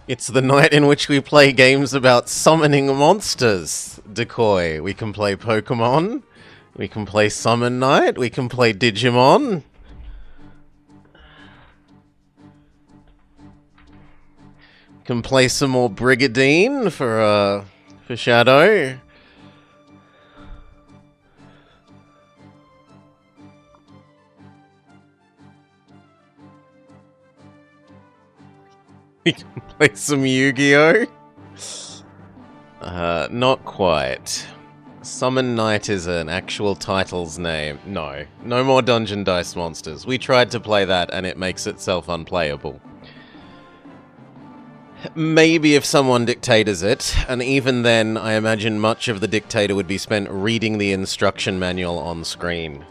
It's the night in which we play games about summoning monsters, Decoy. We can play Pokemon, we can play Summon Night, we can play Digimon. We can play some more Brigadine for Shadow. We can play some Yu-Gi-Oh! Not quite. Summon Night is an actual title's name. No more Dungeon Dice Monsters. We tried to play that and it makes itself unplayable. Maybe if someone dictators it, and even then I imagine much of the dictator would be spent reading the instruction manual on screen.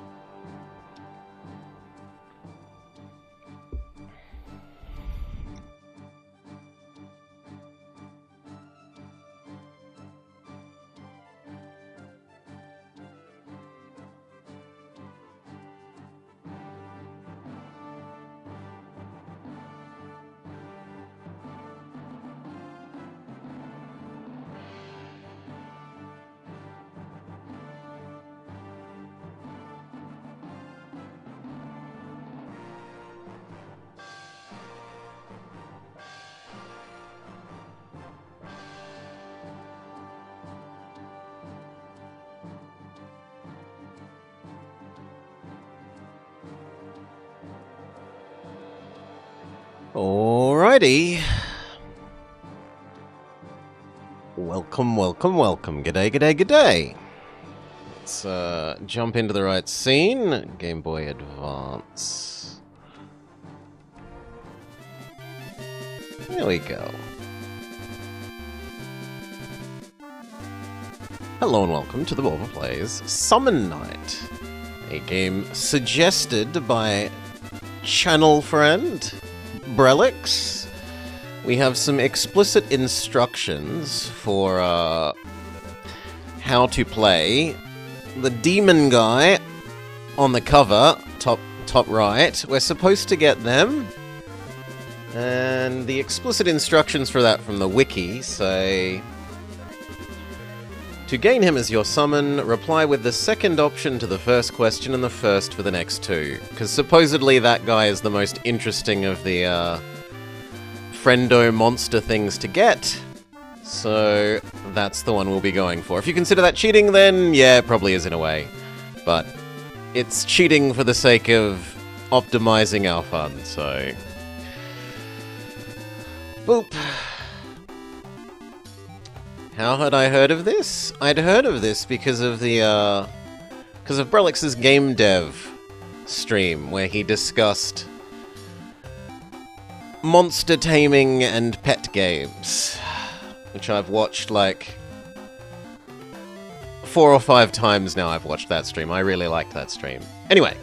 Alrighty. Welcome. G'day. Let's jump into the right scene. Game Boy Advance. There we go. Hello and welcome to the Borba Plays Summon Night, a game suggested by channel friend Brelix. We have some explicit instructions for how to play. The demon guy on the cover, top right, we're supposed to get them. And the explicit instructions for that from the wiki say, to gain him as your summon, reply with the second option to the first question and the first for the next two. Because supposedly that guy is the most interesting of the friendo monster things to get. So that's the one we'll be going for. If you consider that cheating, then yeah, it probably is in a way. But it's cheating for the sake of optimizing our fun, so... Boop. How had I heard of this? I'd heard of this because of the, because of Brelix's game dev stream, where he discussed monster taming and pet games, which I've watched like 4 or 5 times now. I've watched that stream. I really liked that stream. Anyway.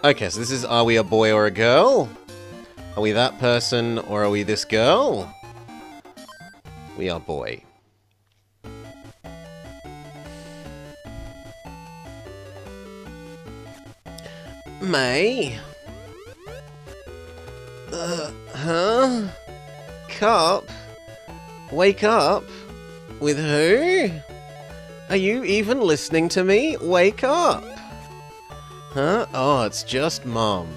Okay, so this is, are we a boy or a girl? Are we that person, or are we this girl? We are boy. May? Huh? Cup? Wake up? With who? Are you even listening to me? Wake up! Huh? Oh, it's just Mom.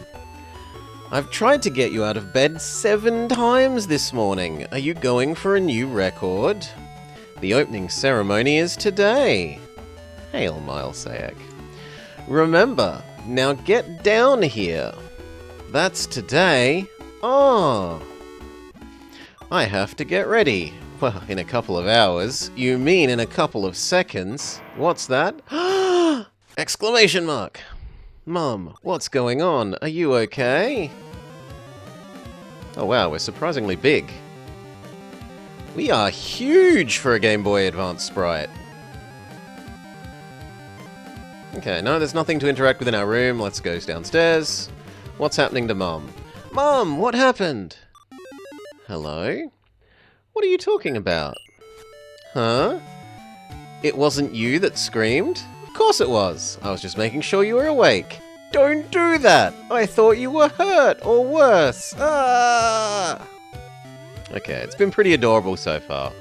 I've tried to get you out of bed 7 times this morning. Are you going for a new record? The opening ceremony is today. Hail, Milesaic. Remember, now get down here. That's today. Oh. I have to get ready. Well, in a couple of hours. You mean in a couple of seconds? What's that? Exclamation mark. Mum, what's going on? Are you okay? Oh wow, we're surprisingly big. We are huge for a Game Boy Advance sprite. Okay, no, there's nothing to interact with in our room. Let's go downstairs. What's happening to Mum? Mum, what happened? Hello? What are you talking about? Huh? It wasn't you that screamed? Of course it was. I was just making sure you were awake. Don't do that! I thought you were hurt, or worse. Ah! Okay, it's been pretty adorable so far.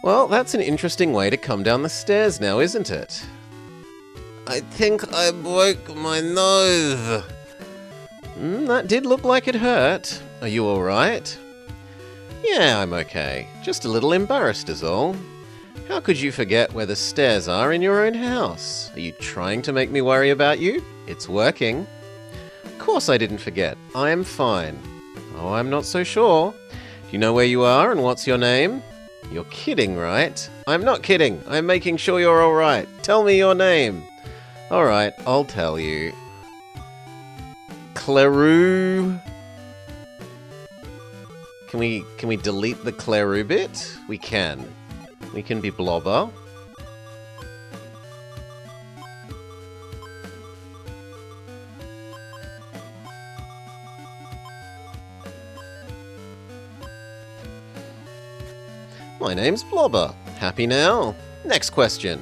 Well, that's an interesting way to come down the stairs now, isn't it? I think I broke my nose. That did look like it hurt. Are you alright? Yeah, I'm okay. Just a little embarrassed is all. How could you forget where the stairs are in your own house? Are you trying to make me worry about you? It's working. Of course I didn't forget. I am fine. Oh, I'm not so sure. Do you know where you are and what's your name? You're kidding, right? I'm not kidding. I'm making sure you're alright. Tell me your name. Alright, I'll tell you. Claru. Can we delete the Claru bit? We can. We can be Blobber. My name's Blobber. Happy now? Next question.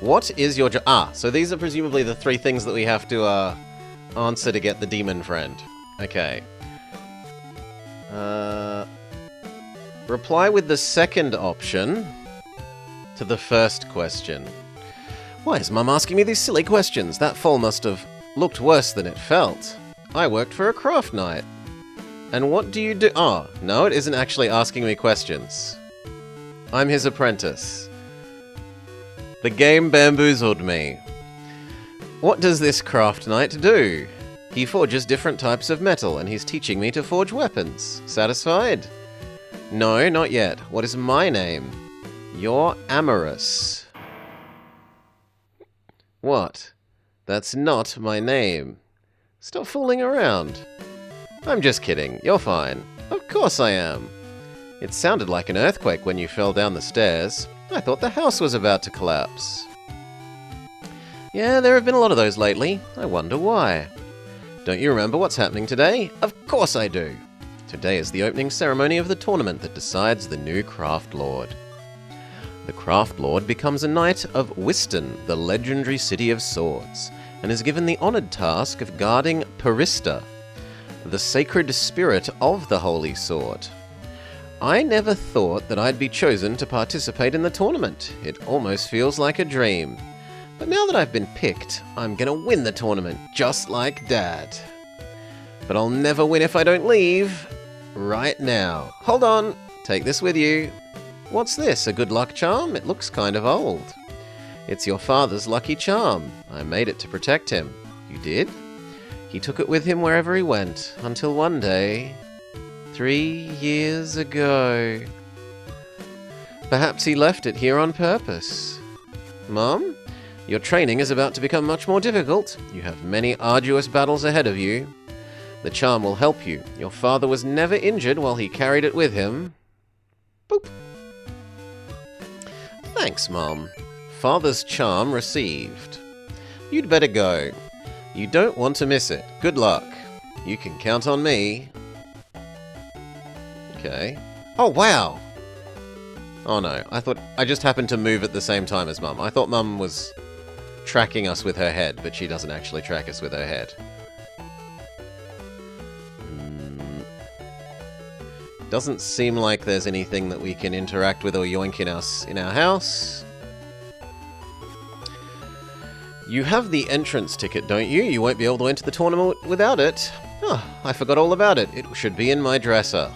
What is your so these are presumably the 3 things that we have to answer to get the demon friend. Okay. Reply with the second option to the first question. Why is Mum asking me these silly questions? That fall must have looked worse than it felt. I worked for a craft night. And what do you do? Oh, no, it isn't actually asking me questions. I'm his apprentice. The game bamboozled me. What does this craft knight do? He forges different types of metal, and he's teaching me to forge weapons. Satisfied? No, not yet. What is my name? You're Amorous. What? That's not my name. Stop fooling around. I'm just kidding. You're fine. Of course I am. It sounded like an earthquake when you fell down the stairs. I thought the house was about to collapse. Yeah, there have been a lot of those lately. I wonder why. Don't you remember what's happening today? Of course I do. Today is the opening ceremony of the tournament that decides the new Craft Lord. The Craft Lord becomes a knight of Whiston, the legendary city of swords, and is given the honoured task of guarding Perista, the sacred spirit of the Holy Sword. I never thought that I'd be chosen to participate in the tournament. It almost feels like a dream. But now that I've been picked, I'm gonna win the tournament, just like Dad. But I'll never win if I don't leave. Right now. Hold on. Take this with you. What's this, a good luck charm? It looks kind of old. It's your father's lucky charm. I made it to protect him. You did? He took it with him wherever he went, until one day, 3 years ago. Perhaps he left it here on purpose. Mom, your training is about to become much more difficult. You have many arduous battles ahead of you. The charm will help you. Your father was never injured while he carried it with him. Boop. Thanks, Mom. Father's charm received. You'd better go. You don't want to miss it. Good luck. You can count on me. Okay. Oh, wow! Oh no, I just happened to move at the same time as Mum. I thought Mum was tracking us with her head, but she doesn't actually track us with her head. Doesn't seem like there's anything that we can interact with or yoink in our house. You have the entrance ticket, don't you? You won't be able to enter the tournament without it. Oh, I forgot all about it. It should be in my dresser.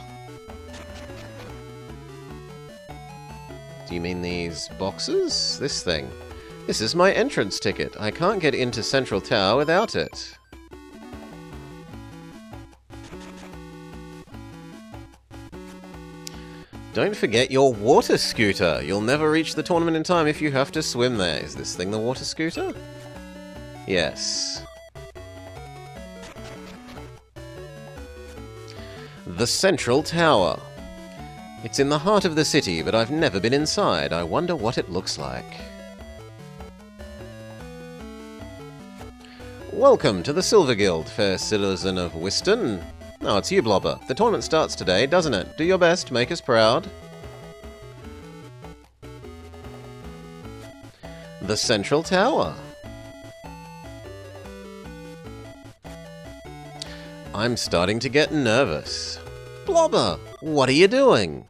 Do you mean these boxes? This thing. This is my entrance ticket. I can't get into Central Tower without it. Don't forget your water scooter. You'll never reach the tournament in time if you have to swim there. Is this thing the water scooter? Yes. The Central Tower. It's in the heart of the city, but I've never been inside. I wonder what it looks like. Welcome to the Silver Guild, fair citizen of Whiston. Oh, it's you, Blobber. The tournament starts today, doesn't it? Do your best, make us proud. The Central Tower. I'm starting to get nervous. Blobber, what are you doing?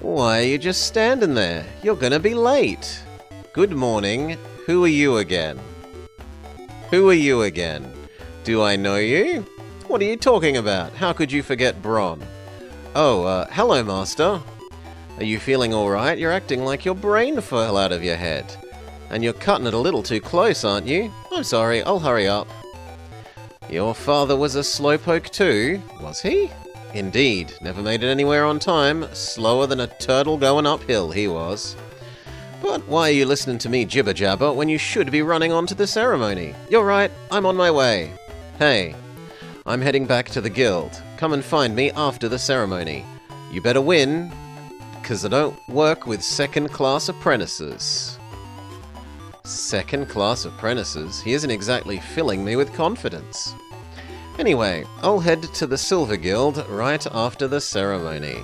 Why are you just standing there? You're gonna be late. Good morning. Who are you again? Who are you again? Do I know you? What are you talking about? How could you forget Bron? Oh, hello, Master. Are you feeling alright? You're acting like your brain fell out of your head. And you're cutting it a little too close, aren't you? I'm sorry, I'll hurry up. Your father was a slowpoke too, was he? Indeed, never made it anywhere on time. Slower than a turtle going uphill, he was. But why are you listening to me jibber-jabber when you should be running on to the ceremony? You're right, I'm on my way. Hey, I'm heading back to the guild. Come and find me after the ceremony. You better win, because I don't work with second-class apprentices. Second-class apprentices? He isn't exactly filling me with confidence. Anyway, I'll head to the Silver Guild right after the ceremony.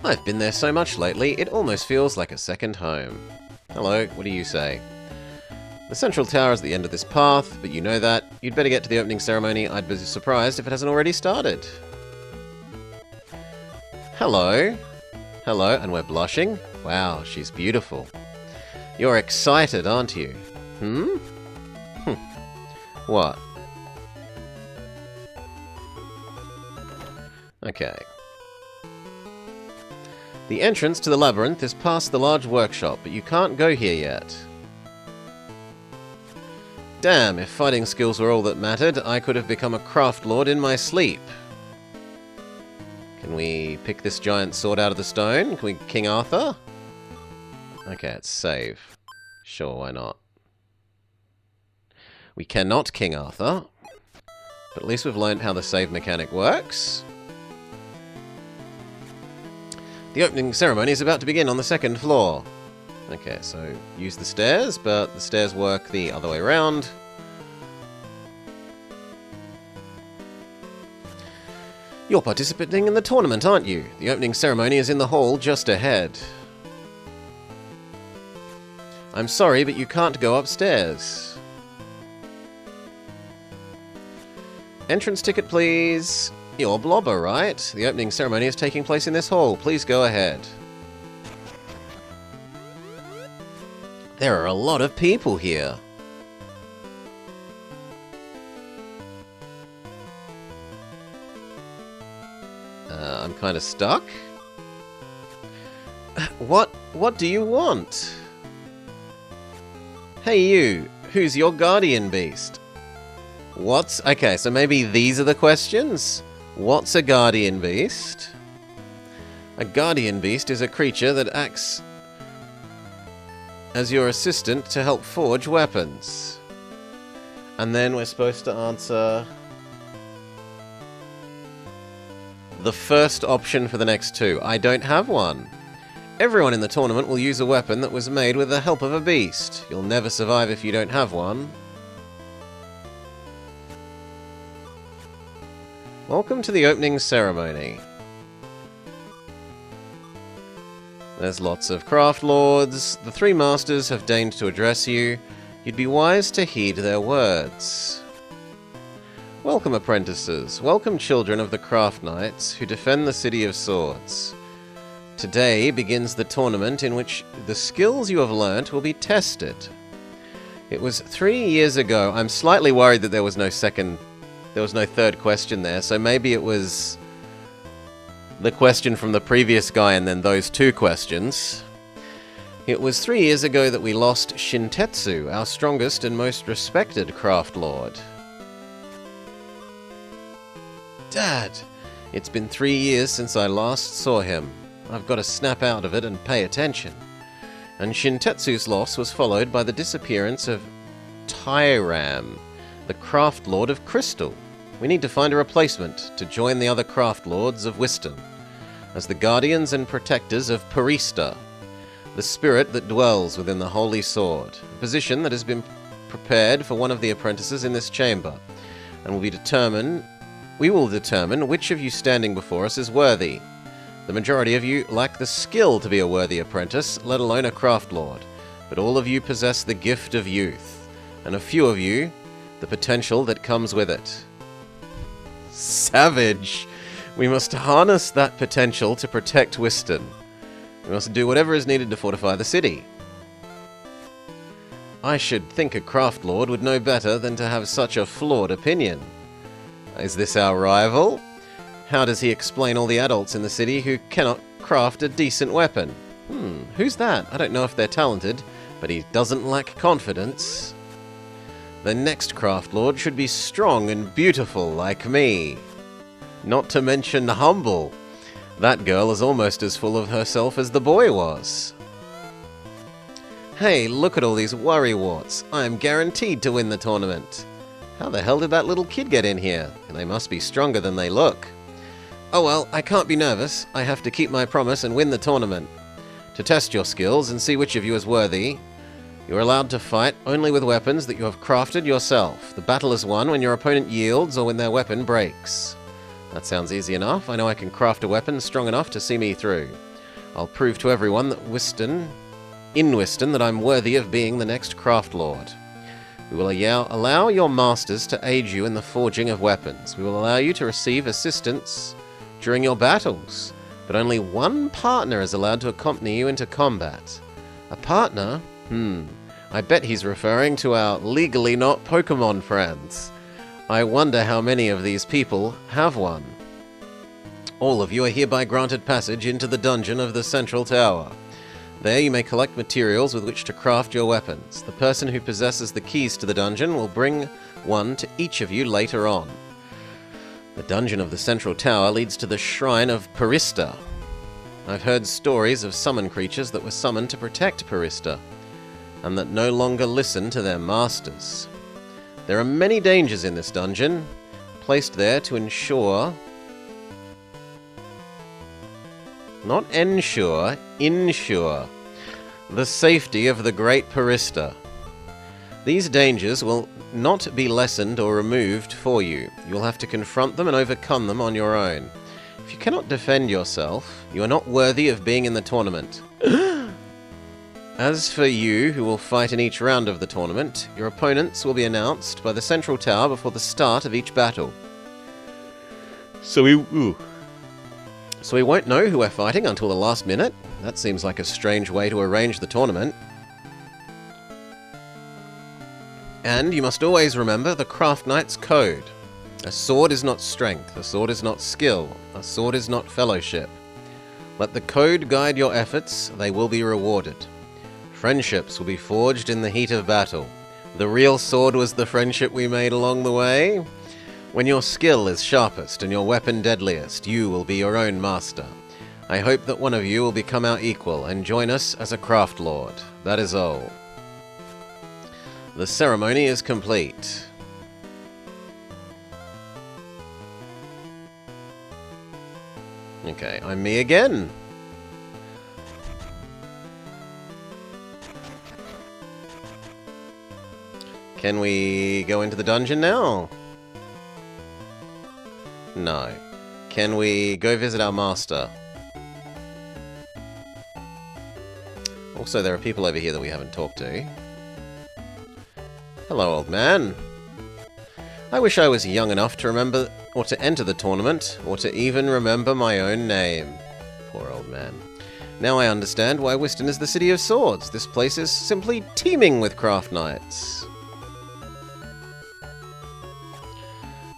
I've been there so much lately, it almost feels like a second home. Hello, what do you say? The central tower is at the end of this path, but you know that. You'd better get to the opening ceremony. I'd be surprised if it hasn't already started. Hello. Hello, and we're blushing? Wow, she's beautiful. You're excited, aren't you? What? Okay. The entrance to the labyrinth is past the large workshop, but you can't go here yet. Damn, if fighting skills were all that mattered, I could have become a craft lord in my sleep. Can we pick this giant sword out of the stone? Can we King Arthur? Okay, let's save. Sure, why not? We cannot King Arthur, but at least we've learned how the save mechanic works. The opening ceremony is about to begin on the second floor. Okay, so use the stairs, but the stairs work the other way around. You're participating in the tournament, aren't you? The opening ceremony is in the hall just ahead. I'm sorry, but you can't go upstairs. Entrance ticket, please. You're Blobber, right? The opening ceremony is taking place in this hall. Please go ahead. There are a lot of people here. I'm kind of stuck. What do you want? Hey you, who's your guardian beast? What's... Okay, so maybe these are the questions? What's a guardian beast? A guardian beast is a creature that acts as your assistant to help forge weapons. And then we're supposed to answer the first option for the next two. I don't have one. Everyone in the tournament will use a weapon that was made with the help of a beast. You'll never survive if you don't have one. Welcome to the opening ceremony. There's lots of craft lords. The three masters have deigned to address you. You'd be wise to heed their words. Welcome, apprentices. Welcome, children of the craft knights who defend the City of Swords. Today begins the tournament in which the skills you have learnt will be tested. It was 3 years ago. I'm slightly worried that there was no third question there, so maybe it was the question from the previous guy and then those two questions. It was 3 years ago that we lost Shintetsu, our strongest and most respected craft lord. Dad, it's been 3 years since I last saw him. I've got to snap out of it and pay attention. And Shintetsu's loss was followed by the disappearance of Tyram, the craft lord of Crystal. We need to find a replacement to join the other craft lords of Wiston as the guardians and protectors of Parista, the spirit that dwells within the Holy Sword, a position that has been prepared for one of the apprentices in this chamber, and we will determine which of you standing before us is worthy. The majority of you lack the skill to be a worthy apprentice, let alone a craft lord, but all of you possess the gift of youth, and a few of you, the potential that comes with it. Savage! We must harness that potential to protect Wystan. We must do whatever is needed to fortify the city. I should think a craft lord would know better than to have such a flawed opinion. Is this our rival? How does he explain all the adults in the city who cannot craft a decent weapon? Who's that? I don't know if they're talented, but he doesn't lack confidence. The next craft lord should be strong and beautiful like me. Not to mention humble. That girl is almost as full of herself as the boy was. Hey, look at all these worrywarts. I am guaranteed to win the tournament. How the hell did that little kid get in here? They must be stronger than they look. Oh well, I can't be nervous. I have to keep my promise and win the tournament. To test your skills and see which of you is worthy, you are allowed to fight only with weapons that you have crafted yourself. The battle is won when your opponent yields or when their weapon breaks. That sounds easy enough. I know I can craft a weapon strong enough to see me through. I'll prove to everyone that in Wystan that I'm worthy of being the next craft lord. We will allow your masters to aid you in the forging of weapons. We will allow you to receive assistance during your battles, but only one partner is allowed to accompany you into combat. A partner? I bet he's referring to our legally not Pokemon friends. I wonder how many of these people have one. All of you are hereby granted passage into the dungeon of the Central Tower. There you may collect materials with which to craft your weapons. The person who possesses the keys to the dungeon will bring one to each of you later on. The dungeon of the Central Tower leads to the shrine of Parista. I've heard stories of summon creatures that were summoned to protect Parista, and that no longer listen to their masters. There are many dangers in this dungeon, placed there to ensure... not ensure, ensure the safety of the great Parista. These dangers will not be lessened or removed for you. You'll have to confront them and overcome them on your own. If you cannot defend yourself, you are not worthy of being in the tournament. As for you, who will fight in each round of the tournament, your opponents will be announced by the Central Tower before the start of each battle. So we won't know who we're fighting until the last minute? That seems like a strange way to arrange the tournament. And you must always remember the Craft Knight's code. A sword is not strength, a sword is not skill, a sword is not fellowship. Let the code guide your efforts, they will be rewarded. Friendships will be forged in the heat of battle. The real sword was the friendship we made along the way. When your skill is sharpest and your weapon deadliest, you will be your own master. I hope that one of you will become our equal and join us as a craft lord. That is all. The ceremony is complete. Okay, I'm me again. Can we go into the dungeon now? No. Can we go visit our master? Also, there are people over here that we haven't talked to. Hello, old man. I wish I was young enough to remember or to enter the tournament, or to even remember my own name. Poor old man. Now I understand why Wystan is the City of Swords. This place is simply teeming with craft knights.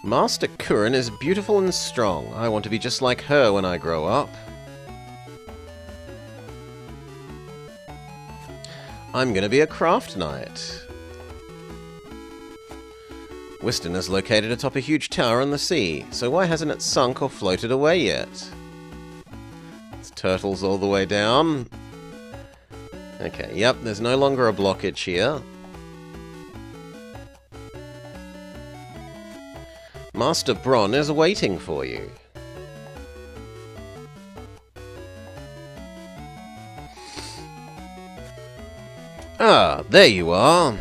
Master Curran is beautiful and strong. I want to be just like her when I grow up. I'm gonna be a craft knight. Wystan is located atop a huge tower on the sea, so why hasn't it sunk or floated away yet? It's turtles all the way down. Okay, yep, there's no longer a blockage here. Master Bronn is waiting for you. Ah, there you are.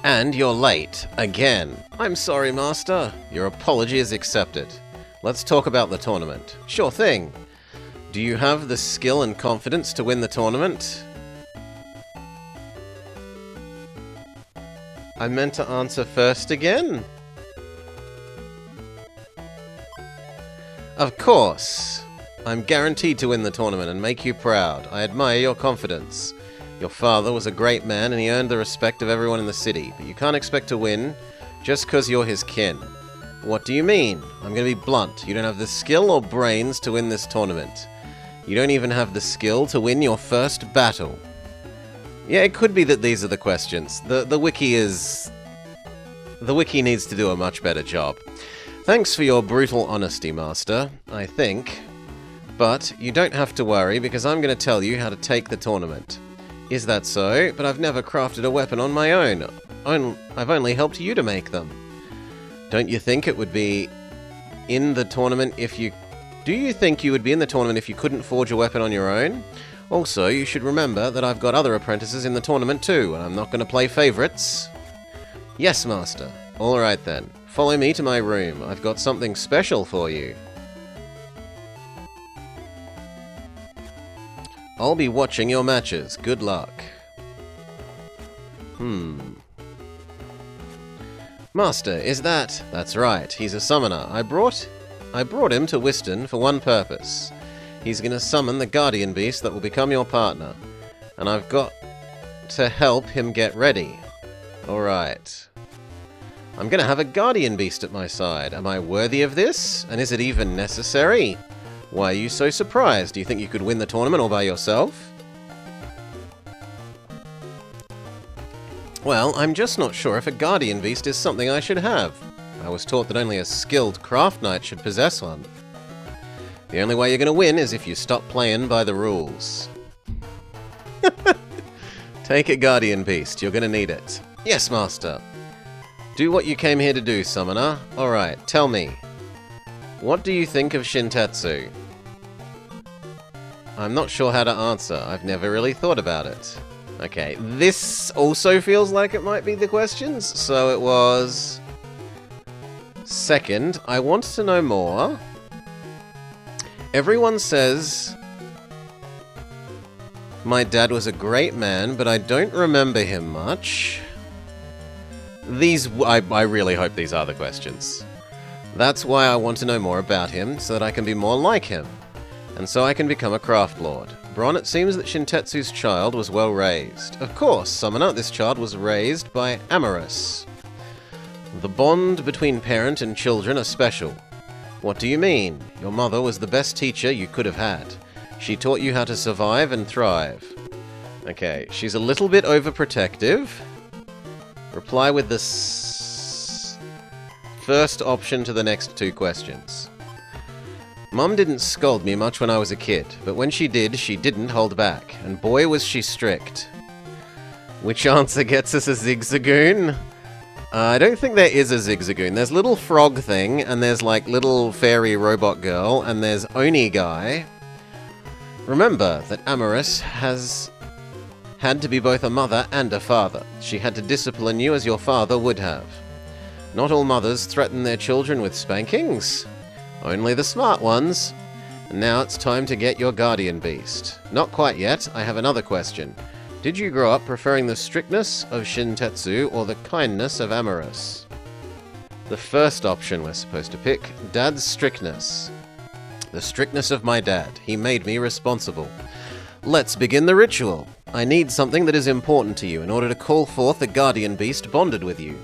And you're late, again. I'm sorry, Master. Your apology is accepted. Let's talk about the tournament. Sure thing. Do you have the skill and confidence to win the tournament? I meant to answer first again. Of course. I'm guaranteed to win the tournament and make you proud. I admire your confidence. Your father was a great man and he earned the respect of everyone in the city, but you can't expect to win just because you're his kin. What do you mean? I'm going to be blunt. You don't have the skill or brains to win this tournament. You don't even have the skill to win your first battle. Yeah, it could be that these are the questions. The wiki is... The wiki needs to do a much better job. Thanks for your brutal honesty, Master, I think. But you don't have to worry, because I'm going to tell you how to take the tournament. Is that so? But I've never crafted a weapon on my own. I've only helped you to make them. Don't you think it would be in the tournament if you... Do you think you would be in the tournament if you couldn't forge a weapon on your own? Also, you should remember that I've got other apprentices in the tournament too, and I'm not going to play favourites. Yes, Master. Alright then. Follow me to my room. I've got something special for you. I'll be watching your matches. Good luck. Master, is that... That's right. He's a summoner. I brought him to Whiston for one purpose. He's going to summon the guardian beast that will become your partner. And I've got to help him get ready. Alright. I'm going to have a guardian beast at my side. Am I worthy of this? And is it even necessary? Why are you so surprised? Do you think you could win the tournament all by yourself? Well, I'm just not sure if a guardian beast is something I should have. I was taught that only a skilled craft knight should possess one. The only way you're going to win is if you stop playing by the rules. Take a guardian beast. You're going to need it. Yes, Master. Do what you came here to do, Summoner. Alright, tell me. What do you think of Shintetsu? I'm not sure how to answer. I've never really thought about it. Okay, this also feels like it might be the questions, so it was... Second, I want to know more. Everyone says... My dad was a great man, but I don't remember him much. These... I really hope these are the questions. That's why I want to know more about him, so that I can be more like him. And so I can become a craft lord. Bron, it seems that Shintetsu's child was well raised. Of course, Summoner, this child was raised by Amorous. The bond between parent and children are special. What do you mean? Your mother was the best teacher you could have had. She taught you how to survive and thrive. Okay, she's a little bit overprotective. Reply with the first option to the next two questions. Mum didn't scold me much when I was a kid, but when she did, she didn't hold back, and boy was she strict. Which answer gets us a zigzagoon? I don't think there is a zigzagoon. There's little frog thing, and there's like little fairy robot girl, and there's Oni guy. Remember that Amorous has had to be both a mother and a father. She had to discipline you as your father would have. Not all mothers threaten their children with spankings. Only the smart ones. And now it's time to get your guardian beast. Not quite yet. I have another question. Did you grow up preferring the strictness of Shintetsu or the kindness of Amorous? The first option we're supposed to pick. Dad's strictness. The strictness of my dad. He made me responsible. Let's begin the ritual. I need something that is important to you in order to call forth the guardian beast bonded with you.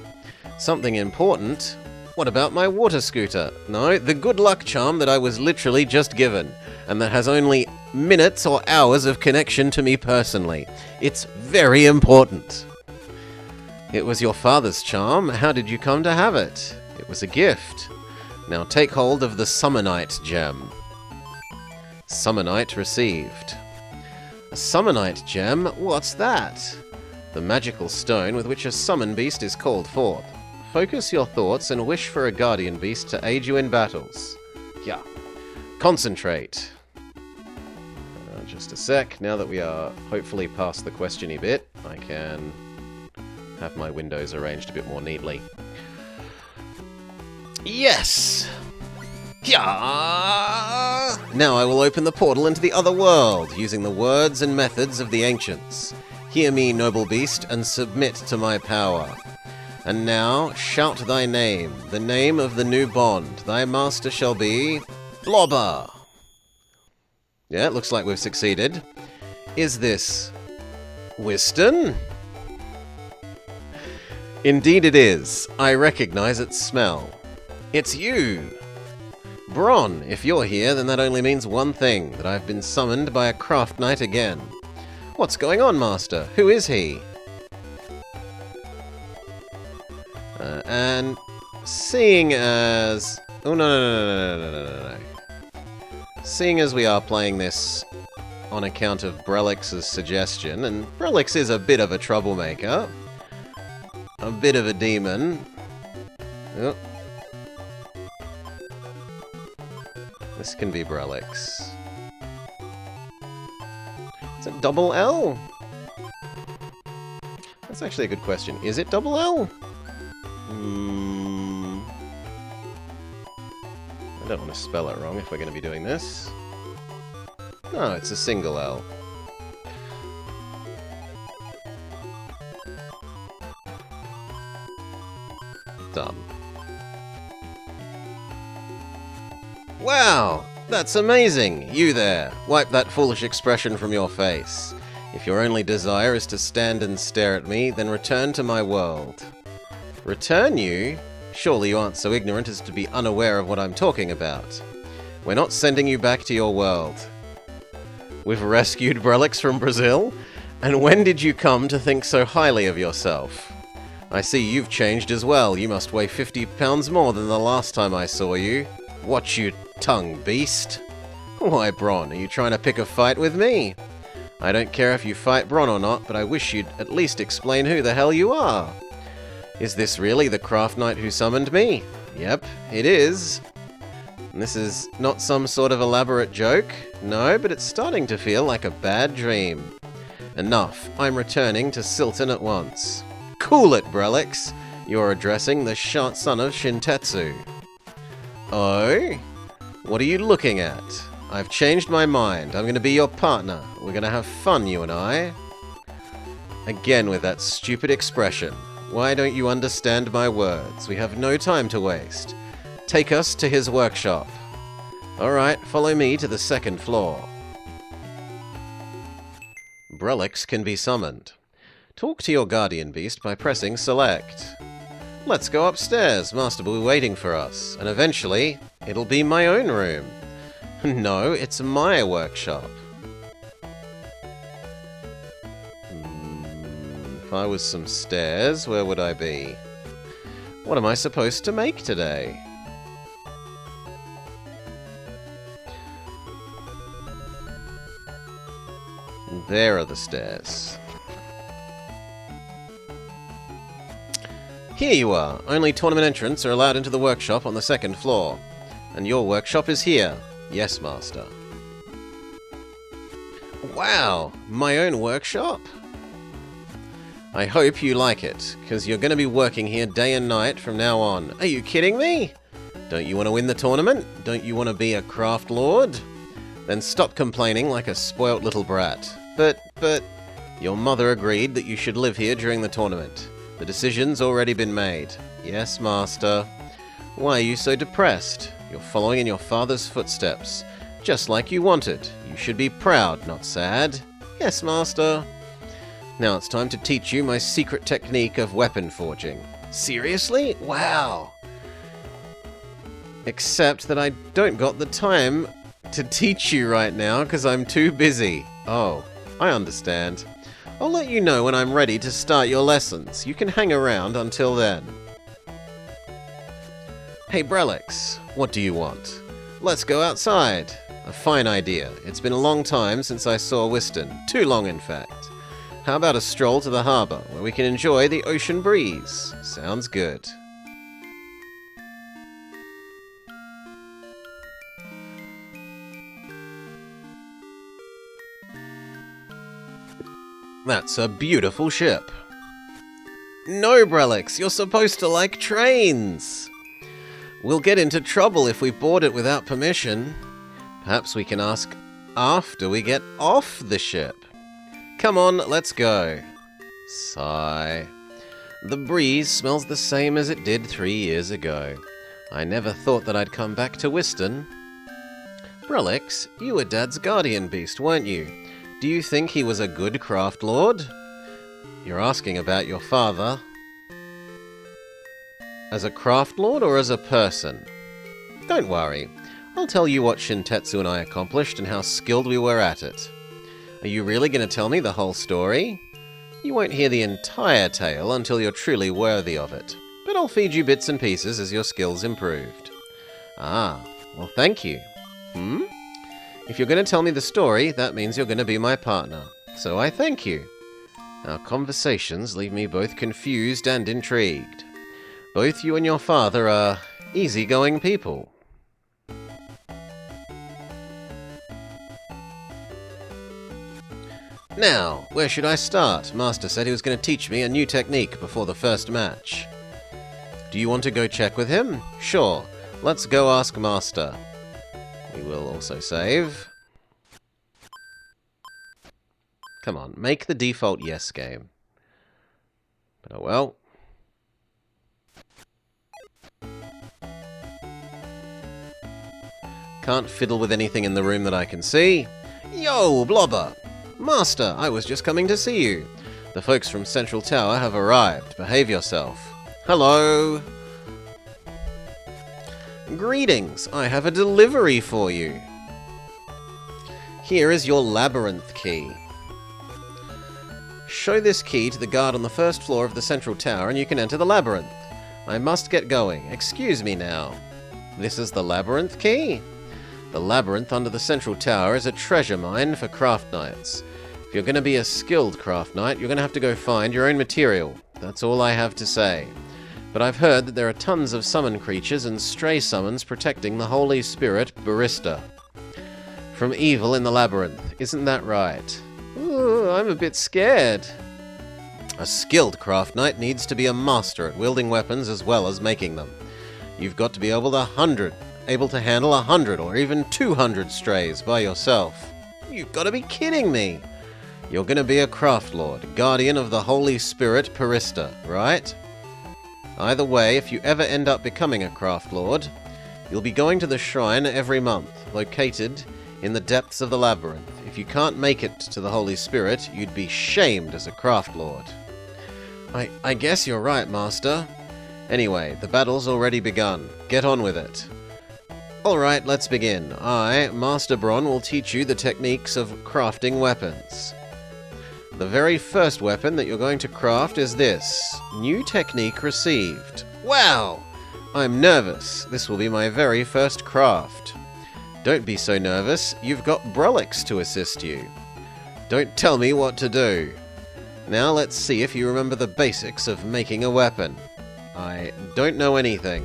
Something important? What about my water scooter? No, the good luck charm that I was literally just given, and that has only minutes or hours of connection to me personally. It's very important. It was your father's charm. How did you come to have it? It was a gift. Now take hold of the Summonite gem. Summonite received. A Summonite gem? What's that? The magical stone with which a summon beast is called forth. Focus your thoughts and wish for a guardian beast to aid you in battles. Yeah. Concentrate. Just a sec. Now that we are hopefully past the question-y bit, I can have my windows arranged a bit more neatly. Yes! Yeah! Now I will open the portal into the other world, using the words and methods of the ancients. Hear me, noble beast, and submit to my power. And now, shout thy name, the name of the new bond. Thy master shall be... Blobber! Yeah, it looks like we've succeeded. Is this... Whiston? Indeed it is. I recognize its smell. It's you! Bron, if you're here, then that only means one thing, that I've been summoned by a craft knight again. What's going on, Master? Who is he? And seeing as... Oh, no. Seeing as we are playing this on account of Brelix's suggestion, and Brelix is a bit of a troublemaker, a bit of a demon. Oh. This can be Brelix. Is it double L? That's actually a good question. Is it double L? I don't want to spell it wrong if we're going to be doing this. No, it's a single L. Done. Wow! That's amazing! You there! Wipe that foolish expression from your face. If your only desire is to stand and stare at me, then return to my world. Return you? Surely you aren't so ignorant as to be unaware of what I'm talking about. We're not sending you back to your world. We've rescued Brelix from Brazil? And when did you come to think so highly of yourself? I see you've changed as well. You must weigh 50 pounds more than the last time I saw you. Watch your tongue, beast. Why, Bron, are you trying to pick a fight with me? I don't care if you fight Bron or not, but I wish you'd at least explain who the hell you are. Is this really the craft knight who summoned me? Yep, it is. And this is not some sort of elaborate joke. No, but it's starting to feel like a bad dream. Enough. I'm returning to Silton at once. Cool it, Brelix. You're addressing the son of Shintetsu. Oh? What are you looking at? I've changed my mind. I'm going to be your partner. We're going to have fun, you and I. Again with that stupid expression. Why don't you understand my words? We have no time to waste. Take us to his workshop. Alright, follow me to the second floor. Brelix can be summoned. Talk to your guardian beast by pressing select. Let's go upstairs. Master will be waiting for us. And eventually, it'll be my own room. No, it's my workshop. If I was some stairs, where would I be? What am I supposed to make today? There are the stairs. Here you are. Only tournament entrants are allowed into the workshop on the second floor. And your workshop is here. Yes, Master. Wow! My own workshop? I hope you like it, because you're going to be working here day and night from now on. Are you kidding me? Don't you want to win the tournament? Don't you want to be a craft lord? Then stop complaining like a spoilt little brat. But, your mother agreed that you should live here during the tournament. The decision's already been made. Yes, Master. Why are you so depressed? You're following in your father's footsteps. Just like you wanted. You should be proud, not sad. Yes, Master. Now it's time to teach you my secret technique of weapon forging. Seriously? Wow. Except that I don't got the time to teach you right now because I'm too busy. Oh, I understand. I'll let you know when I'm ready to start your lessons. You can hang around until then. Hey Brelix, what do you want? Let's go outside. A fine idea. It's been a long time since I saw Whiston. Too long, in fact. How about a stroll to the harbour, where we can enjoy the ocean breeze? Sounds good. That's a beautiful ship. No, Brelix, you're supposed to like trains. We'll get into trouble if we board it without permission. Perhaps we can ask after we get off the ship. Come on, let's go. Sigh. The breeze smells the same as it did 3 years ago. I never thought that I'd come back to Whiston. Brelix, you were Dad's guardian beast, weren't you? Do you think he was a good craft lord? You're asking about your father. As a craft lord or as a person? Don't worry. I'll tell you what Shintetsu and I accomplished and how skilled we were at it. Are you really going to tell me the whole story? You won't hear the entire tale until you're truly worthy of it, but I'll feed you bits and pieces as your skills improved. Ah, well thank you. If you're going to tell me the story, that means you're going to be my partner, so I thank you. Our conversations leave me both confused and intrigued. Both you and your father are easygoing people. Now, where should I start? Master said he was going to teach me a new technique before the first match. Do you want to go check with him? Sure. Let's go ask Master. We will also save. Come on, make the default yes game. But oh well. Can't fiddle with anything in the room that I can see. Yo, Blobber! Master, I was just coming to see you. The folks from Central Tower have arrived. Behave yourself. Hello! Greetings, I have a delivery for you. Here is your labyrinth key. Show this key to the guard on the first floor of the Central Tower and you can enter the labyrinth. I must get going. Excuse me now. This is the labyrinth key? The labyrinth under the Central Tower is a treasure mine for craft knights. If you're going to be a skilled craft knight, you're going to have to go find your own material. That's all I have to say. But I've heard that there are tons of summon creatures and stray summons protecting the holy spirit, Barista, from evil in the labyrinth. Isn't that right? Ooh, I'm a bit scared. A skilled craft knight needs to be a master at wielding weapons as well as making them. You've got to be able to handle 100 or even 200 strays by yourself. You've got to be kidding me. You're going to be a craft lord, guardian of the holy spirit, Barista, right? Either way, if you ever end up becoming a craft lord, you'll be going to the shrine every month, located in the depths of the labyrinth. If you can't make it to the Holy Spirit, you'd be shamed as a craft lord. I guess you're right, Master. Anyway, the battle's already begun. Get on with it. Alright, let's begin. I, Master Bron, will teach you the techniques of crafting weapons. The very first weapon that you're going to craft is this. New technique received. Wow! I'm nervous. This will be my very first craft. Don't be so nervous. You've got Brelix to assist you. Don't tell me what to do. Now let's see if you remember the basics of making a weapon. I don't know anything.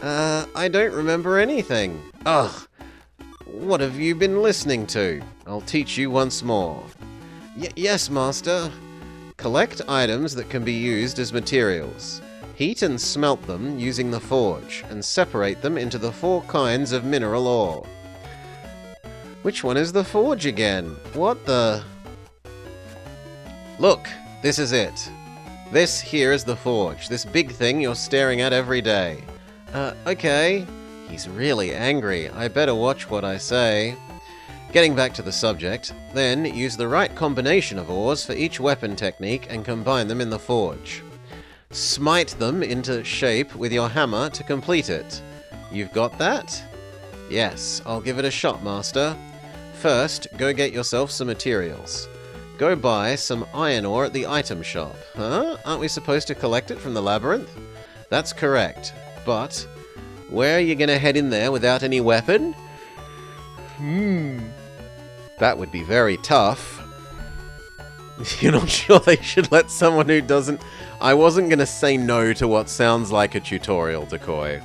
I don't remember anything. Ugh! What have you been listening to? I'll teach you once more. Yes, Master. Collect items that can be used as materials. Heat and smelt them using the forge, and separate them into the 4 kinds of mineral ore. Which one is the forge again? What the... Look, this is it. This here is the forge, this big thing you're staring at every day. Okay. He's really angry. I better watch what I say. Getting back to the subject, then use the right combination of ores for each weapon technique and combine them in the forge. Smite them into shape with your hammer to complete it. You've got that? Yes, I'll give it a shot, Master. First, go get yourself some materials. Go buy some iron ore at the item shop. Huh? Aren't we supposed to collect it from the labyrinth? That's correct. But, where are you going to head in there without any weapon? That would be very tough. You're not sure they should let someone who doesn't... I wasn't going to say no to what sounds like a tutorial, Decoy.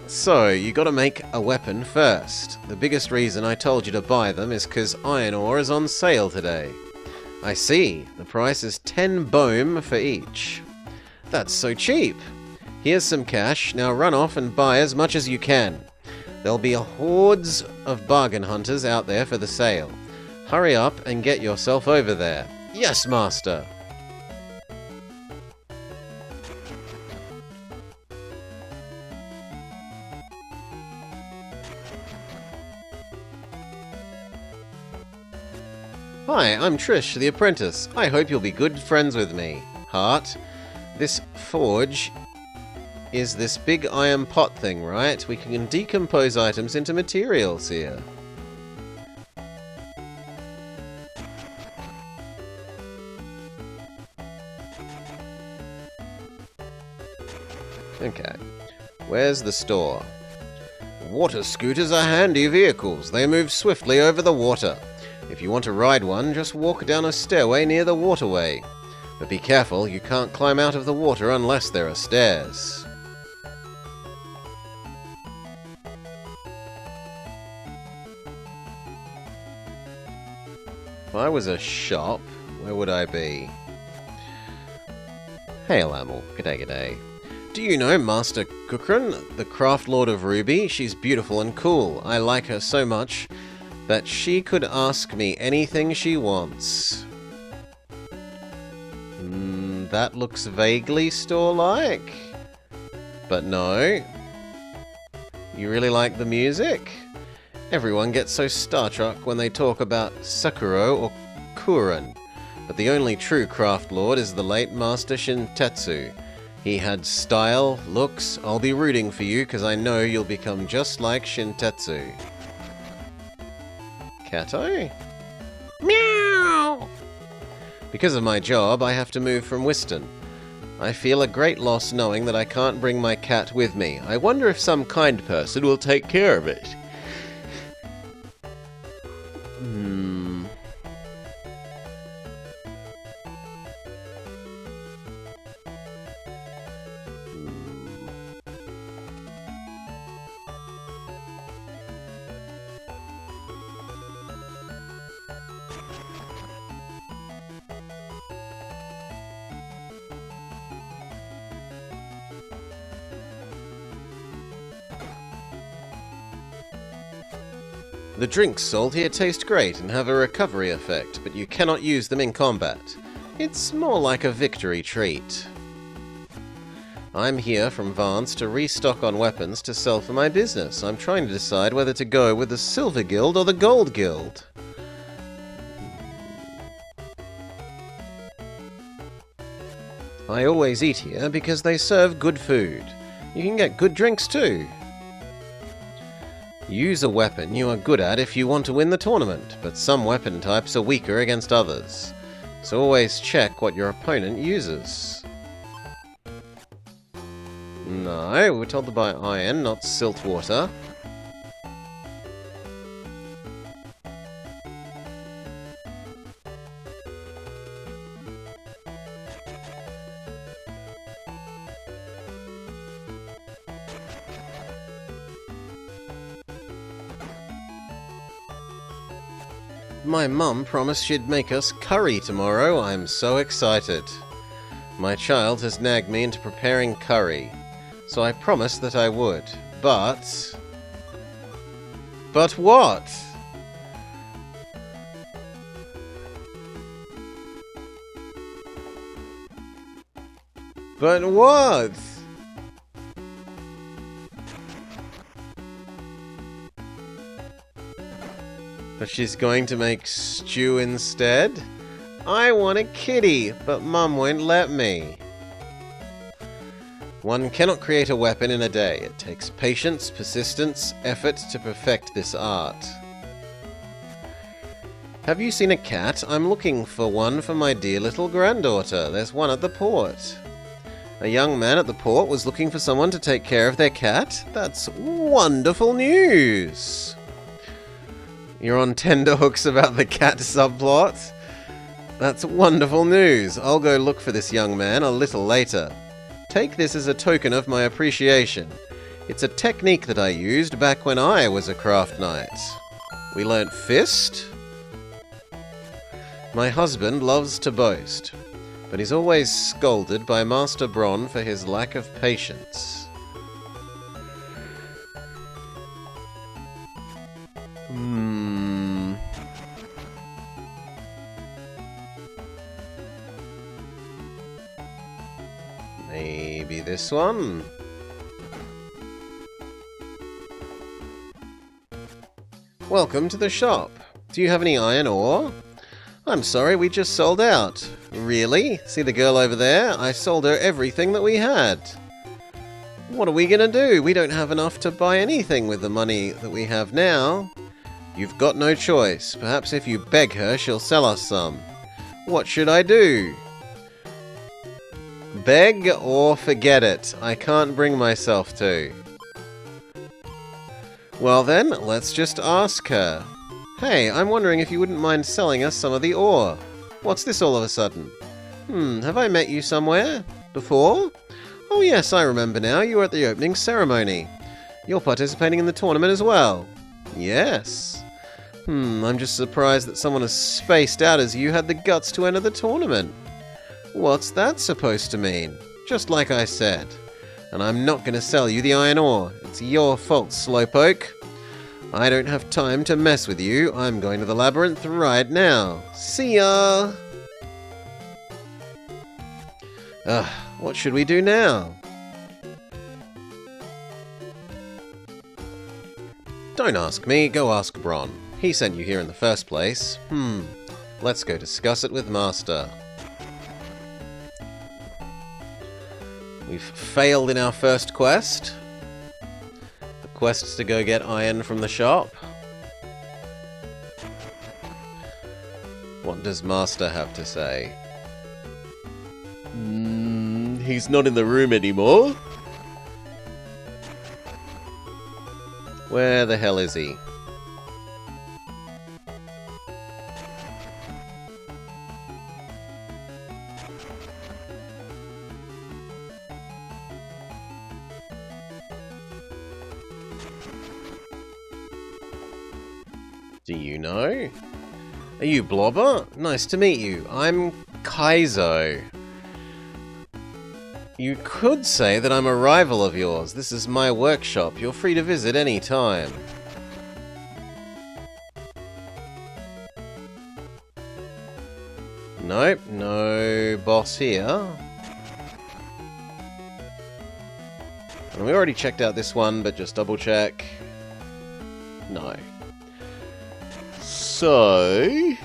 So, you gotta make a weapon first. The biggest reason I told you to buy them is because iron ore is on sale today. I see. The price is 10 bohm for each. That's so cheap. Here's some cash. Now run off and buy as much as you can. There'll be hordes of bargain hunters out there for the sale. Hurry up and get yourself over there. Yes, master! Hi, I'm Trish, the apprentice. I hope you'll be good friends with me. Heart, this forge is this big iron pot thing, right? We can decompose items into materials here. Okay. Where's the store? Water scooters are handy vehicles. They move swiftly over the water. If you want to ride one, just walk down a stairway near the waterway. But be careful, you can't climb out of the water unless there are stairs. If I was a shop, where would I be? Hail, Amel. G'day, g'day. Do you know Master Kukrin, the craft lord of Ruby? She's beautiful and cool. I like her so much that she could ask me anything she wants. That looks vaguely store-like. But no. You really like the music? Everyone gets so starstruck when they talk about Sakuro or Kuren. But the only true craft lord is the late Master Shintetsu. He had style, looks. I'll be rooting for you because I know you'll become just like Shintetsu. Kato? Meow! Because of my job, I have to move from Whiston. I feel a great loss knowing that I can't bring my cat with me. I wonder if some kind person will take care of it. The drinks sold here taste great and have a recovery effect, but you cannot use them in combat. It's more like a victory treat. I'm here from Vance to restock on weapons to sell for my business. I'm trying to decide whether to go with the Silver Guild or the Gold Guild. I always eat here because they serve good food. You can get good drinks too. Use a weapon you are good at if you want to win the tournament, but some weapon types are weaker against others. So always check what your opponent uses. No, we're told to buy iron, not silt water. My mum promised she'd make us curry tomorrow. I'm so excited. My child has nagged me into preparing curry, so I promised that I would. But what? But what? But she's going to make stew instead? I want a kitty, but Mum won't let me. One cannot create a weapon in a day. It takes patience, persistence, effort to perfect this art. Have you seen a cat? I'm looking for one for my dear little granddaughter. There's one at the port. A young man at the port was looking for someone to take care of their cat? That's wonderful news! You're on tenterhooks about the cat subplot? That's wonderful news. I'll go look for this young man a little later. Take this as a token of my appreciation. It's a technique that I used back when I was a craft knight. We learnt fist. My husband loves to boast. but he's always scolded by Master Bronn for his lack of patience. Maybe this one? Welcome to the shop. Do you have any iron ore? I'm sorry, we just sold out. Really? See the girl over there? I sold her everything that we had. What are we gonna do? We don't have enough to buy anything with the money that we have now. You've got no choice. Perhaps if you beg her, she'll sell us some. What should I do? Beg or forget it. I can't bring myself to. Well then, let's just ask her. Hey, I'm wondering if you wouldn't mind selling us some of the ore. What's this all of a sudden? Have I met you somewhere? Before? Oh yes, I remember now. You were at the opening ceremony. You're participating in the tournament as well. Yes. I'm just surprised that someone as spaced out as you had the guts to enter the tournament. What's that supposed to mean? Just like I said. And I'm not going to sell you the iron ore. It's your fault, Slowpoke. I don't have time to mess with you. I'm going to the labyrinth right now. See ya! What should we do now? Don't ask me, go ask Bronn. He sent you here in the first place. Let's go discuss it with Master. We've failed in our first quest. The quest's to go get iron from the shop. What does Master have to say? He's not in the room anymore. Where the hell is he? Do you know? Are you Blobber? Nice to meet you. I'm Kaizo. You could say that I'm a rival of yours. This is my workshop. You're free to visit any time. Nope, no boss here. And we already checked out this one, but just double check. No. So...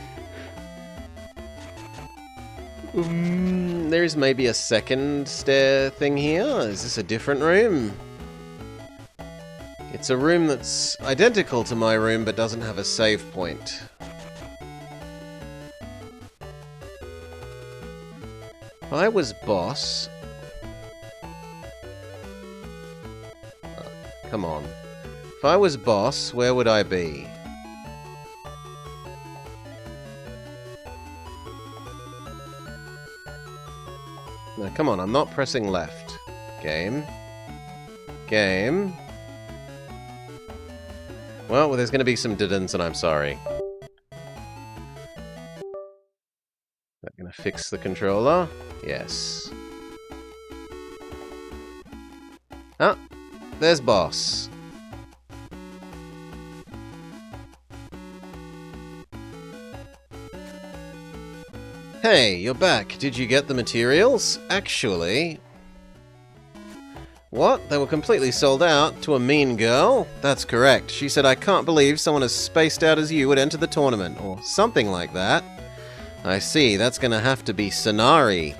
there is maybe a second stair thing here. Is this a different room? It's a room that's identical to my room, but doesn't have a save point. If I was boss... Oh, come on. If I was boss, where would I be? No, come on, I'm not pressing left. Game. Game. Well, there's going to be some didn's, and I'm sorry. Is that going to fix the controller? Yes. Ah, there's boss. Hey, you're back. Did you get the materials? Actually... What? They were completely sold out to a mean girl? That's correct. She said, I can't believe someone as spaced out as you would enter the tournament, or something like that. I see, that's gonna have to be Sonari.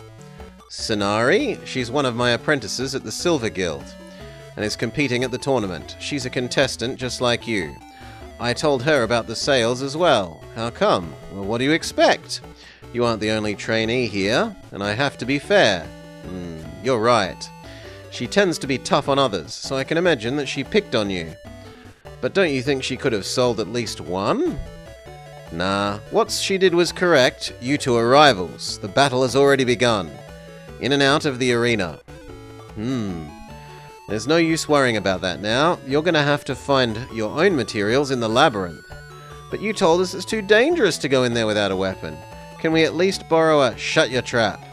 Sonari? She's one of my apprentices at the Silver Guild, and is competing at the tournament. She's a contestant just like you. I told her about the sales as well. How come? Well, what do you expect? You aren't the only trainee here, and I have to be fair. You're right. She tends to be tough on others, so I can imagine that she picked on you. But don't you think she could have sold at least one? Nah, what she did was correct. You two are rivals. The battle has already begun. In and out of the arena. There's no use worrying about that now. You're gonna have to find your own materials in the labyrinth. But you told us it's too dangerous to go in there without a weapon. Can we at least borrow a shut your trap?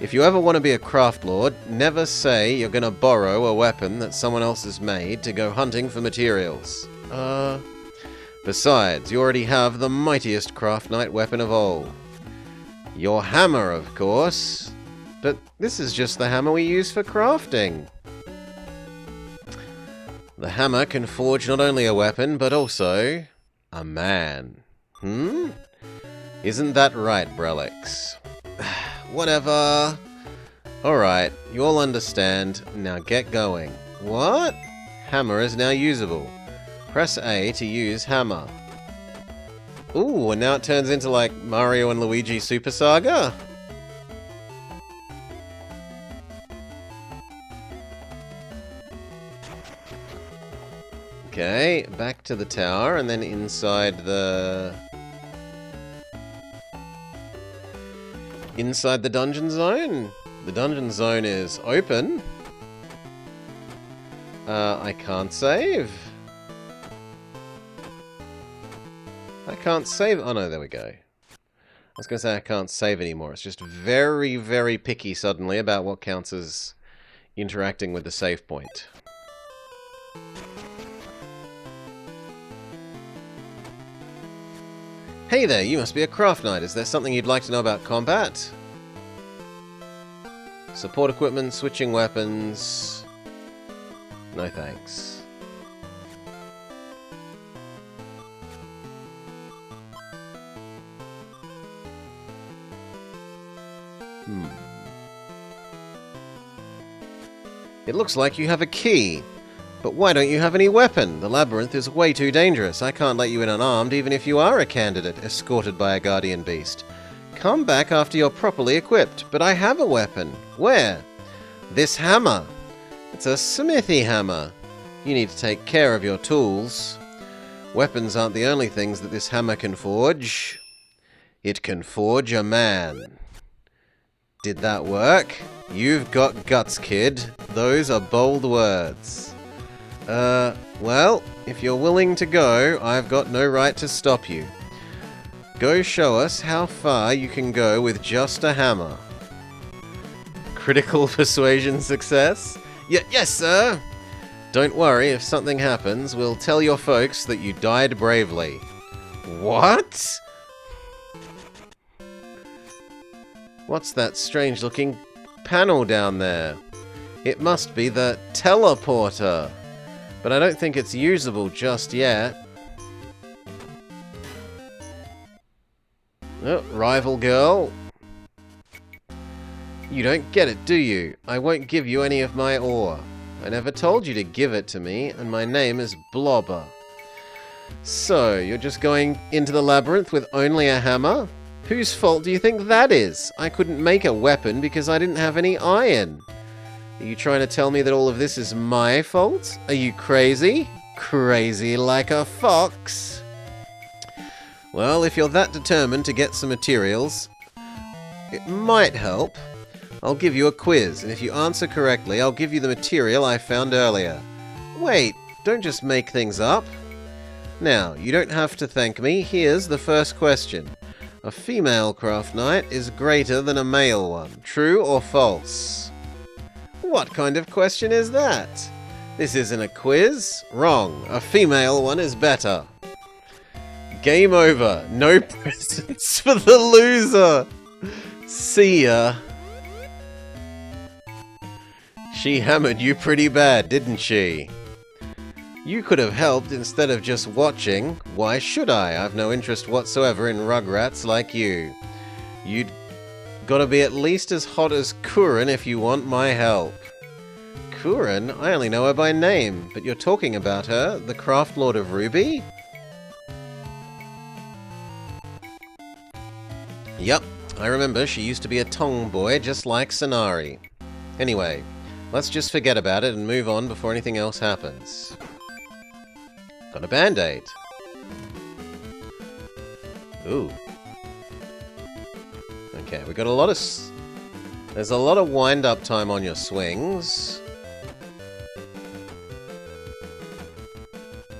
If you ever want to be a craft lord, never say you're going to borrow a weapon that someone else has made to go hunting for materials. Besides, you already have the mightiest craft knight weapon of all. Your hammer, of course. But this is just the hammer we use for crafting. The hammer can forge not only a weapon, but also a man. Isn't that right, Brelix? Whatever. Alright, you all understand. Now get going. What? Hammer is now usable. Press A to use hammer. Ooh, and now it turns into like Mario and Luigi Super Saga? Okay, back to the tower and then inside the... Inside the dungeon zone? The dungeon zone is open. I can't save. I can't save. Oh no, there we go. I was going to say I can't save anymore. It's just very, very picky suddenly about what counts as interacting with the save point. Hey there, you must be a craft knight. Is there something you'd like to know about combat? Support equipment, switching weapons... No thanks. It looks like you have a key. But why don't you have any weapon? The labyrinth is way too dangerous. I can't let you in unarmed, even if you are a candidate, escorted by a guardian beast. Come back after you're properly equipped. But I have a weapon. Where? This hammer. It's a smithy hammer. You need to take care of your tools. Weapons aren't the only things that this hammer can forge. It can forge a man. Did that work? You've got guts, kid. Those are bold words. Well, if you're willing to go, I've got no right to stop you. Go show us how far you can go with just a hammer. Critical persuasion success? Yes, sir! Don't worry, if something happens, we'll tell your folks that you died bravely. What? What's that strange-looking panel down there? It must be the teleporter. But I don't think it's usable just yet. Oh, rival girl. You don't get it, do you? I won't give you any of my ore. I never told you to give it to me, and my name is Blobber. So, you're just going into the labyrinth with only a hammer? Whose fault do you think that is? I couldn't make a weapon because I didn't have any iron. Are you trying to tell me that all of this is my fault? Are you crazy? Crazy like a fox? Well, if you're that determined to get some materials, it might help. I'll give you a quiz, and if you answer correctly, I'll give you the material I found earlier. Wait, don't just make things up. Now, you don't have to thank me. Here's the first question. A female craft knight is greater than a male one. True or false? What kind of question is that? This isn't a quiz. Wrong. A female one is better. Game over. No presents for the loser. See ya. She hammered you pretty bad, didn't she? You could have helped instead of just watching. Why should I? I've no interest whatsoever in rugrats like you. You'd gotta be at least as hot as Kurin if you want my help. Kurin? I only know her by name, but you're talking about her, the Craft Lord of Ruby? Yup, I remember she used to be a tomboy just like Sonari. Anyway, let's just forget about it and move on before anything else happens. Got a band-aid. Ooh. Okay, we got a lot of... There's a lot of wind-up time on your swings.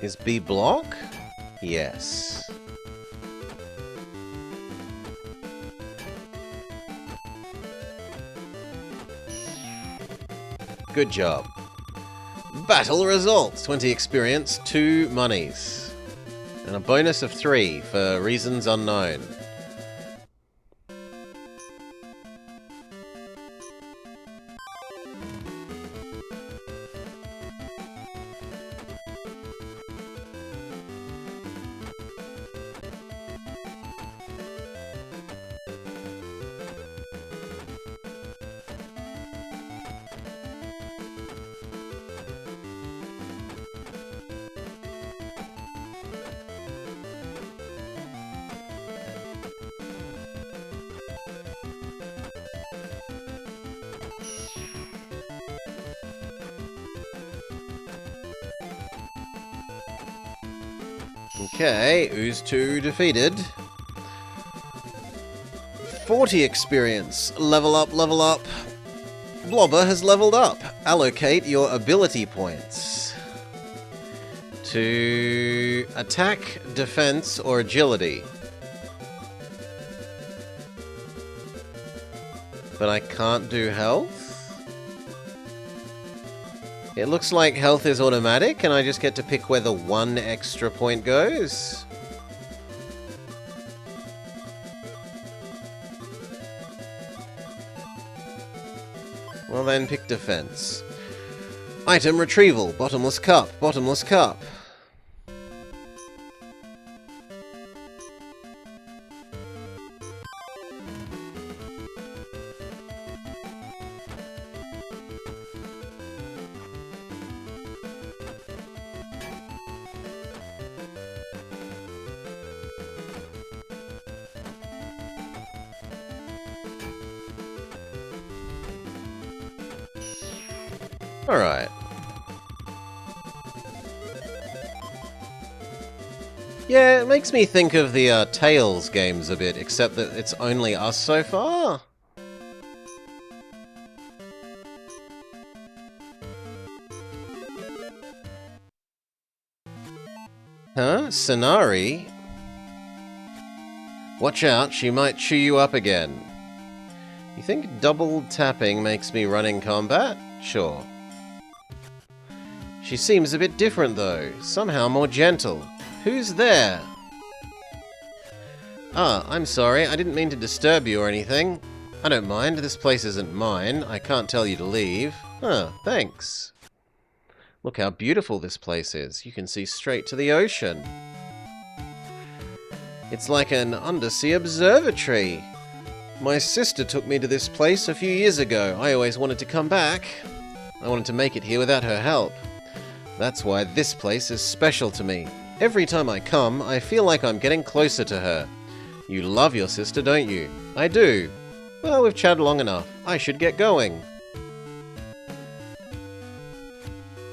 Is B block? Yes. Good job. Battle results. 20 experience, 2 monies. And a bonus of 3 for reasons unknown. Okay, Ooze 2 defeated. 40 experience. Level up, level up. Blobber has leveled up. Allocate your ability points to attack, defense, or agility. But I can't do health? It looks like health is automatic, and I just get to pick where the 1 extra point goes. Well then, pick defense. Item retrieval. Bottomless cup. Bottomless cup. Alright. Yeah, it makes me think of the Tales games a bit, except that it's only us so far. Huh? Sonari? Watch out, she might chew you up again. You think double tapping makes me run in combat? Sure. She seems a bit different though, somehow more gentle. Who's there? Ah, I'm sorry, I didn't mean to disturb you or anything. I don't mind, this place isn't mine, I can't tell you to leave. Huh, thanks. Look how beautiful this place is, you can see straight to the ocean. It's like an undersea observatory. My sister took me to this place a few years ago. I always wanted to come back. I wanted to make it here without her help. That's why this place is special to me. Every time I come, I feel like I'm getting closer to her. You love your sister, don't you? I do. Well, we've chatted long enough. I should get going.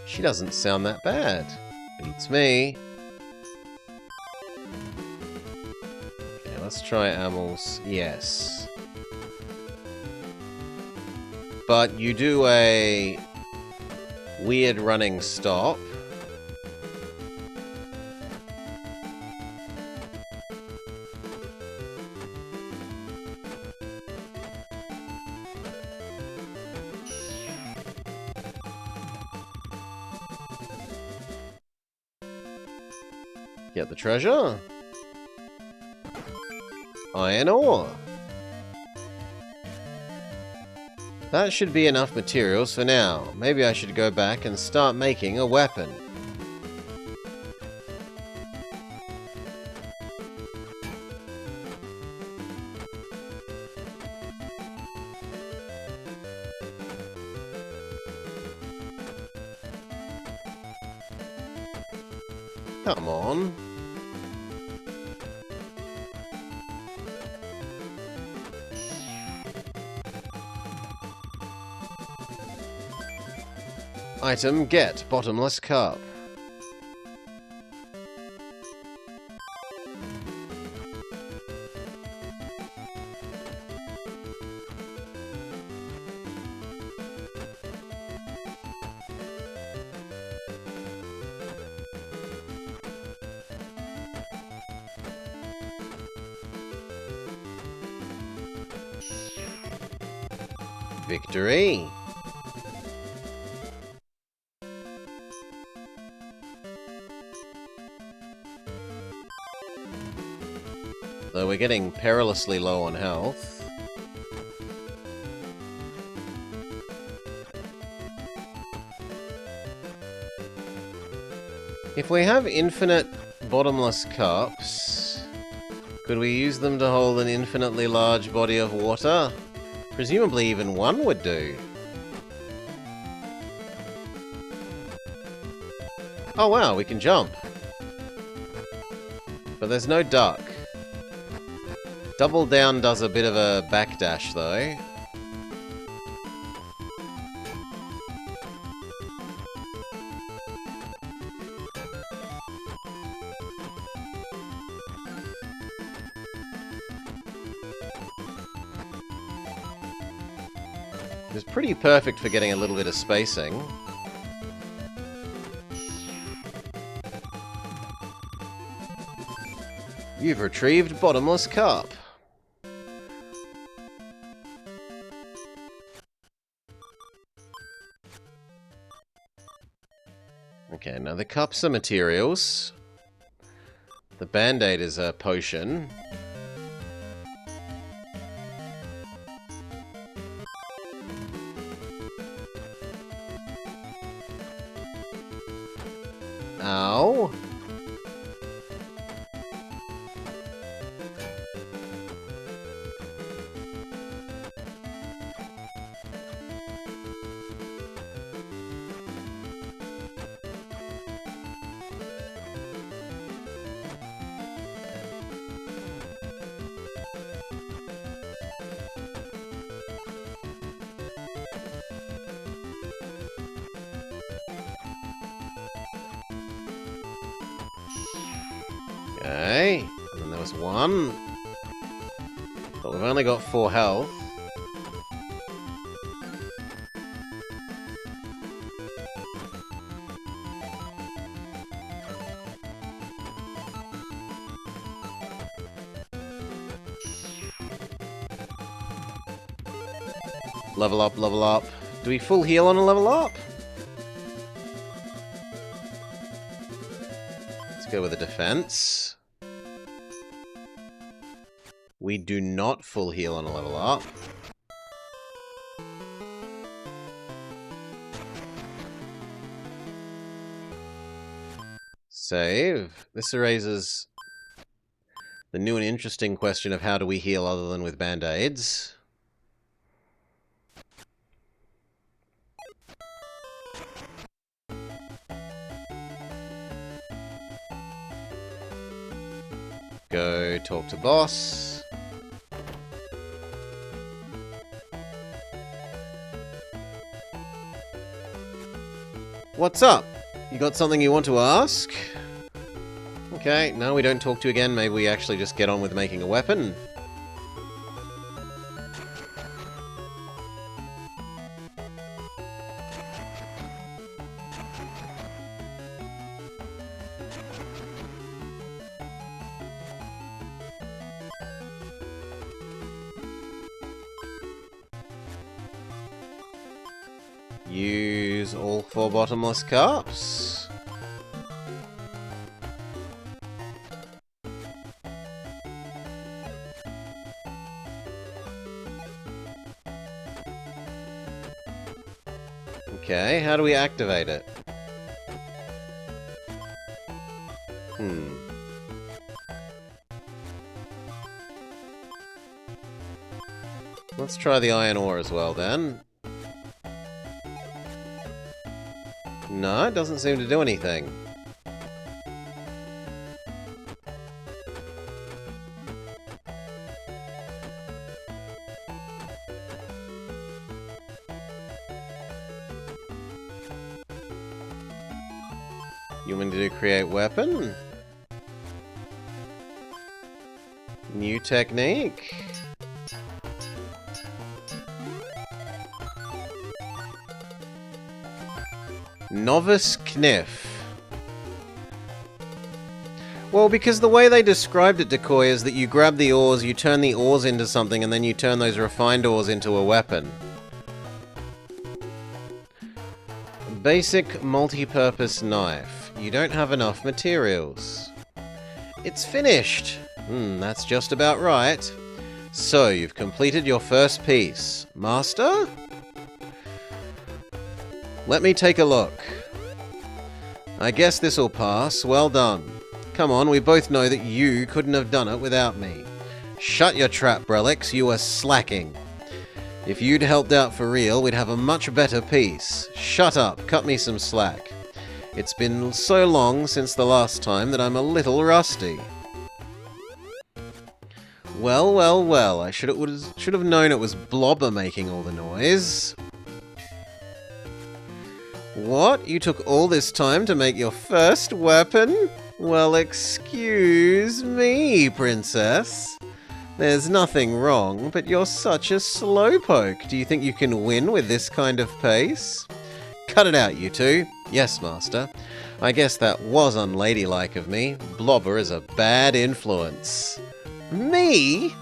She doesn't sound that bad. Beats me. Okay, let's try Amel's. Yes. But you do a weird running stop. Get the treasure. Iron ore. That should be enough materials for now. Maybe I should go back and start making a weapon. Come on. Item get bottomless cup. Victory. Though we're getting perilously low on health. If we have infinite bottomless cups, could we use them to hold an infinitely large body of water? Presumably even one would do. Oh wow, we can jump. But there's no duck. Double down does a bit of a backdash though. It's pretty perfect for getting a little bit of spacing. You've retrieved Bottomless Cup. Okay, now the cups are materials. The band-aid is a potion. Ow. Okay, and then there was one. But we've only got 4 health. Level up, level up. Do we full heal on a level up? Let's go with a defense. We do not full heal on a level up. Save. This raises the new and interesting question of how do we heal other than with band-aids. Go talk to boss. What's up? You got something you want to ask? Okay, no, we don't talk to you again. Maybe we actually just get on with making a weapon. Use all 4 bottomless cups. Okay, how do we activate it? Let's try the iron ore as well then. No, it doesn't seem to do anything. You want me to create weapon? New technique. Novice Kniff. Well, because the way they described it, Decoy, is that you grab the ores, you turn the ores into something, and then you turn those refined ores into a weapon. Basic multi-purpose knife. You don't have enough materials. It's finished! That's just about right. So, you've completed your first piece. Master? Let me take a look. I guess this'll pass. Well done. Come on, we both know that you couldn't have done it without me. Shut your trap, Brelix. You are slacking. If you'd helped out for real, we'd have a much better piece. Shut up. Cut me some slack. It's been so long since the last time that I'm a little rusty. Well, well, well. I should have known it was Blobber making all the noise. What? You took all this time to make your first weapon? Well, excuse me, princess. There's nothing wrong, but you're such a slowpoke. Do you think you can win with this kind of pace? Cut it out, you two. Yes, master. I guess that was unladylike of me. Blobber is a bad influence. Me?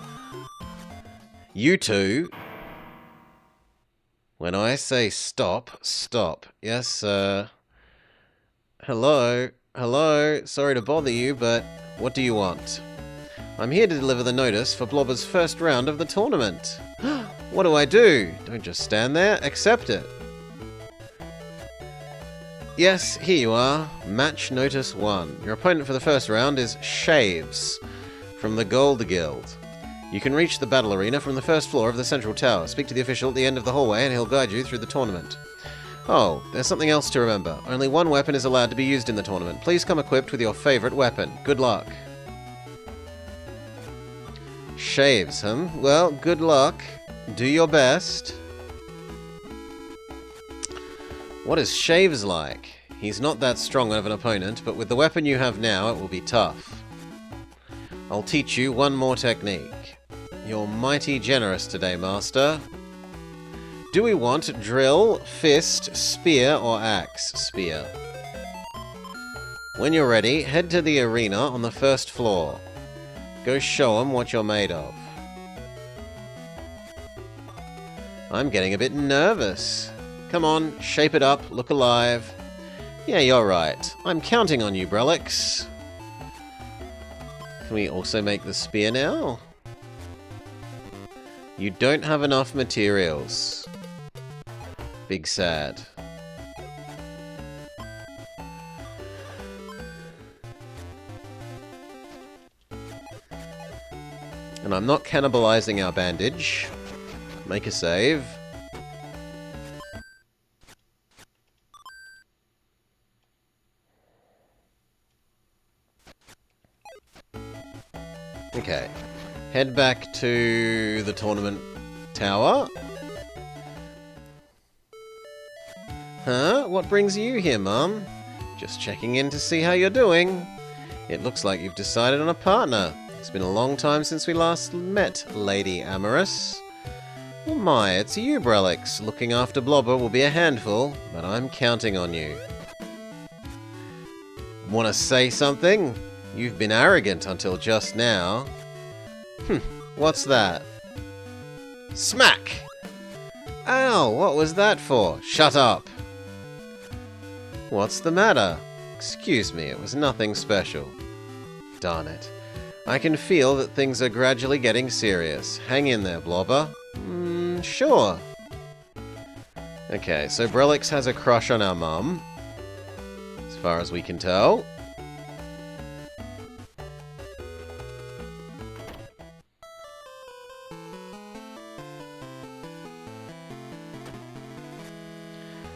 You two. When I say stop, stop. Yes, sir. Hello? Hello? Sorry to bother you, but what do you want? I'm here to deliver the notice for Blobber's first round of the tournament. What do I do? Don't just stand there. Accept it. Yes, here you are. Match Notice 1. Your opponent for the first round is Shaves from the Gold Guild. You can reach the battle arena from the first floor of the central tower. Speak to the official at the end of the hallway and he'll guide you through the tournament. Oh, there's something else to remember. Only one weapon is allowed to be used in the tournament. Please come equipped with your favorite weapon. Good luck. Shaves, huh? Well, good luck. Do your best. What is Shaves like? He's not that strong of an opponent, but with the weapon you have now, it will be tough. I'll teach you one more technique. You're mighty generous today, Master. Do we want drill, fist, spear, or axe? Spear. When you're ready, head to the arena on the first floor. Go show them what you're made of. I'm getting a bit nervous. Come on, shape it up, look alive. Yeah, you're right. I'm counting on you, Brelix. Can we also make the spear now? You don't have enough materials. Big sad. And I'm not cannibalizing our bandage. Make a save. Okay. Head back to the tournament tower. Huh? What brings you here, Mum? Just checking in to see how you're doing. It looks like you've decided on a partner. It's been a long time since we last met, Lady Amorous. Oh my, it's you, Brelix. Looking after Blobber will be a handful, but I'm counting on you. Want to say something? You've been arrogant until just now. What's that? Smack! Ow, what was that for? Shut up! What's the matter? Excuse me, it was nothing special. Darn it. I can feel that things are gradually getting serious. Hang in there, Blobber. Sure. Okay, so Brelix has a crush on our mum. As far as we can tell.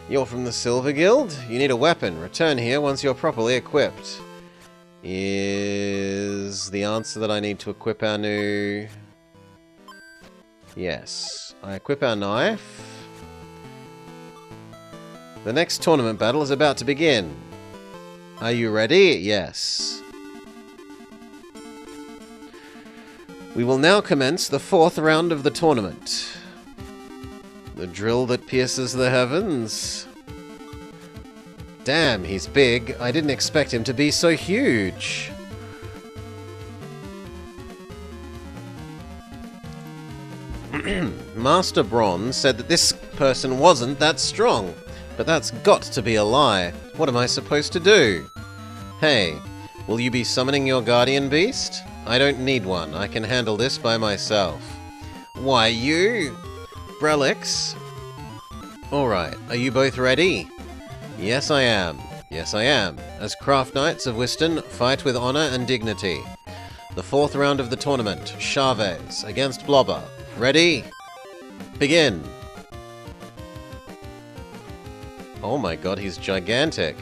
You're from the Silver Guild? You need a weapon. Return here once you're properly equipped. Is the answer that I need to equip our new... Yes. I equip our knife. The next tournament battle is about to begin. Are you ready? Yes. We will now commence the 4th round of the tournament. The drill that pierces the heavens. Damn, he's big. I didn't expect him to be so huge. Master Bronze said that this person wasn't that strong, but that's got to be a lie. What am I supposed to do? Hey, Will you be summoning your guardian beast? I don't need one. I can handle this by myself. Why, you? Brelix? Alright, are you both ready? Yes, I am. Yes, I am. As Craft Knights of Wiston, fight with honor and dignity. The 4th round of the tournament, Chavez against Blobber. Ready? Begin! Oh my god, he's gigantic.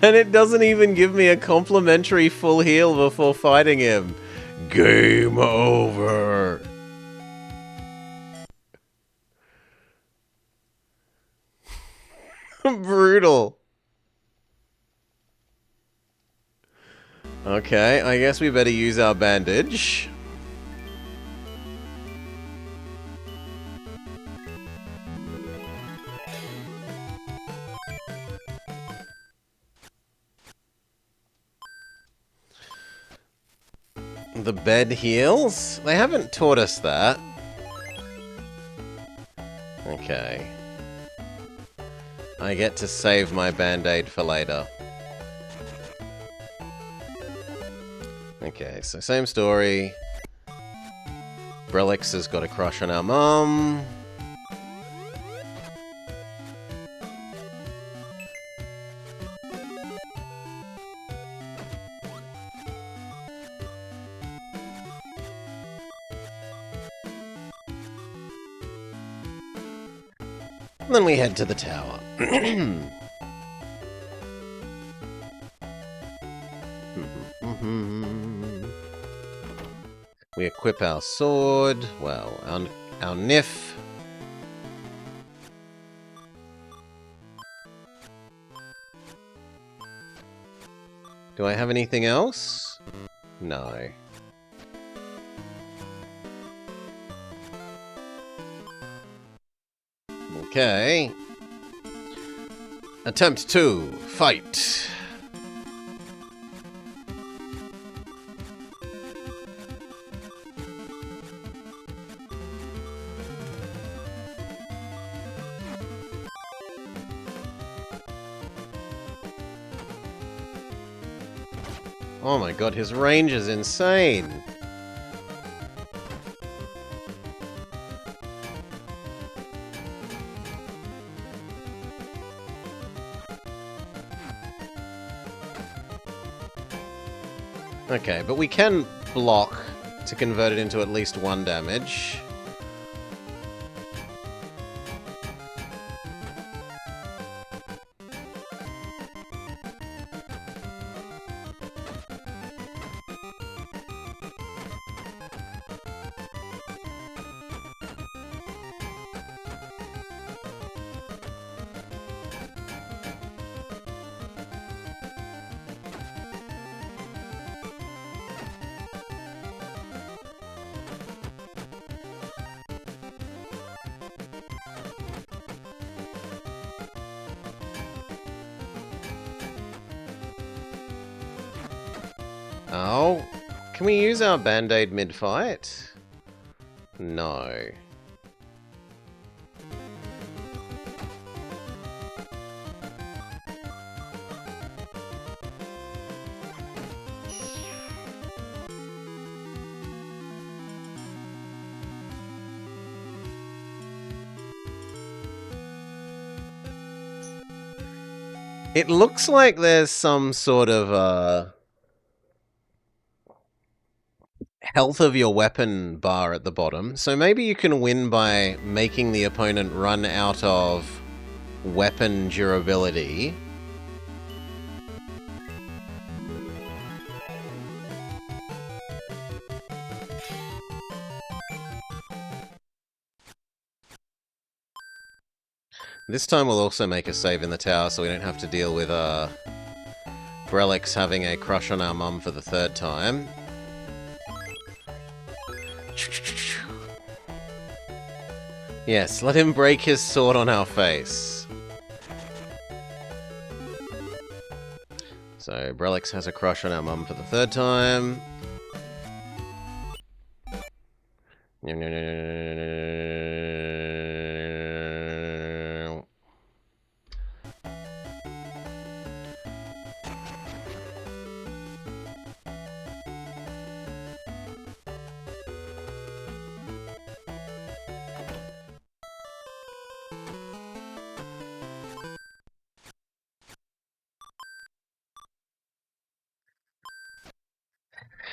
And it doesn't even give me a complimentary full heal before fighting him. Game over. Brutal. Okay, I guess we better use our bandage. The bed heals? They haven't taught us that. Okay. I get to save my band-aid for later. Okay, so same story. Brelix has got a crush on our mum. And then we head to the tower. We equip our sword, well, our Nif. Do I have anything else? No. Okay. Attempt 2. Fight. Oh my god, his range is insane. Okay, but we can block to convert it into at least 1 damage. Oh, can we use our band-aid mid-fight? No. It looks like there's some sort of, health of your weapon bar at the bottom, so maybe you can win by making the opponent run out of weapon durability. This time we'll also make a save in the tower so we don't have to deal with Brelix having a crush on our mum for the 3rd time. Yes, let him break his sword on our face. So, Brelix has a crush on our mum for the 3rd time.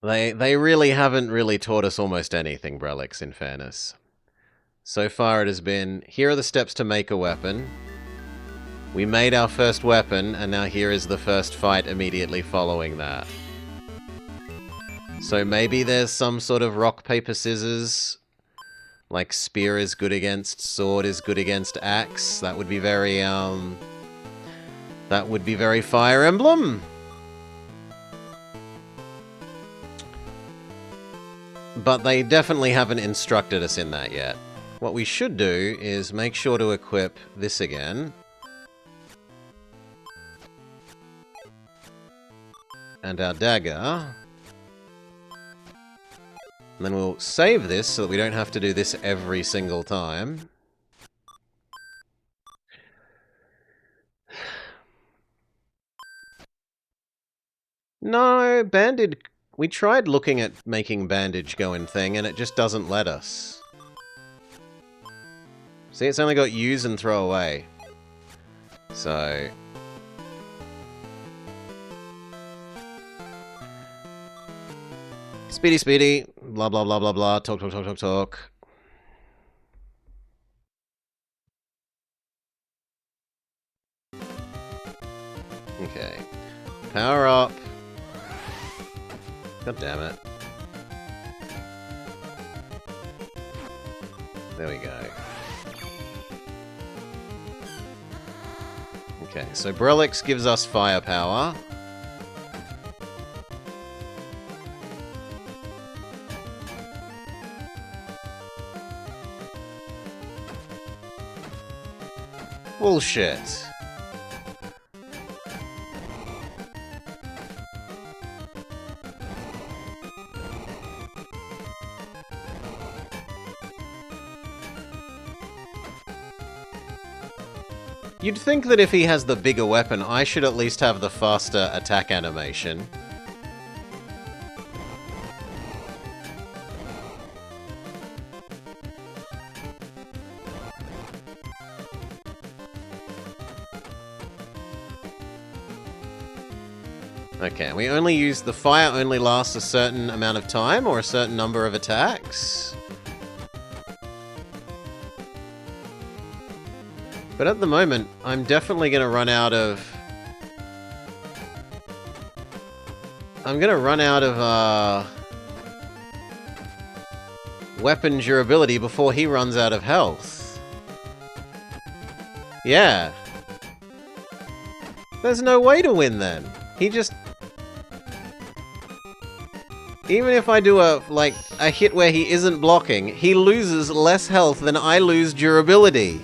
They really haven't really taught us almost anything, Brelix, in fairness. So far it has been, here are the steps to make a weapon. We made our first weapon, and now here is the first fight immediately following that. So maybe there's some sort of rock, paper, scissors. Like spear is good against sword is good against axe. That would be very, that would be very Fire Emblem. But they definitely haven't instructed us in that yet. What we should do is make sure to equip this again. And our dagger. And then we'll save this so that we don't have to do this every single time. No, bandage... We tried looking at making bandage go in thing, and it just doesn't let us. See, it's only got use and throw away. So... Speedy, speedy. Blah, blah, blah, blah, blah. Talk, talk, talk, talk, talk. Okay. Power up. God damn it. There we go. Okay, so Brelix gives us firepower. Bullshit. You'd think that if he has the bigger weapon, I should at least have the faster attack animation. Okay, we only use the fire only lasts a certain amount of time or a certain number of attacks. But at the moment, I'm definitely going to run out of... I'm going to run out of weapon durability before he runs out of health. Yeah. There's no way to win then. He just... Even if I do a hit where he isn't blocking, he loses less health than I lose durability.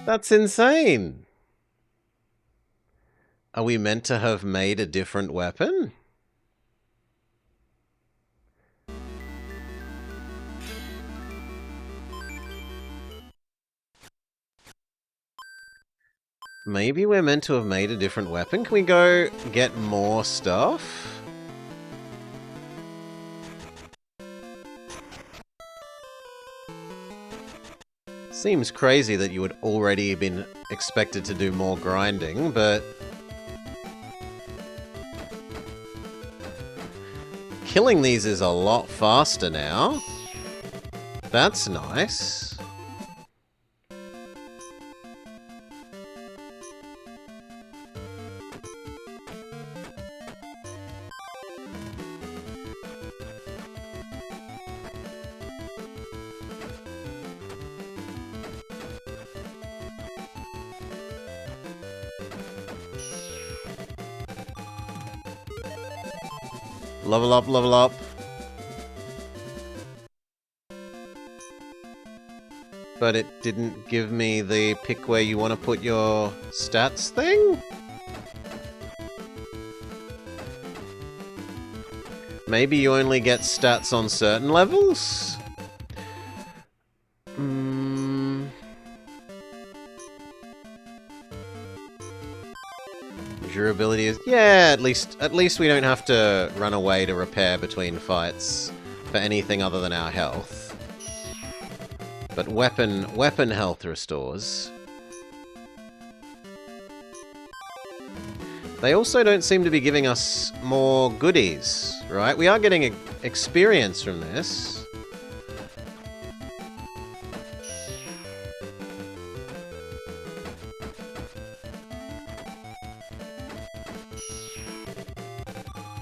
That's insane. Are we meant to have made a different weapon? Maybe we're meant to have made a different weapon. Can we go get more stuff? Seems crazy that you would already been expected to do more grinding, but... Killing these is a lot faster now. That's nice. Level up, level up. But it didn't give me the pick where you want to put your stats thing? Maybe you only get stats on certain levels? Durability is... Yeah, at least we don't have to run away to repair between fights for anything other than our health. But weapon health restores. They also don't seem to be giving us more goodies, right? We are getting experience from this.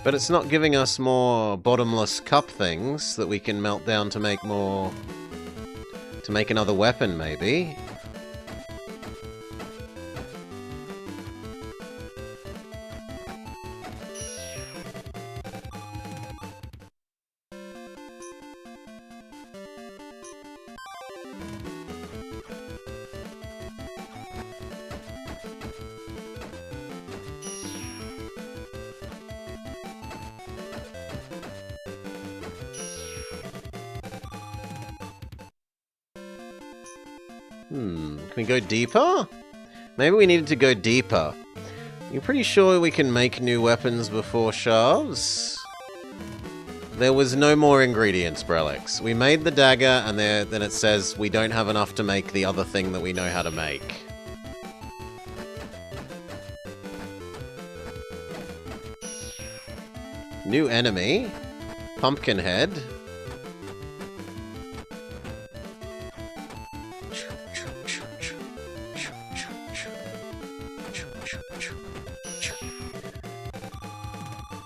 But it's not giving us more bottomless cup things that we can melt down to make more... to make another weapon, maybe. Can we go deeper? Maybe we needed to go deeper. You're pretty sure we can make new weapons before Shards? There was no more ingredients, Brelix. We made the dagger, and then it says we don't have enough to make the other thing that we know how to make. New enemy. Pumpkinhead.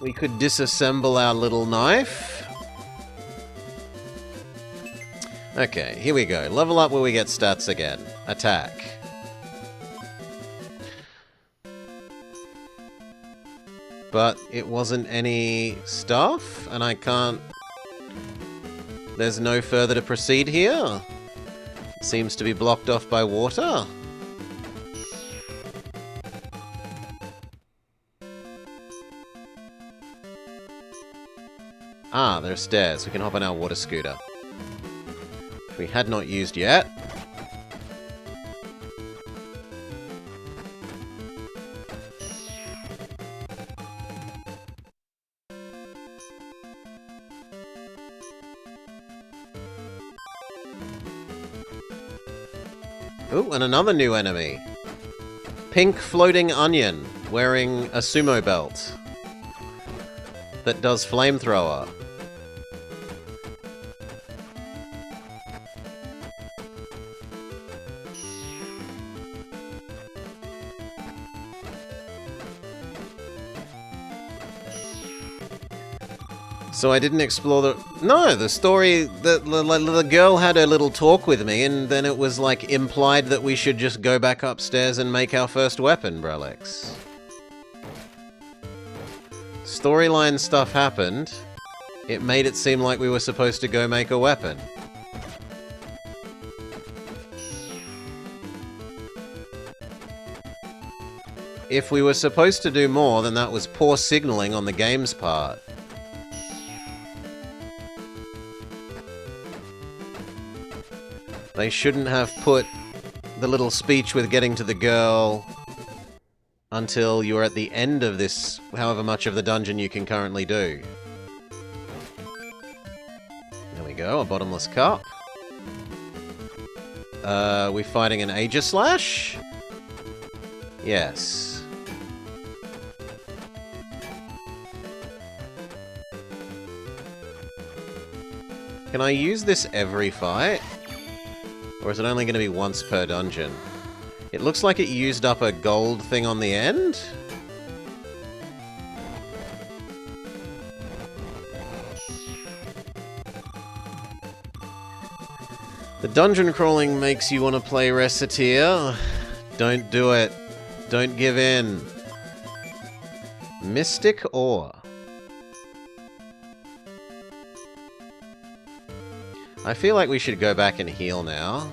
We could disassemble our little knife. Okay, here we go. Level up where we get stats again. Attack. But it wasn't any stuff, and I can't... There's no further to proceed here. It seems to be blocked off by water. Ah, there are stairs. We can hop on our water scooter. Which we had not used yet. Ooh, and another new enemy. Pink floating onion, wearing a sumo belt. That does flamethrower. So I didn't explore the... No, the story... The girl had a little talk with me, and then it was, like, implied that we should just go back upstairs and make our first weapon, Brelix. Storyline stuff happened. It made it seem like we were supposed to go make a weapon. If we were supposed to do more, then that was poor signaling on the game's part. They shouldn't have put the little speech with getting to the girl until you're at the end of this, however much of the dungeon you can currently do. There we go, a bottomless cup. We fighting an Aegislash? Yes. Can I use this every fight? Or is it only going to be once per dungeon? It looks like it used up a gold thing on the end. The dungeon crawling makes you want to play Reciteer. Don't do it. Don't give in. Mystic Ore. I feel like we should go back and heal now.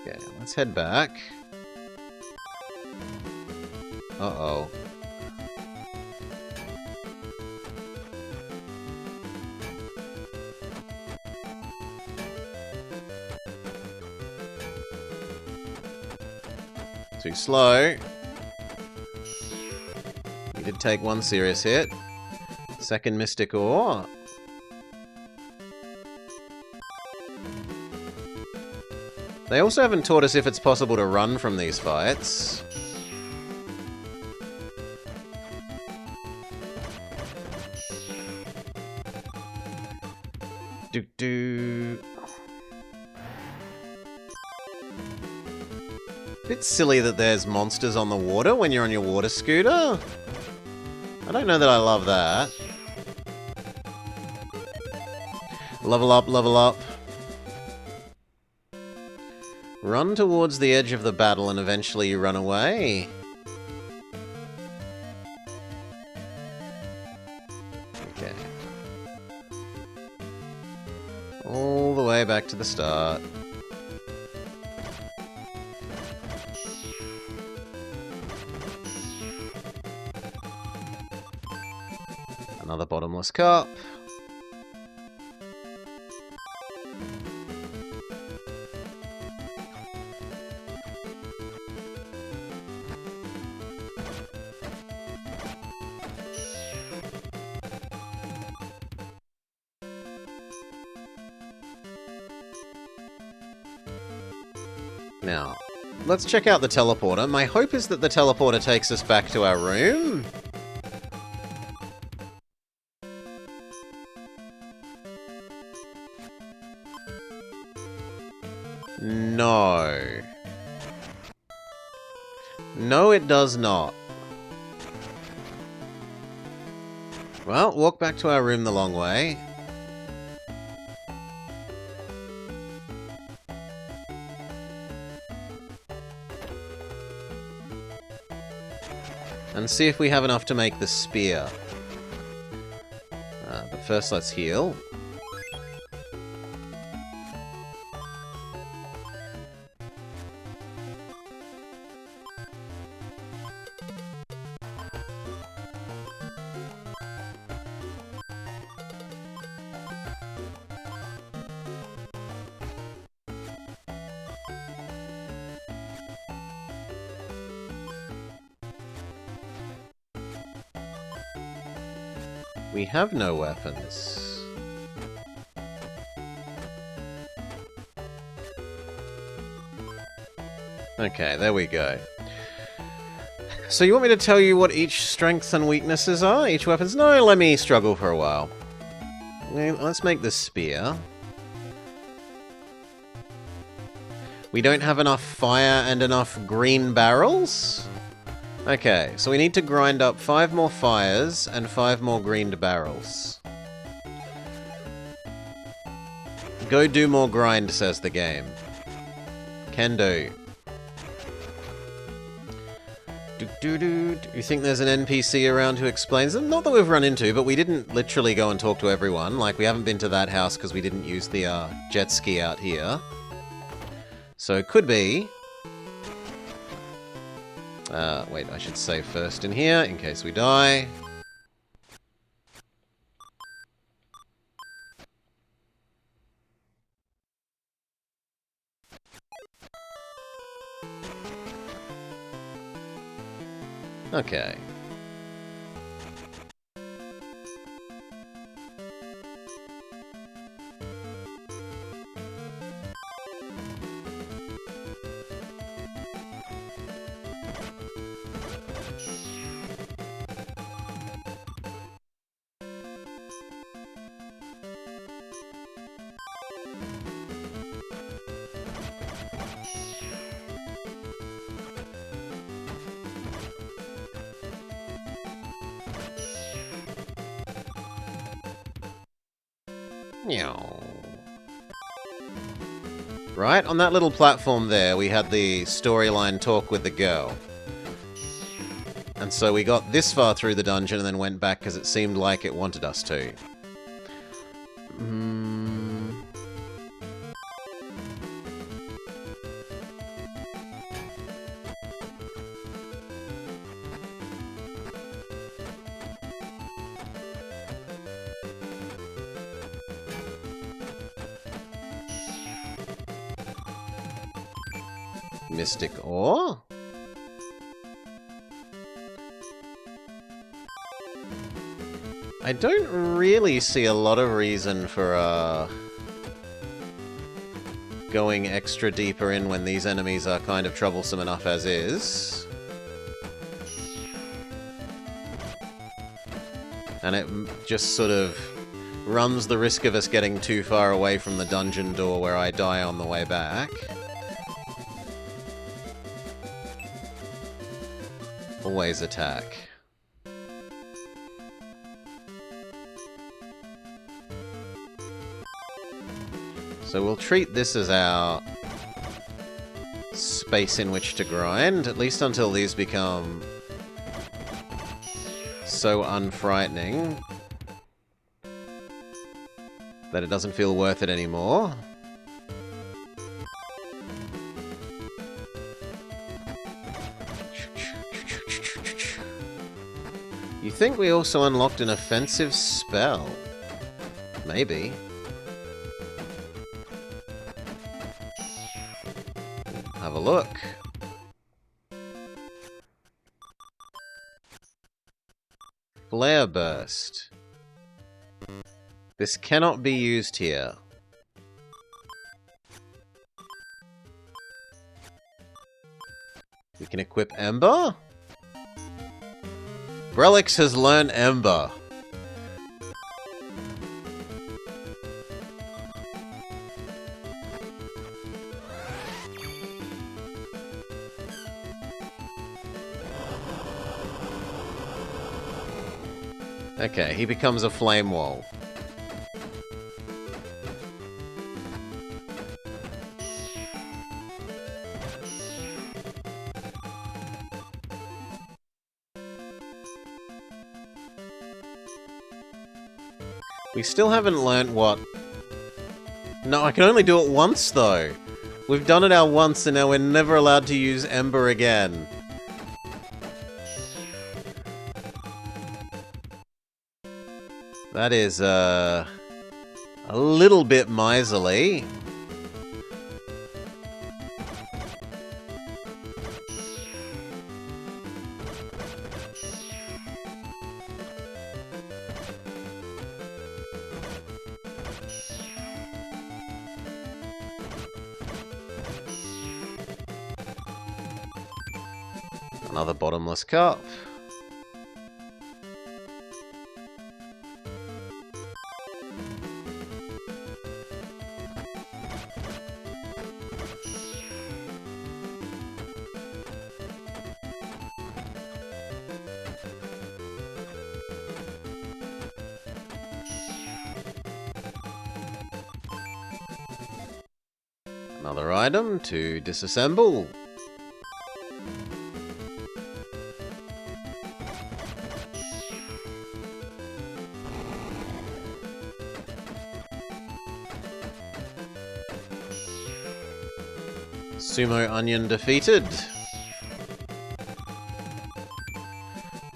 Okay, let's head back. Uh-oh. Too slow. He did take one serious hit. Second Mystic Ore. They also haven't taught us if it's possible to run from these fights. Do-do. Bit silly that there's monsters on the water when you're on your water scooter. I don't know that I love that. Level up, level up. Run towards the edge of the battle and eventually you run away. Okay. All the way back to the start. Another bottomless cup. Now, let's check out the teleporter. My hope is that the teleporter takes us back to our room. No. No, it does not. Well, walk back to our room the long way. And see if we have enough to make the spear. But first let's heal. We have no weapons. Okay, there we go. So you want me to tell you what each strengths and weaknesses are? Each weapons? No, let me struggle for a while. Let's make the spear. We don't have enough fire and enough green barrels? Okay, so we need to grind up 5 more fires and 5 more greened barrels. Go do more grind, says the game. Can do. Do you think there's an NPC around who explains them? Not that we've run into, but we didn't literally go and talk to everyone. Like, we haven't been to that house because we didn't use the jet ski out here. So it could be... wait, I should save first in here, in case we die. Okay. Right, on that little platform there, we had the storyline talk with the girl. And so we got this far through the dungeon and then went back because it seemed like it wanted us to. Mystic Ore? I don't really see a lot of reason for, going extra deeper in when these enemies are kind of troublesome enough as is. And it just sort of runs the risk of us getting too far away from the dungeon door where I die on the way back. Always attack. So we'll treat this as our space in which to grind, at least until these become so unfrightening that it doesn't feel worth it anymore. You think we also unlocked an offensive spell? Maybe. Have a look. Flare Burst. This cannot be used here. We can equip Ember? Brelix has learned Ember. Okay, he becomes a flame wall. We still haven't learnt what... No, I can only do it once, though. We've done it out once, and now we're never allowed to use Ember again. That is, a little bit miserly. Another bottomless cup. Another item to disassemble. Sumo Onion defeated.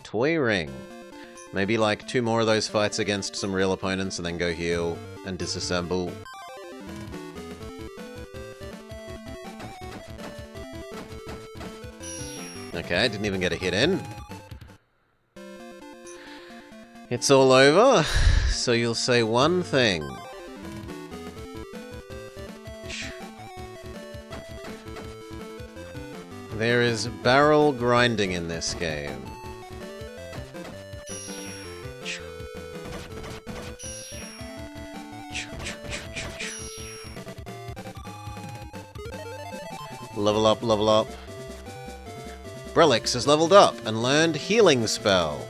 Toy Ring. Maybe like 2 more of those fights against some real opponents and then go heal and disassemble. Okay, didn't even get a hit in. It's all over, so you'll say one thing. There is barrel grinding in this game. Level up, level up. Brelix has leveled up and learned Healing Spell.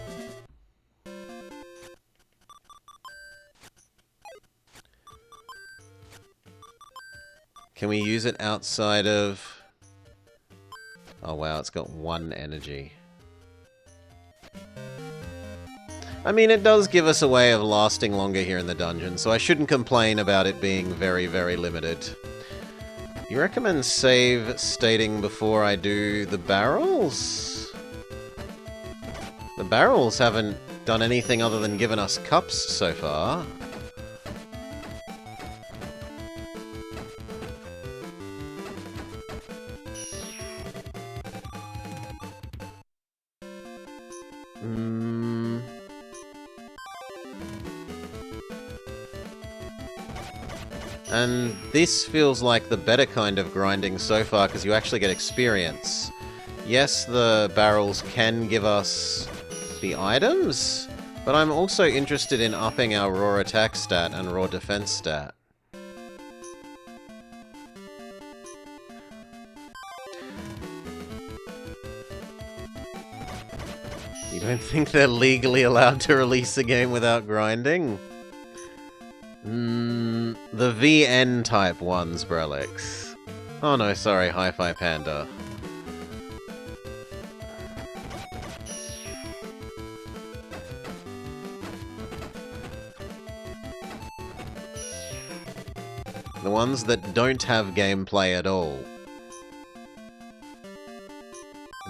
Can we use it outside of... Oh wow, it's got 1 energy. I mean, it does give us a way of lasting longer here in the dungeon, so I shouldn't complain about it being very, very limited. You recommend save stating before I do the barrels? The barrels haven't done anything other than given us cups so far. And this feels like the better kind of grinding so far, because you actually get experience. Yes, the barrels can give us the items, but I'm also interested in upping our raw attack stat and raw defense stat. You don't think they're legally allowed to release a game without grinding? The VN type ones, Brelix. Oh no, sorry, Hi-Fi Panda. The ones that don't have gameplay at all.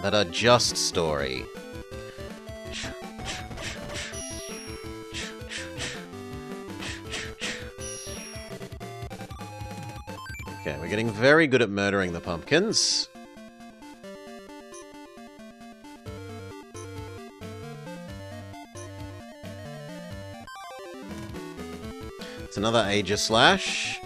That are just story. Okay, we're getting very good at murdering the pumpkins. It's another Aegis Slash.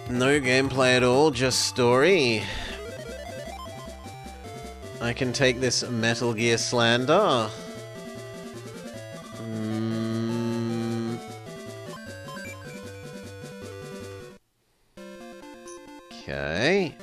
No gameplay at all, just story. I can take this Metal Gear slander. Okay.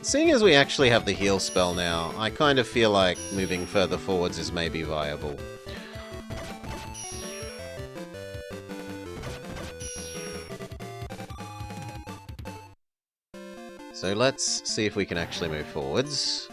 Seeing as we actually have the heal spell now, I kind of feel like moving further forwards is maybe viable. So let's see if we can actually move forwards.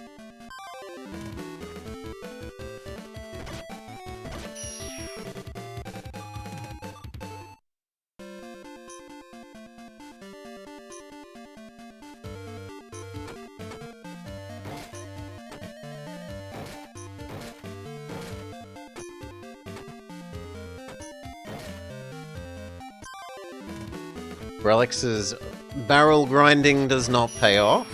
Relix's barrel grinding does not pay off.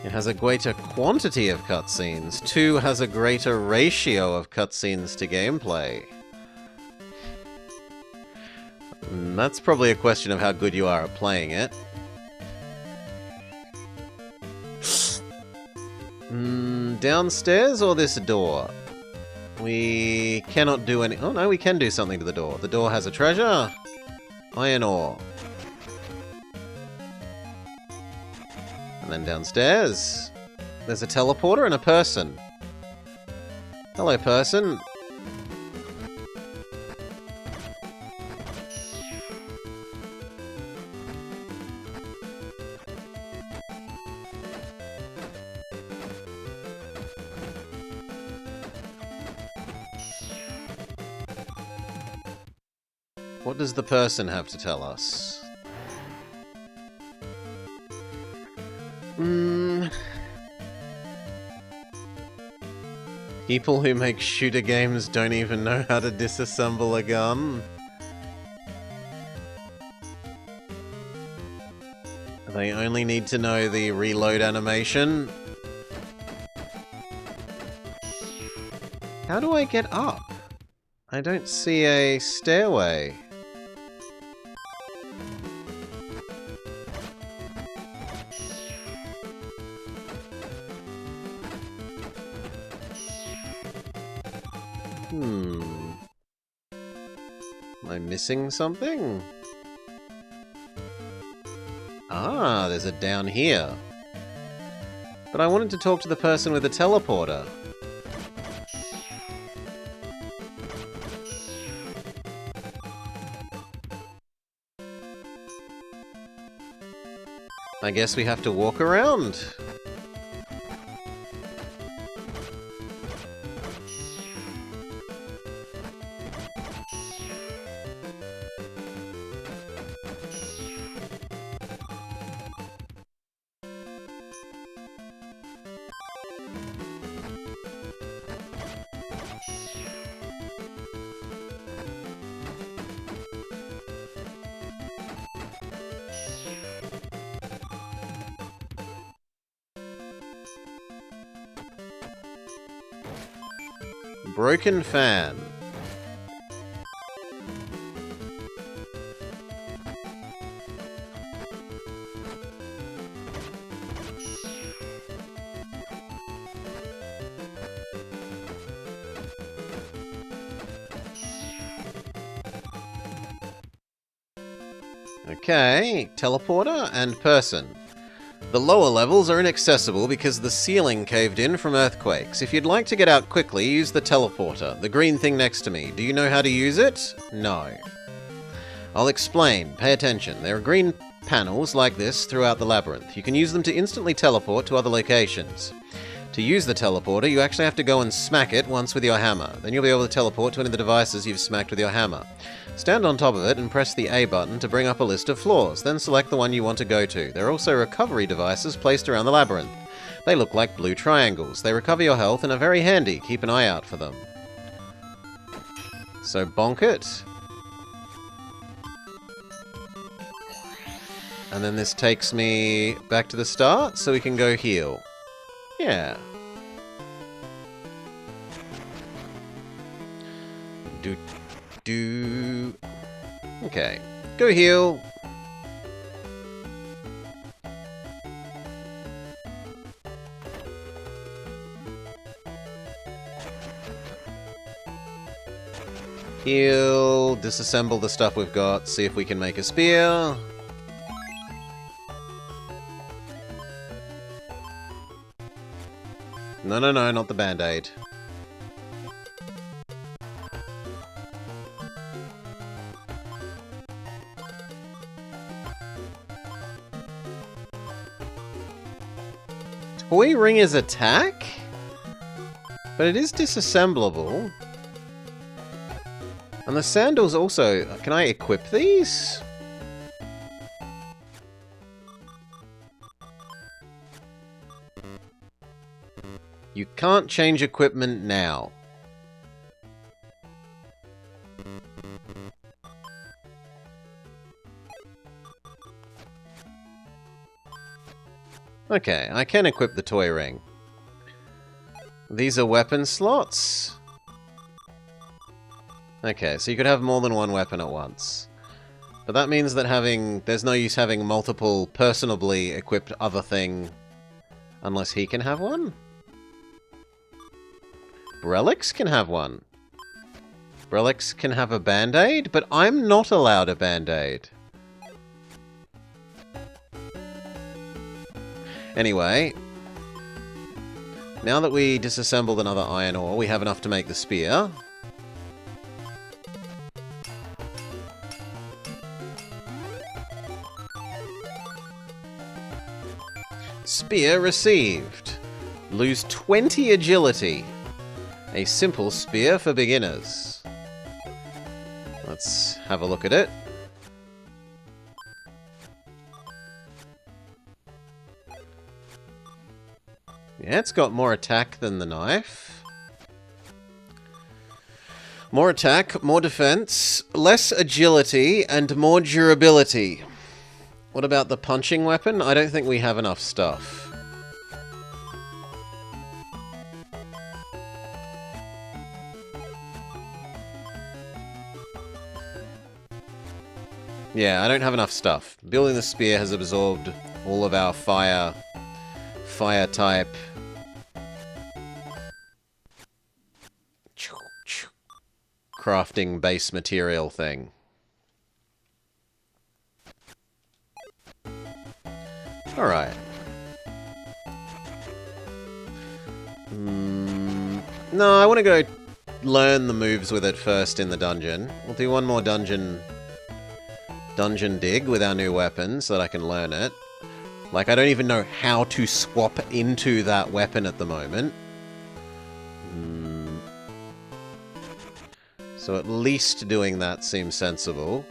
It has a greater quantity of cutscenes. 2 has a greater ratio of cutscenes to gameplay. That's probably a question of how good you are at playing it. Downstairs or this door? We cannot do any... Oh no, we can do something to the door. The door has a treasure. Iron ore. And then downstairs, there's a teleporter and a person. Hello, person. What does the person have to tell us? People who make shooter games don't even know how to disassemble a gun. They only need to know the reload animation. How do I get up? I don't see a stairway. Am I missing something? Ah, there's a down here. But I wanted to talk to the person with the teleporter. I guess we have to walk around. Broken fan. Okay, teleporter and person. The lower levels are inaccessible because the ceiling caved in from earthquakes. If you'd like to get out quickly, use the teleporter, the green thing next to me. Do you know how to use it? No. I'll explain. Pay attention. There are green panels like this throughout the labyrinth. You can use them to instantly teleport to other locations. To use the teleporter, you actually have to go and smack it once with your hammer. Then you'll be able to teleport to any of the devices you've smacked with your hammer. Stand on top of it and press the A button to bring up a list of floors, then select the one you want to go to. There are also recovery devices placed around the labyrinth. They look like blue triangles. They recover your health and are very handy. Keep an eye out for them. So bonk it. And then this takes me back to the start, so we can go heal. Yeah. Okay. Go heal. Heal. Disassemble the stuff we've got. See if we can make a spear. No, not the band-aid. Toy ring is attack? But it is disassemblable. And the sandals also... Can I equip these? You can't change equipment now. Okay, I can equip the toy ring. These are weapon slots? Okay, so you could have more than one weapon at once. But that means that there's no use having multiple personably equipped other thing unless he can have one? Brelix can have one. Brelix can have a band-aid, but I'm not allowed a band-aid. Anyway, now that we disassembled another iron ore, we have enough to make the spear. Spear received. Lose 20 agility. A simple spear for beginners. Let's have a look at it. Yeah, it's got more attack than the knife. More attack, more defense, less agility, and more durability. What about the punching weapon? I don't think we have enough stuff. Yeah, I don't have enough stuff. Building the spear has absorbed all of our fire type. Crafting base material thing. Alright. No, I want to go learn the moves with it first in the dungeon. We'll do one more dungeon dig with our new weapon so that I can learn it. Like, I don't even know how to swap into that weapon at the moment. So at least doing that seems sensible.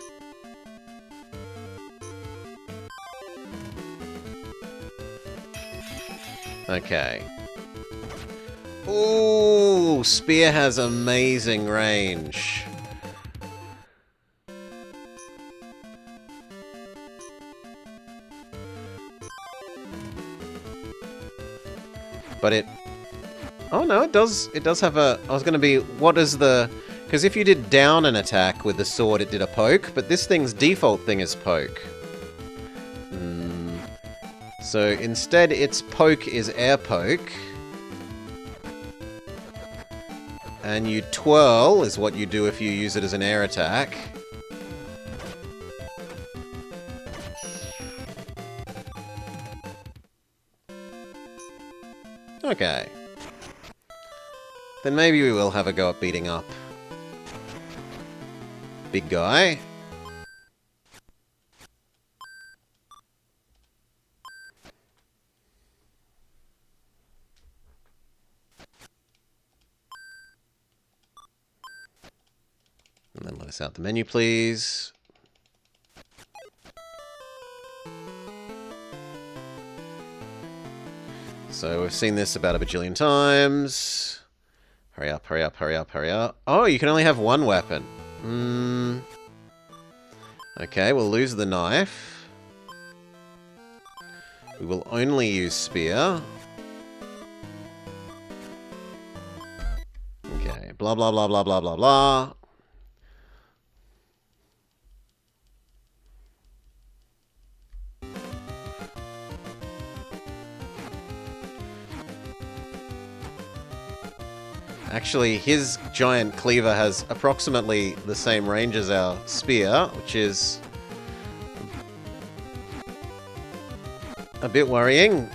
Okay. Ooh, spear has amazing range. But it... Oh no, it does have a... I was going to be... What is the... Because if you did down an attack with the sword, it did a poke, but this thing's default thing is poke. So instead, its poke is air poke. And you twirl is what you do if you use it as an air attack. Okay. Then maybe we will have a go at beating up big guy. And then let us out the menu, please. So we've seen this about a bajillion times. Hurry up, hurry up, hurry up, hurry up. Oh, you can only have one weapon. Okay, we'll lose the knife. We will only use spear. Okay, blah, blah, blah, blah, blah, blah, blah. Actually, his giant cleaver has approximately the same range as our spear, which is a bit worrying.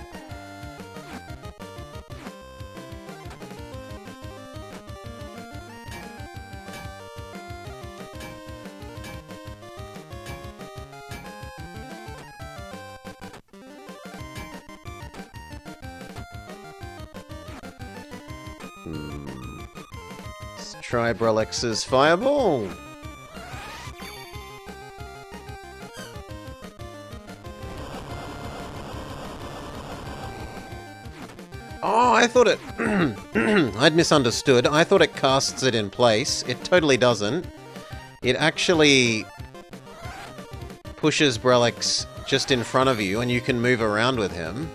Let's try Brelex's fireball. Oh, I thought it... I'd misunderstood. I thought it casts it in place. It totally doesn't. It actually pushes Brelex just in front of you, and you can move around with him.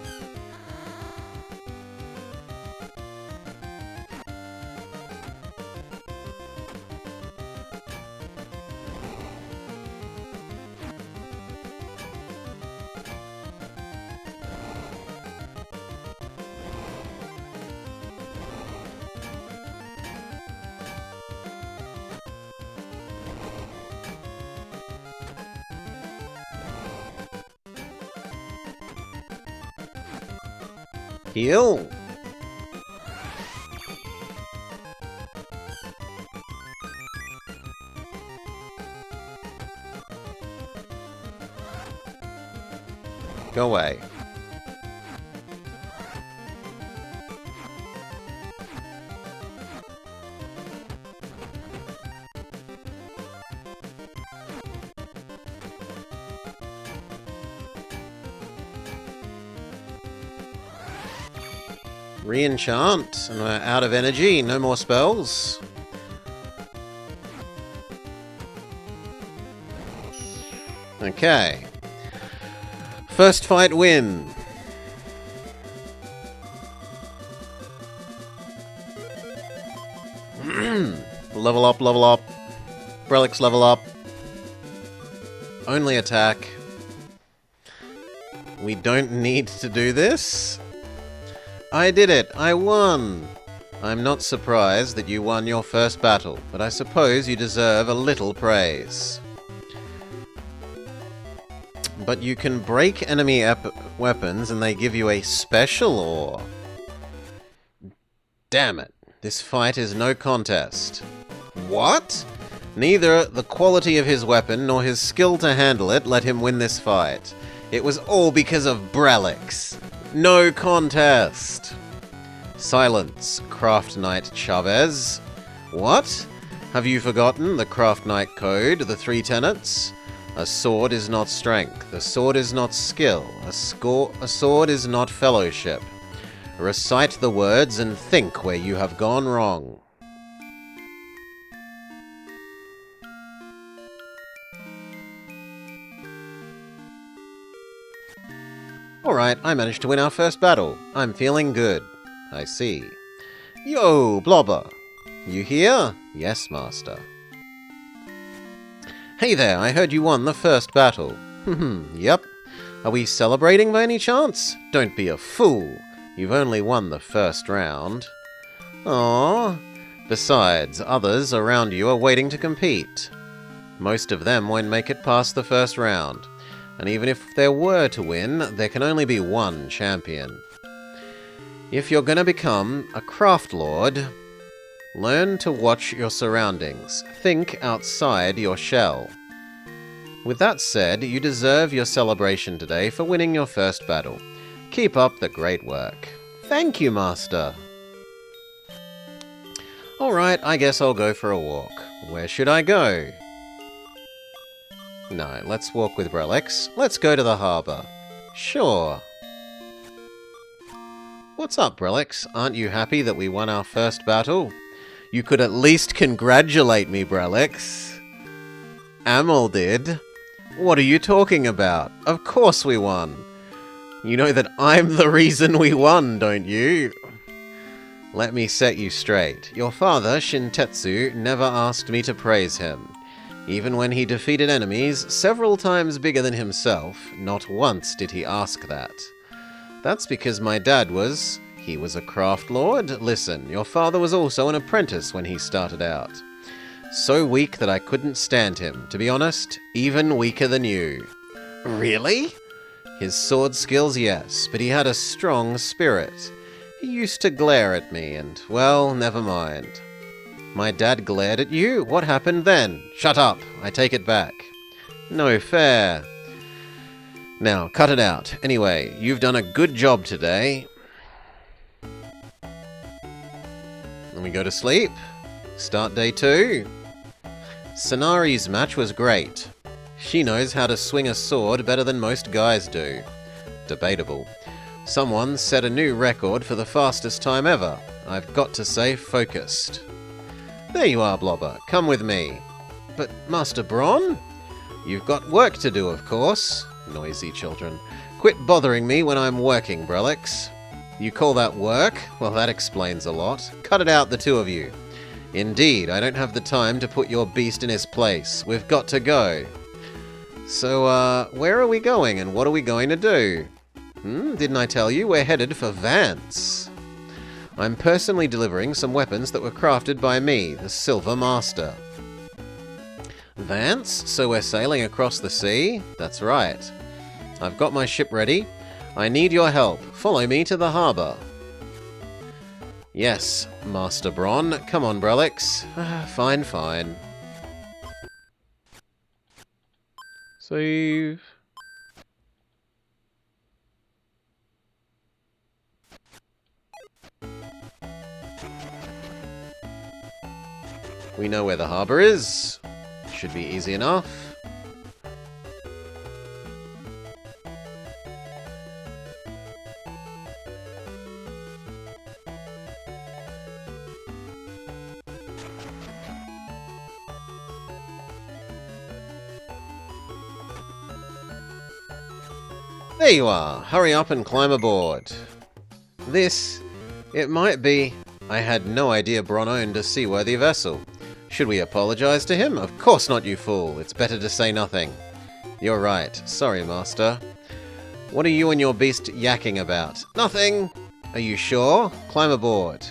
Heal! Go away. Re-enchant, and we're out of energy, no more spells. Okay. First fight win. Level up, level up. Brelix level up. Only attack. We don't need to do this. I did it! I won! I'm not surprised that you won your first battle, but I suppose you deserve a little praise. But you can break enemy weapons and they give you a special ore. Damn it. This fight is no contest. What? Neither the quality of his weapon nor his skill to handle it let him win this fight. It was all because of Brelix. No contest! Silence, Craft Knight Chavez. What? Have you forgotten the Craft Knight Code, the 3 tenets? A sword is not strength, a sword is not skill, a sword is not fellowship. Recite the words and think where you have gone wrong. Alright, I managed to win our first battle. I'm feeling good. I see. Yo, Blobber! You here? Yes, Master. Hey there, I heard you won the first battle. Yep. Are we celebrating by any chance? Don't be a fool. You've only won the first round. Aww. Besides, others around you are waiting to compete. Most of them won't make it past the first round. And even if there were to win, there can only be one champion. If you're gonna become a craft lord, learn to watch your surroundings. Think outside your shell. With that said, you deserve your celebration today for winning your first battle. Keep up the great work. Thank you, Master. Alright, I guess I'll go for a walk. Where should I go? No, let's walk with Relics. Let's go to the harbour. Sure. What's up, Relics? Aren't you happy that we won our first battle? You could at least congratulate me, Relics. Amel did. What are you talking about? Of course we won. You know that I'm the reason we won, don't you? Let me set you straight. Your father, Shintetsu, never asked me to praise him. Even when he defeated enemies several times bigger than himself, not once did he ask that. That's because my dad was... He was a craft lord? Listen, your father was also an apprentice when he started out. So weak that I couldn't stand him. To be honest, even weaker than you. Really? His sword skills, yes, but he had a strong spirit. He used to glare at me and, well, never mind. My dad glared at you? What happened then? Shut up! I take it back. No fair. Now, cut it out. Anyway, you've done a good job today. Let me go to sleep. Start day 2. Sonari's match was great. She knows how to swing a sword better than most guys do. Debatable. Someone set a new record for the fastest time ever. I've got to say focused. There you are, Blobber. Come with me. But, Master Bronn? You've got work to do, of course. Noisy children. Quit bothering me when I'm working, Brelix. You call that work? Well, that explains a lot. Cut it out, the two of you. Indeed, I don't have the time to put your beast in his place. We've got to go. So, where are we going and what are we going to do? Didn't I tell you? We're headed for Vance. I'm personally delivering some weapons that were crafted by me, the Silver Master. Vance? So we're sailing across the sea? That's right. I've got my ship ready. I need your help. Follow me to the harbour. Yes, Master Bronn. Come on, Brelix. Fine, fine. Save. We know where the harbour is. Should be easy enough. There you are. Hurry up and climb aboard. This, it might be... I had no idea Bronn owned a seaworthy vessel. Should we apologize to him? Of course not, you fool. It's better to say nothing. You're right. Sorry, Master. What are you and your beast yakking about? Nothing! Are you sure? Climb aboard.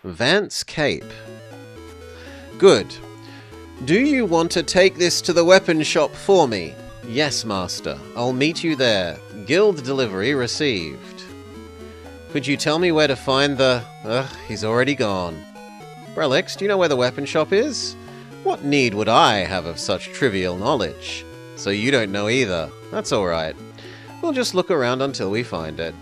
Vance Cape. Good. Do you want to take this to the weapon shop for me? Yes, Master. I'll meet you there. Guild delivery received. Could you tell me where to find the... he's already gone. Brelix, do you know where the weapon shop is? What need would I have of such trivial knowledge? So you don't know either. That's alright. We'll just look around until we find it.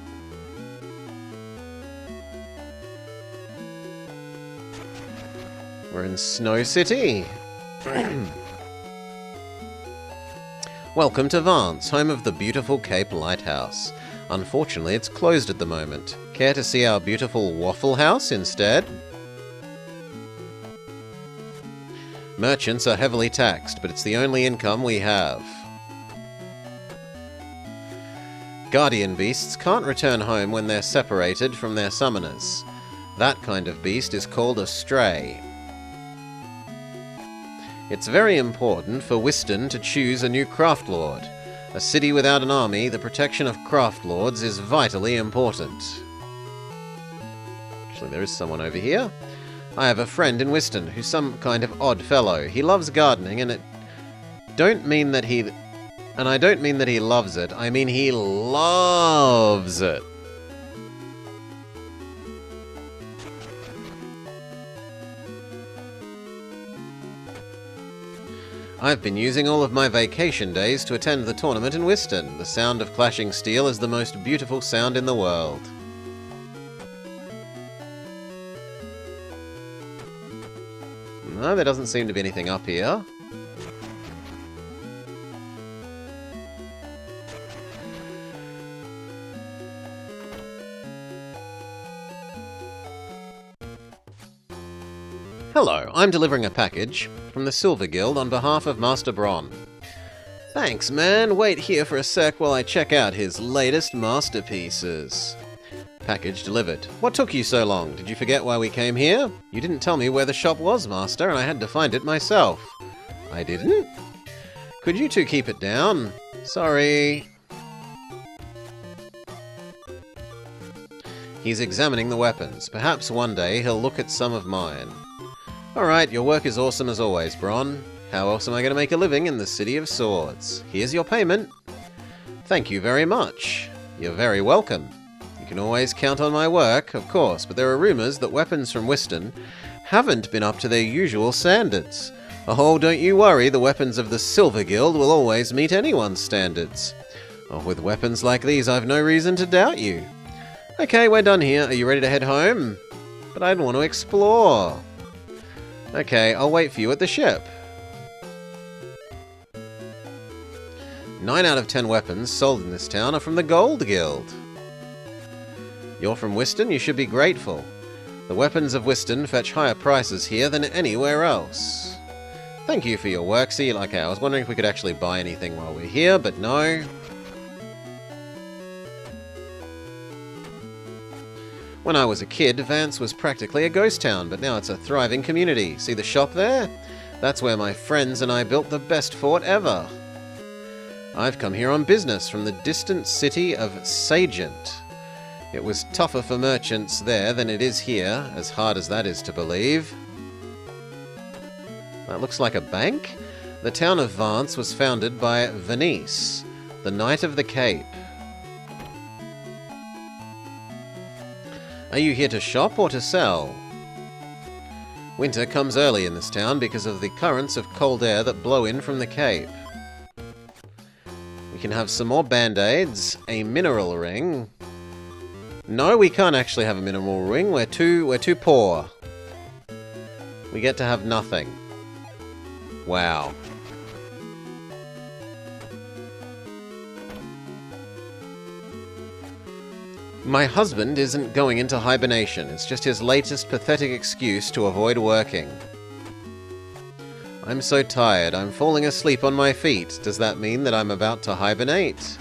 We're in Snow City. Welcome to Vance, home of the beautiful Cape Lighthouse. Unfortunately, it's closed at the moment. Care to see our beautiful Waffle House instead? Merchants are heavily taxed, but it's the only income we have. Guardian beasts can't return home when they're separated from their summoners. That kind of beast is called a stray. It's very important for Whiston to choose a new craft lord. A city without an army, the protection of craft lords is vitally important. Actually, there is someone over here. I have a friend in Whiston who's some kind of odd fellow. He loves gardening, and I don't mean that he loves it. I mean he loves it. I've been using all of my vacation days to attend the tournament in Whiston. The sound of clashing steel is the most beautiful sound in the world. No, there doesn't seem to be anything up here. Hello, I'm delivering a package from the Silver Guild on behalf of Master Bronn. Thanks, man. Wait here for a sec while I check out his latest masterpieces. Package delivered. What took you so long? Did you forget why we came here? You didn't tell me where the shop was, Master, and I had to find it myself. I didn't? Could you two keep it down? Sorry. He's examining the weapons. Perhaps one day he'll look at some of mine. Alright, your work is awesome as always, Bronn. How else am I going to make a living in the City of Swords? Here's your payment. Thank you very much. You're very welcome. You can always count on my work, of course, but there are rumours that weapons from Whiston haven't been up to their usual standards. Oh, don't you worry, the weapons of the Silver Guild will always meet anyone's standards. Oh, with weapons like these, I've no reason to doubt you. Okay, we're done here. Are you ready to head home? But I'd want to explore. Okay, I'll wait for you at the ship. 9 out of 10 weapons sold in this town are from the Gold Guild. You're from Whiston, you should be grateful. The weapons of Whiston fetch higher prices here than anywhere else. Thank you for your work. See you. Okay, I was wondering if we could actually buy anything while we're here, but no. When I was a kid, Vance was practically a ghost town, but now it's a thriving community. See the shop there? That's where my friends and I built the best fort ever. I've come here on business from the distant city of Sagent. It was tougher for merchants there than it is here, as hard as that is to believe. That looks like a bank? The town of Vance was founded by Venice, the Knight of the Cape. Are you here to shop or to sell? Winter comes early in this town because of the currents of cold air that blow in from the Cape. We can have some more band-aids, a mineral ring. No, we can't actually have a mineral ring. We're too poor. We get to have nothing. Wow. My husband isn't going into hibernation. It's just his latest pathetic excuse to avoid working. I'm so tired. I'm falling asleep on my feet. Does that mean that I'm about to hibernate?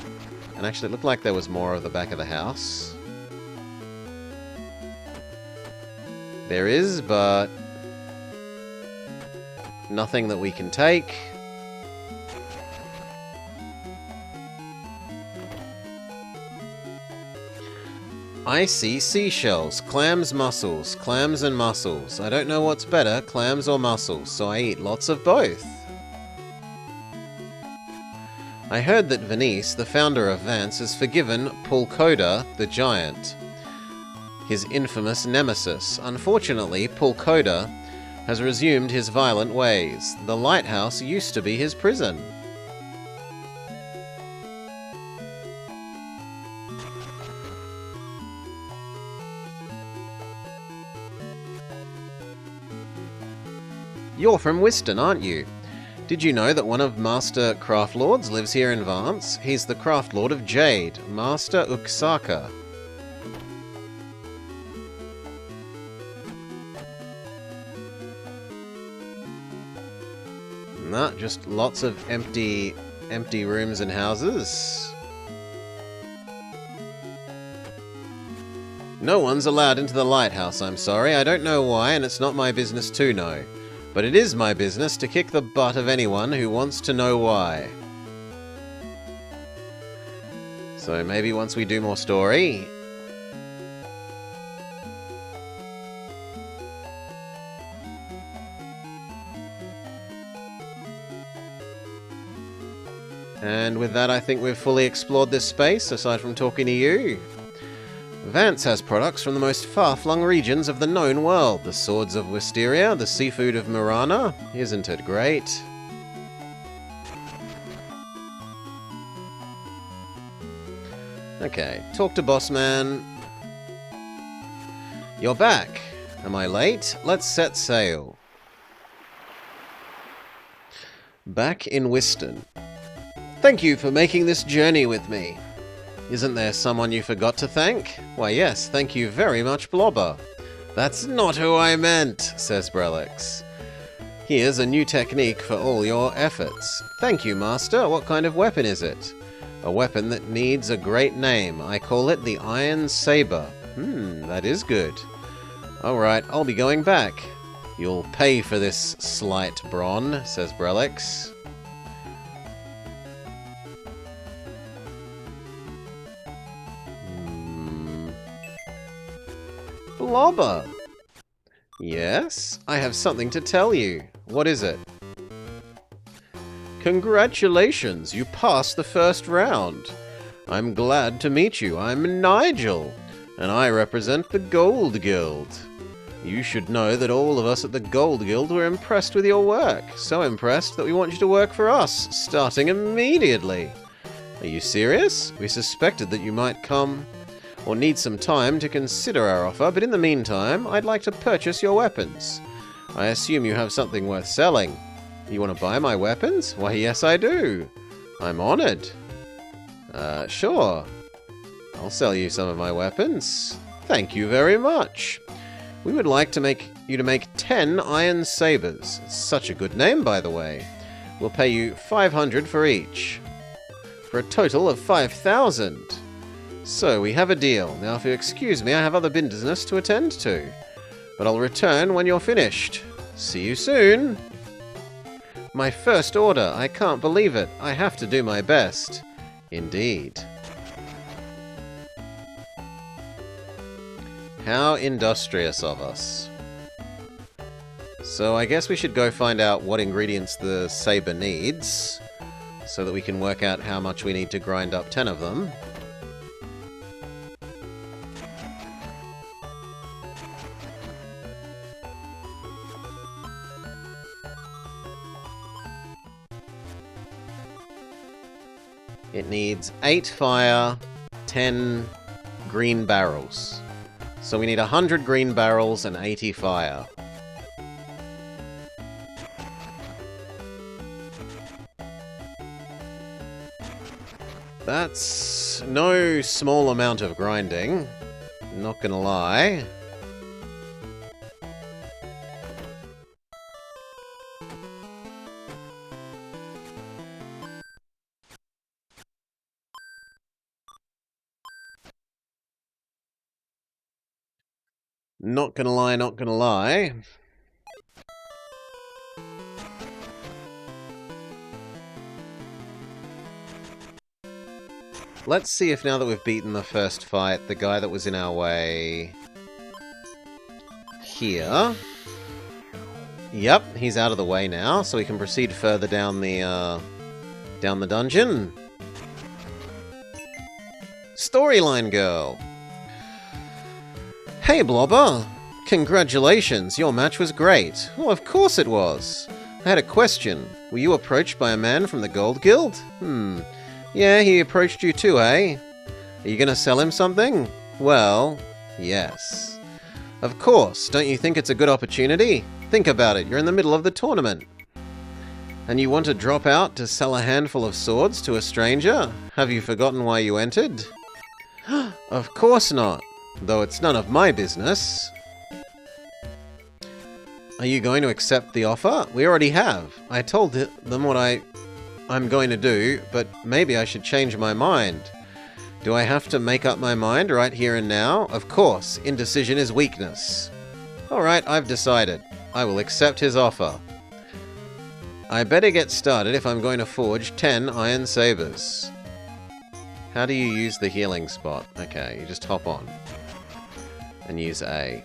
And actually, it looked like there was more of the back of the house. There is, but nothing that we can take. I see seashells, clams, mussels, clams and mussels. I don't know what's better, clams or mussels, so I eat lots of both. I heard that Venice, the founder of Vance, has forgiven Pulkoda the giant, his infamous nemesis. Unfortunately, Pulkoda has resumed his violent ways. The lighthouse used to be his prison. You're from Whiston, aren't you? Did you know that one of Master Craftlords lives here in Vance? He's the Craftlord of Jade, Master Uksaka. Nah, just lots of empty rooms and houses. No one's allowed into the lighthouse, I'm sorry. I don't know why, and it's not my business to know. But it is my business to kick the butt of anyone who wants to know why. So maybe once we do more story... And with that, I think we've fully explored this space, aside from talking to you. Vance has products from the most far-flung regions of the known world. The swords of Wisteria, the seafood of Murana. Isn't it great? Okay, talk to boss man. You're back. Am I late? Let's set sail. Back in Whiston. Thank you for making this journey with me. Isn't there someone you forgot to thank? Why yes, thank you very much, Blobber. That's not who I meant, says Brelix. Here's a new technique for all your efforts. Thank you, Master. What kind of weapon is it? A weapon that needs a great name. I call it the Iron Saber. That is good. Alright, I'll be going back. You'll pay for this slight, Bron, says Brelix. Blobber! Yes, I have something to tell you. What is it? Congratulations, you passed the first round. I'm glad to meet you. I'm Nigel, and I represent the Gold Guild. You should know that all of us at the Gold Guild were impressed with your work. So impressed that we want you to work for us, starting immediately. Are you serious? We suspected that you might come... or need some time to consider our offer, but in the meantime, I'd like to purchase your weapons. I assume you have something worth selling. You want to buy my weapons? Why, yes I do. I'm honored. Sure. I'll sell you some of my weapons. Thank you very much. We would like to make you to make 10 Iron Sabers. It's such a good name, by the way. We'll pay you 500 for each. For a total of 5,000. So, we have a deal. Now, if you excuse me, I have other business to attend to. But I'll return when you're finished. See you soon! My first order. I can't believe it. I have to do my best. Indeed. How industrious of us. So, I guess we should go find out what ingredients the saber needs, so that we can work out how much we need to grind up 10 of them. It needs 8 fire, 10 green barrels. So we need 100 green barrels and 80 fire. That's no small amount of grinding, not gonna lie. Not gonna lie, not gonna lie. Let's see if now that we've beaten the first fight, the guy that was in our way... here... Yep, he's out of the way now, so we can proceed further down the dungeon. Storyline Girl! Hey, Blobber! Congratulations, your match was great. Well, of course it was. I had a question. Were you approached by a man from the Gold Guild? Yeah, he approached you too, eh? Are you gonna sell him something? Well, yes. Of course, don't you think it's a good opportunity? Think about it, you're in the middle of the tournament. And you want to drop out to sell a handful of swords to a stranger? Have you forgotten why you entered? Of course not. Though it's none of my business. Are you going to accept the offer? We already have. I told them what I'm going to do, but maybe I should change my mind. Do I have to make up my mind right here and now? Of course, indecision is weakness. Alright, I've decided. I will accept his offer. I better get started if I'm going to forge 10 iron sabers. How do you use the healing spot? Okay, you just hop on. And use A.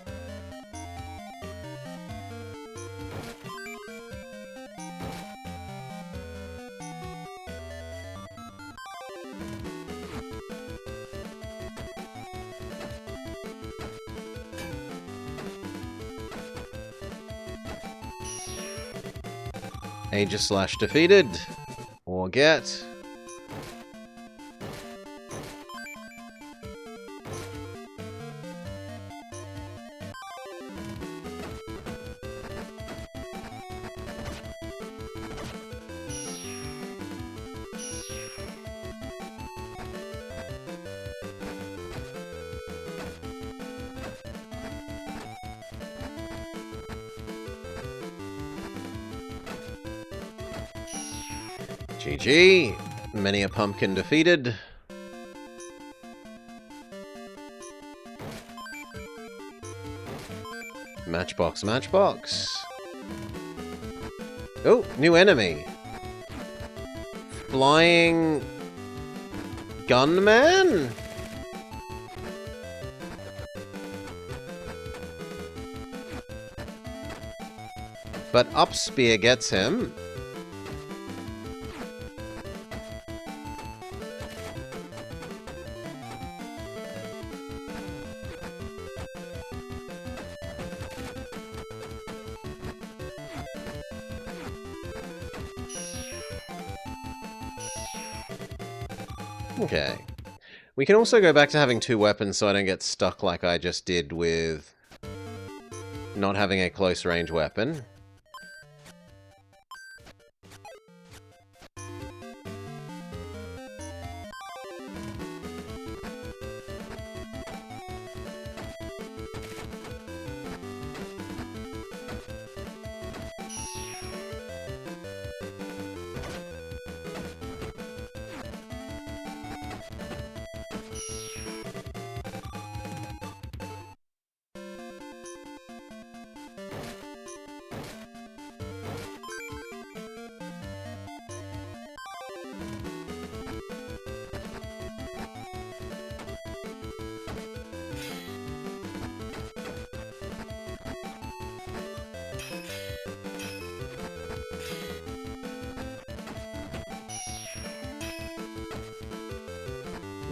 Aegis / defeated. Or get. GG. Many a pumpkin defeated. Matchbox, matchbox. Oh, new enemy. Flying gunman? But up spear gets him. Okay. We can also go back to having 2 weapons so I don't get stuck like I just did with not having a close range weapon.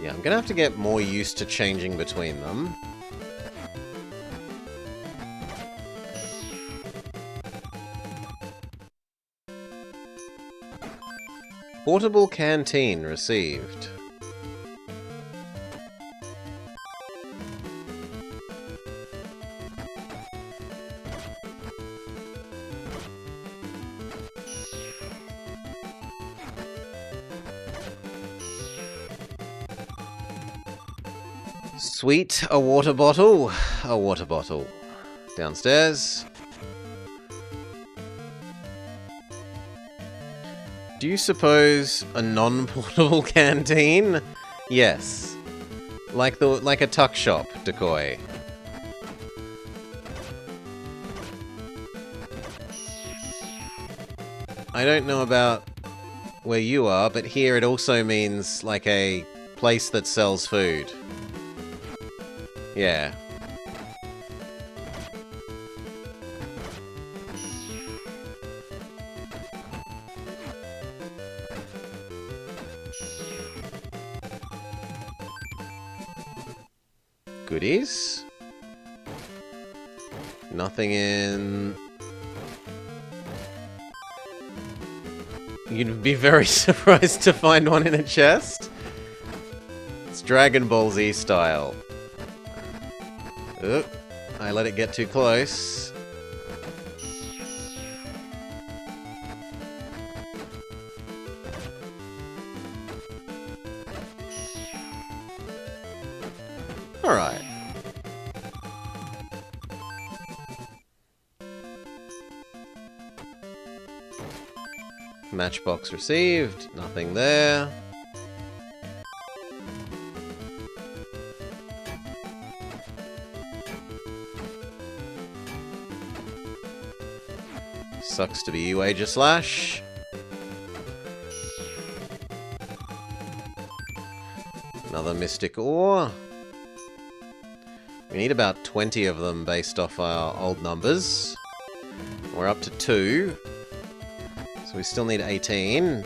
Yeah, I'm gonna have to get more used to changing between them. Portable canteen received. Sweet, a water bottle. A water bottle. Downstairs. Do you suppose a non-portable canteen? Yes. Like a tuck shop, decoy. I don't know about where you are, but here it also means like a place that sells food. Yeah. Goodies? Nothing in... You'd be very surprised to find one in a chest. It's Dragon Ball Z style. Oop, I let it get too close. Alright. Matchbox received. Nothing there. Sucks to be you, Aegislash. Another Mystic Ore. We need about 20 of them based off our old numbers. We're up to 2. So we still need 18.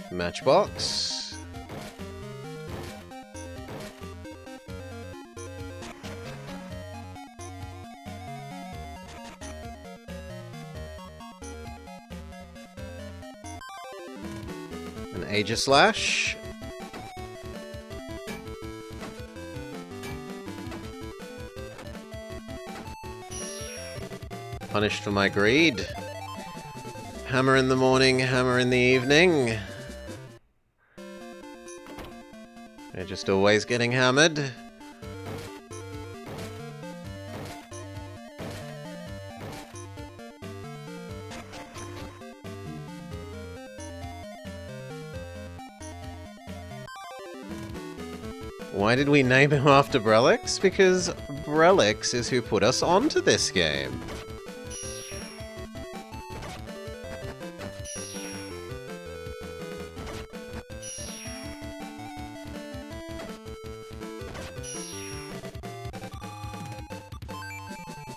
Matchbox. An Aegislash. Punished for my greed. Hammer in the morning, hammer in the evening. They're just always getting hammered. Why did we name him after Brelix? Because Brelix is who put us onto this game.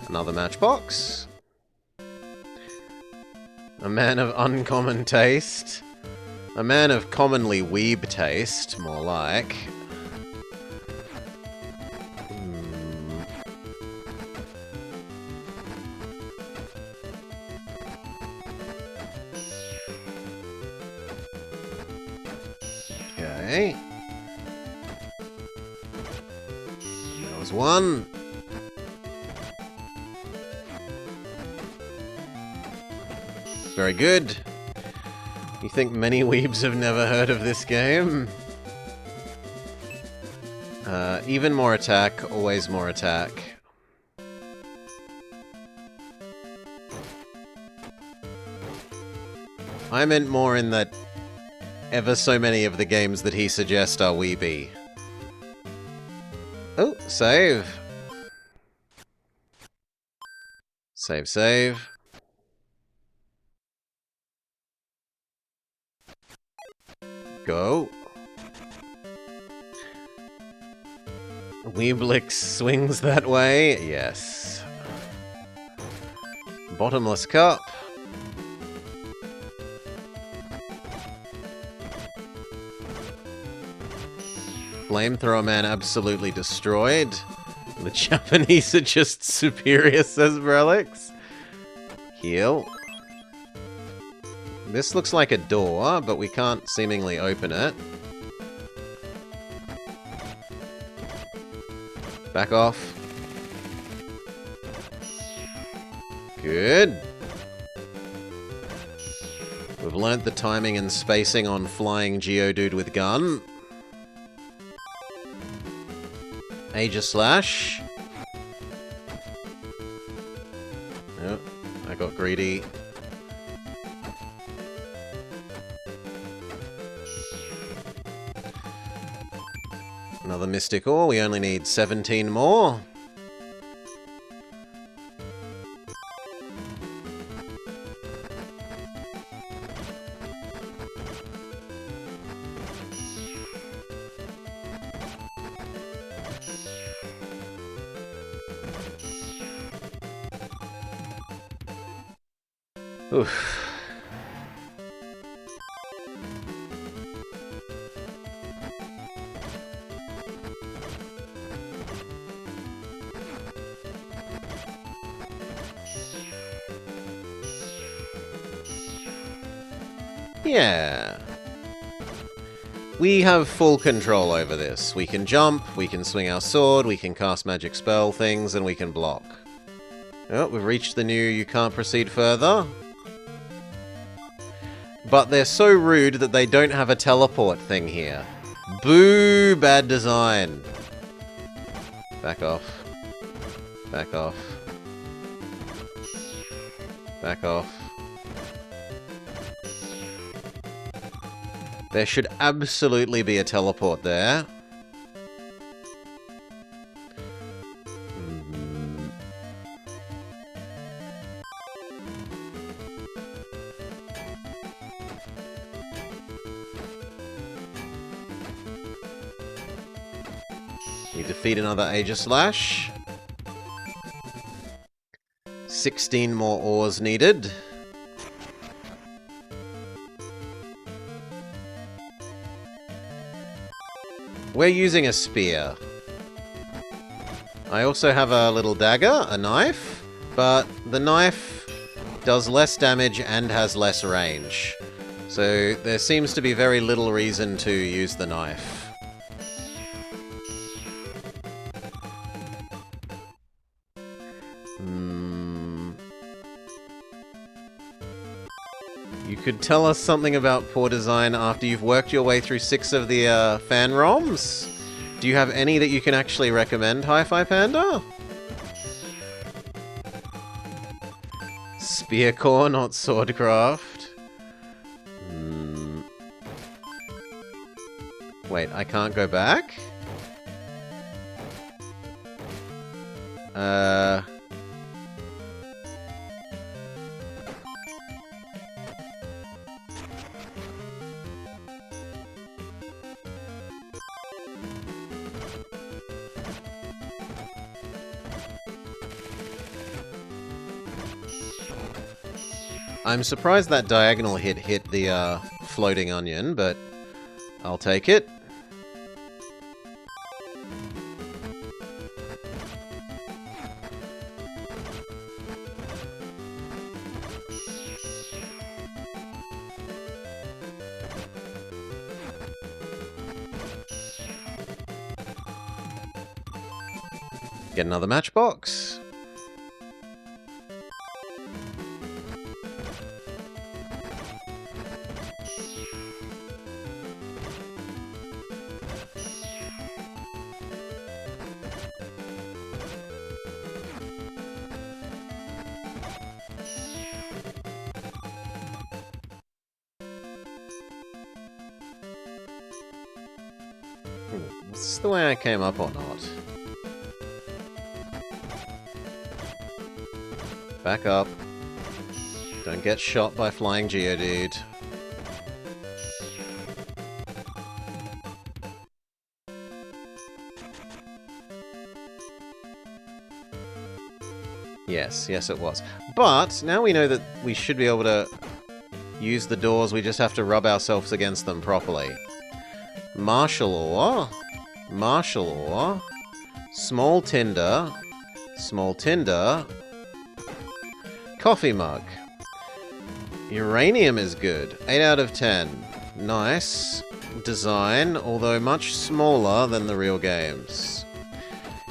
Another matchbox. A man of uncommon taste. A man of commonly weeb taste, more like. Okay. That was one. Very good. You think many weebs have never heard of this game? Even more attack, always more attack. I meant more in that ever so many of the games that he suggests are weeby. Oh, save. Save, save. Go. Weeblix swings that way. Yes. Bottomless cup. Flamethrower man absolutely destroyed. The Japanese are just superior, says Brelix. Heal. This looks like a door, but we can't seemingly open it. Back off. Good. We've learnt the timing and spacing on flying Geodude with gun. Aegislash. Oh, I got greedy. Another Mystic Ore. We only need 17 more. Oof. Yeah. We have full control over this. We can jump, we can swing our sword, we can cast magic spell things, and we can block. Oh, we've reached the new you can't proceed further. But they're so rude that they don't have a teleport thing here. Boo! Bad design. Back off. Back off. Back off. There should absolutely be a teleport there. We defeat another Aegislash. 16 more ores needed. We're using a spear. I also have a little dagger, a knife, but the knife does less damage and has less range. So there seems to be very little reason to use the knife. You could tell us something about poor design after you've worked your way through 6 of the fan ROMs? Do you have any that you can actually recommend, Hi-Fi Panda? Spearcore, not Swordcraft. Wait, I can't go back? I'm surprised that diagonal hit the floating onion, but I'll take it. Get another matchbox. Is this the way I came up or not? Back up. Don't get shot by flying Geodude. Yes, yes it was. But now we know that we should be able to use the doors, we just have to rub ourselves against them properly. Martial ore. Martial ore. Small tinder. Small tinder. Coffee mug. Uranium is good. 8 out of 10. Nice design, although much smaller than the real games.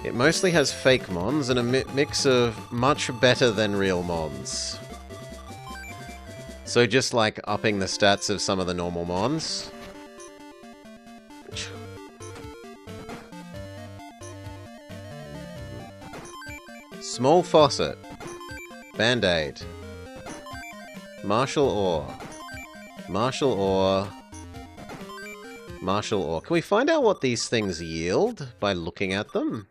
It mostly has fake mons and a mix of much better than real mons. So just like upping the stats of some of the normal mons. Small faucet. Band-aid. Martial ore. Martial ore. Martial ore. Can we find out what these things yield by looking at them?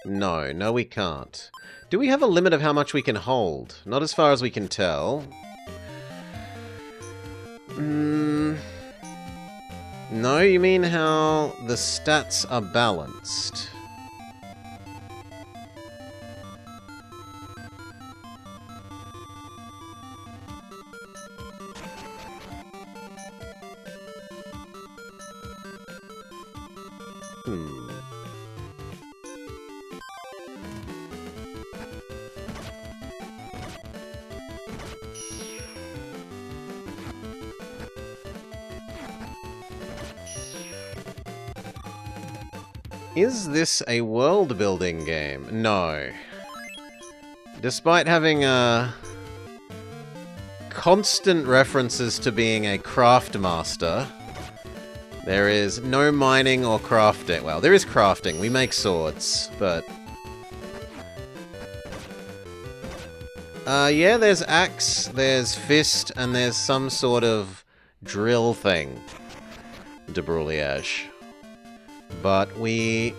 No, no we can't. Do we have a limit of how much we can hold? Not as far as we can tell. No, you mean how the stats are balanced? Is this a world-building game? No. Despite having constant references to being a craft master, There is no mining or crafting. Well, there is crafting. We make swords, but... yeah, there's axe, there's fist, and there's some sort of drill thing. De Bruyage. But we...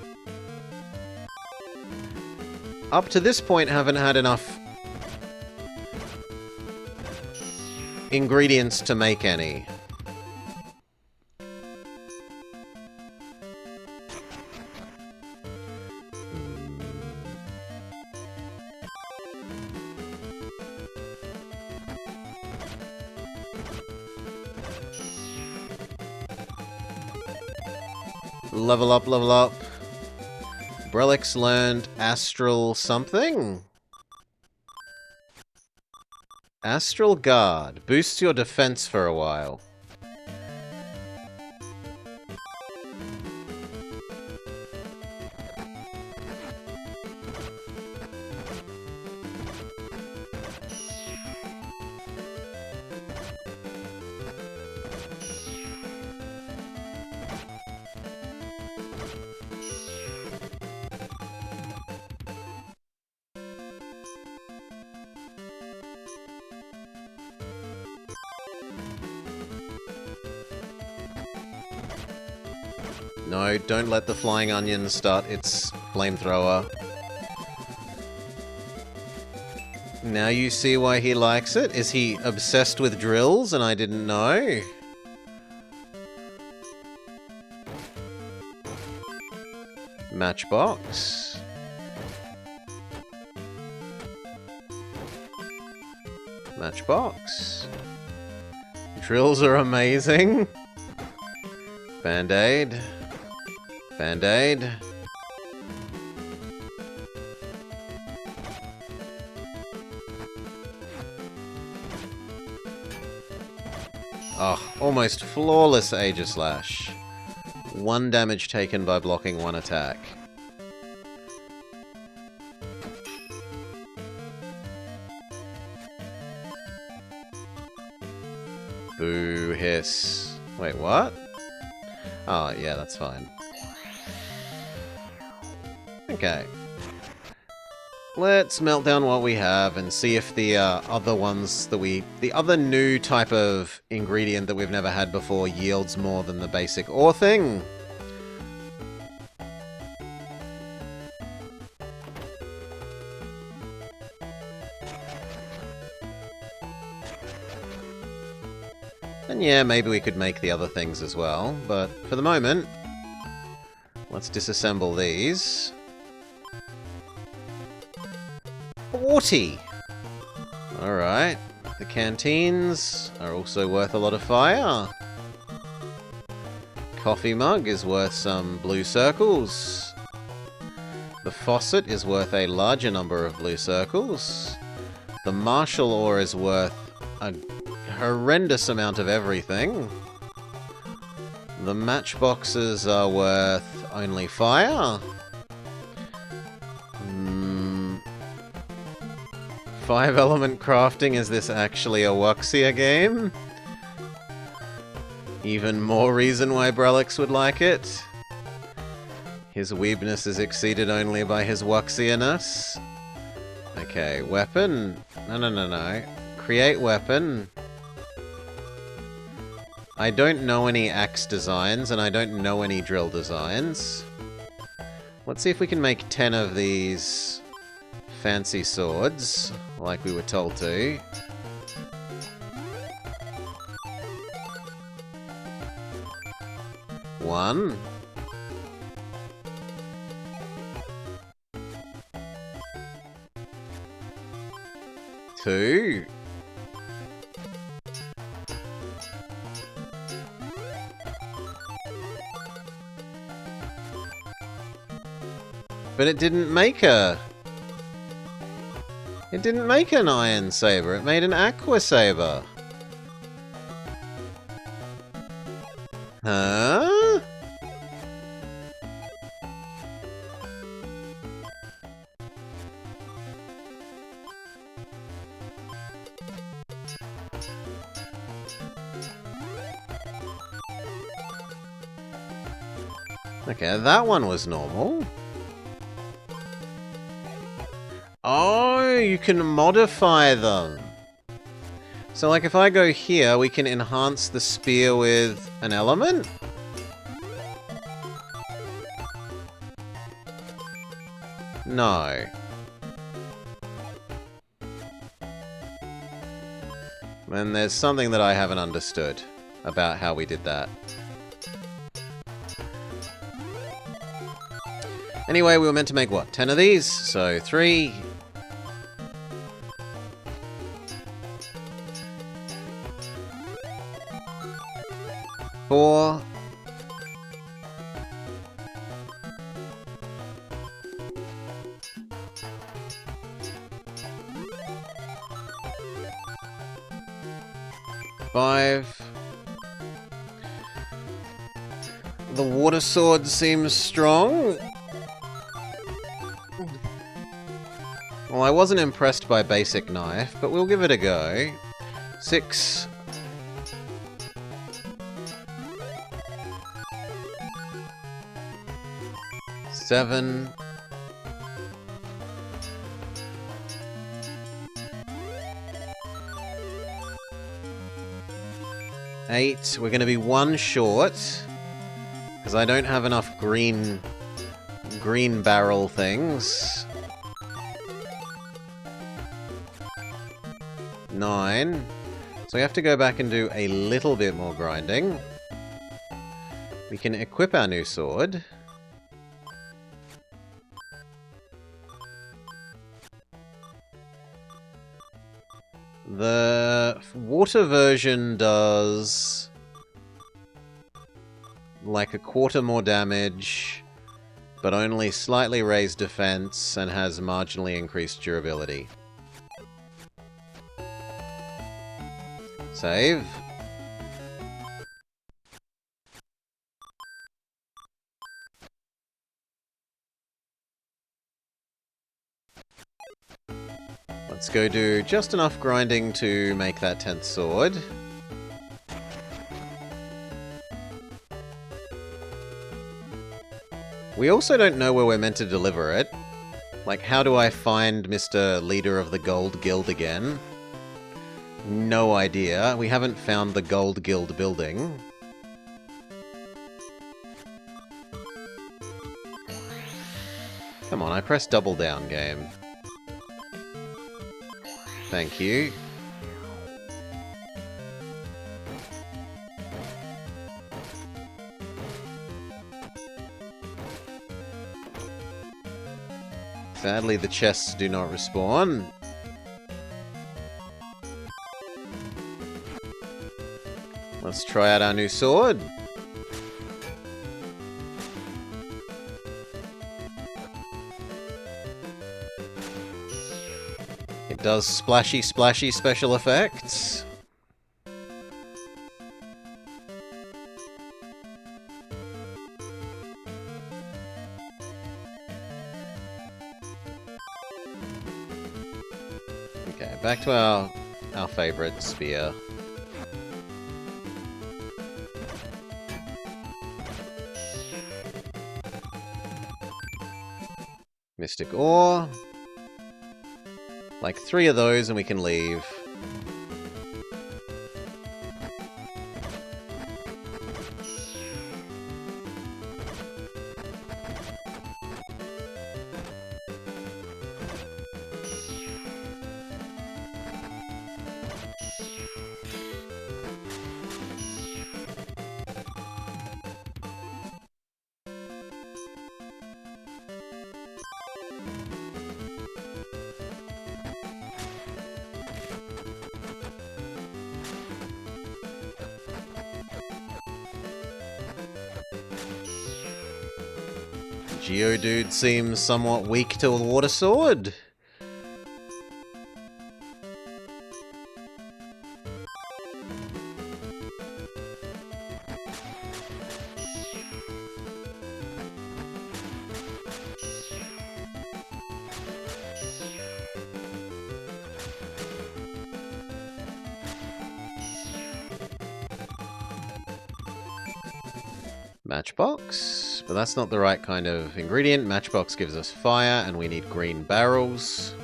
up to this point haven't had enough ingredients to make any. Level up, level up. Brelix learned Astral something? Astral Guard. Boosts your defense for a while. No, don't let the flying onion start its flamethrower. Now you see why he likes it? Is he obsessed with drills and I didn't know? Matchbox. Matchbox. Drills are amazing. Band-aid. Band-aid. Oh, almost flawless Aegislash. 1 damage taken by blocking 1 attack. Boo hiss. Wait, what? Oh, yeah, that's fine. Okay. Let's melt down what we have and see if the other ones that the other new type of ingredient that we've never had before yields more than the basic ore thing. And yeah, maybe we could make the other things as well, but for the moment, let's disassemble these. 40! Alright. The canteens are also worth a lot of fire. Coffee mug is worth some blue circles. The faucet is worth a larger number of blue circles. The martial ore is worth a horrendous amount of everything. The matchboxes are worth only fire. 5-element crafting, is this actually a Wuxia game? Even more reason why Brelix would like it. His weebness is exceeded only by his Wuxia-ness. Okay, weapon. No. Create weapon. I don't know any axe designs, and I don't know any drill designs. Let's see if we can make 10 of these fancy swords, like we were told to. One. Two. But it didn't make a... It didn't make an iron saber, it made an aqua saber. Huh? Okay, that one was normal. Oh, you can modify them. So, like, if I go here, we can enhance the spear with an element? No. And there's something that I haven't understood about how we did that. Anyway, we were meant to make, what, 10 of these? So, 3... 4... 5... The water sword seems strong. Well, I wasn't impressed by basic knife, but we'll give it a go. 6... 7... 8. We're going to be 1 short, because I don't have enough green barrel things. 9. So we have to go back and do a little bit more grinding. We can equip our new sword. The water version does like a quarter more damage, but only slightly raised defense and has marginally increased durability. Save. Let's go do just enough grinding to make that 10th sword. We also don't know where we're meant to deliver it. Like, how do I find Mr. Leader of the Gold Guild again? No idea. We haven't found the Gold Guild building. Come on, I pressed double down, game. Thank you. Sadly, the chests do not respawn. Let's try out our new sword. It does splashy special effects. Okay, back to our favorite spear. Mystic Ore. Like 3 of those and we can leave. Geodude seems somewhat weak to a water sword. Matchbox, but that's not the right kind of ingredient. Matchbox gives us fire, and we need green barrels.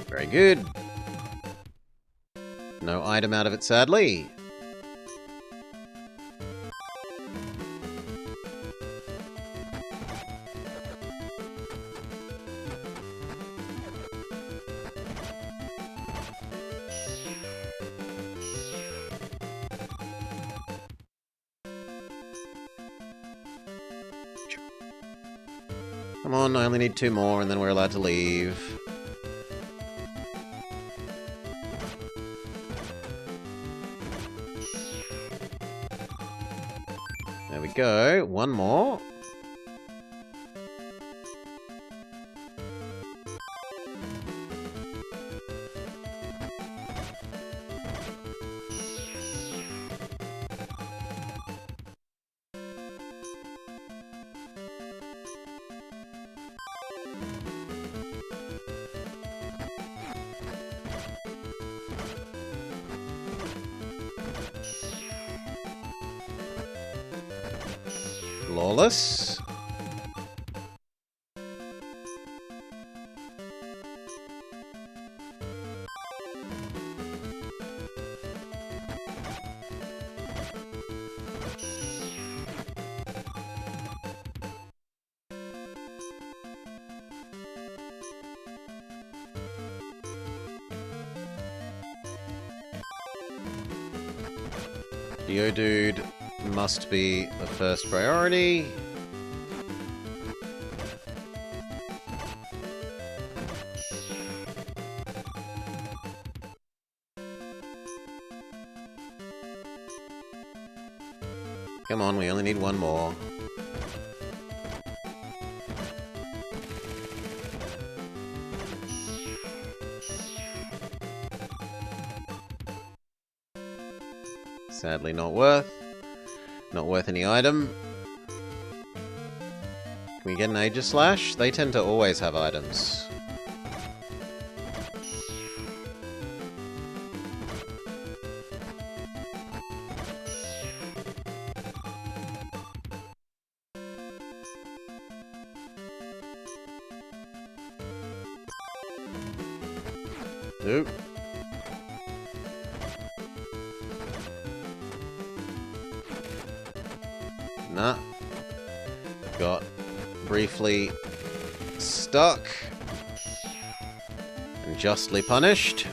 Very good. No item out of it, sadly. Come on, I only need 2 more and then we're allowed to leave. There we go. 1 more. Flawless. Geodude must be the first priority. Come on, we only need 1 more. Sadly not worth any item. Can we get an Aegis Slash? They tend to always have items. Nope. Nah. Got briefly stuck and justly punished.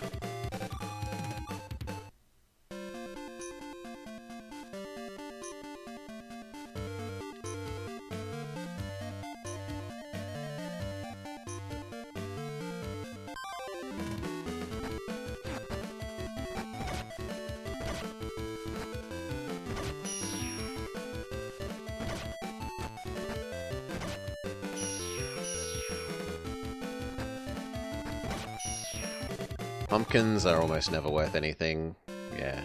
Pumpkins are almost never worth anything. Yeah.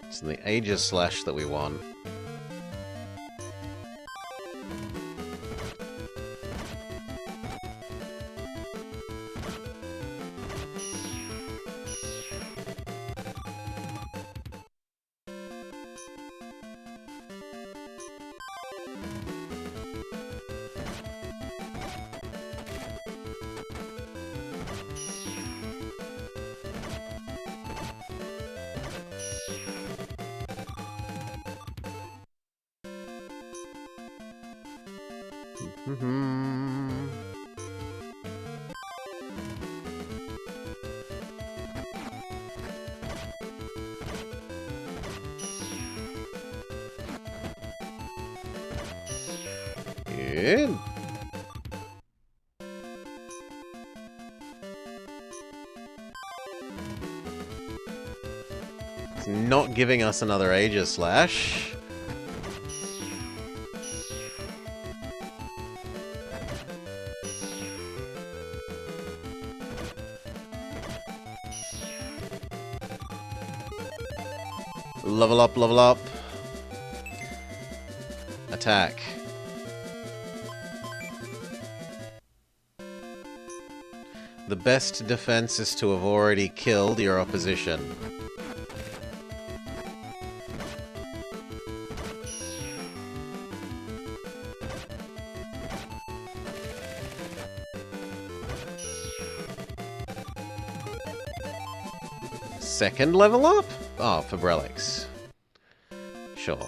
It's the Aegis Slash that we want. Good. not giving us another Aegis Slash. Level up, level up. Attack. The best defense is to have already killed your opposition. Second level up? Oh, for relics. Sure.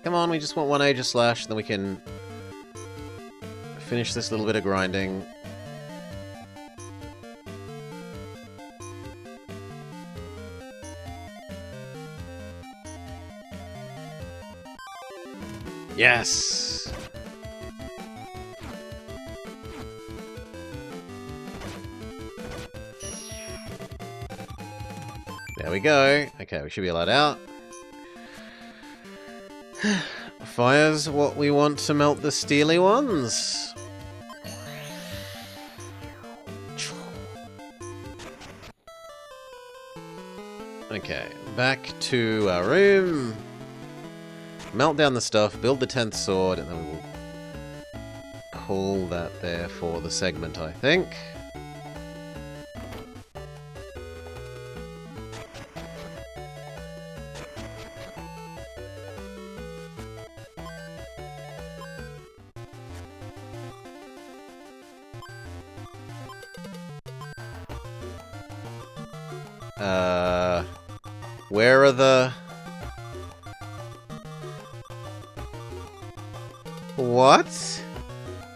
Come on, we just want one Aegis Slash, then we can finish this little bit of grinding. Yes! There we go. Okay, we should be allowed out. Fire's what we want to melt the steely ones. Okay, back to our room. Melt down the stuff, build the 10th sword, and then we will call that there for the segment, I think. Where are the... What?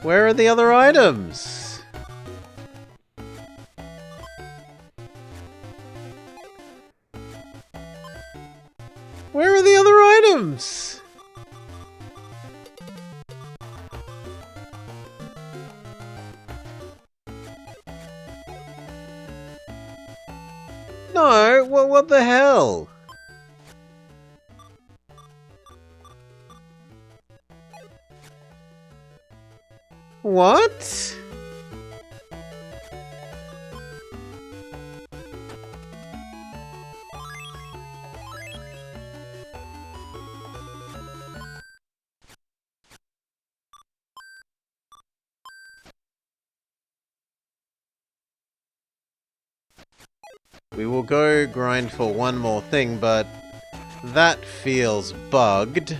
Where are the other items? Where are the other items? No, what the hell? What? We will go grind for one more thing, but that feels bugged.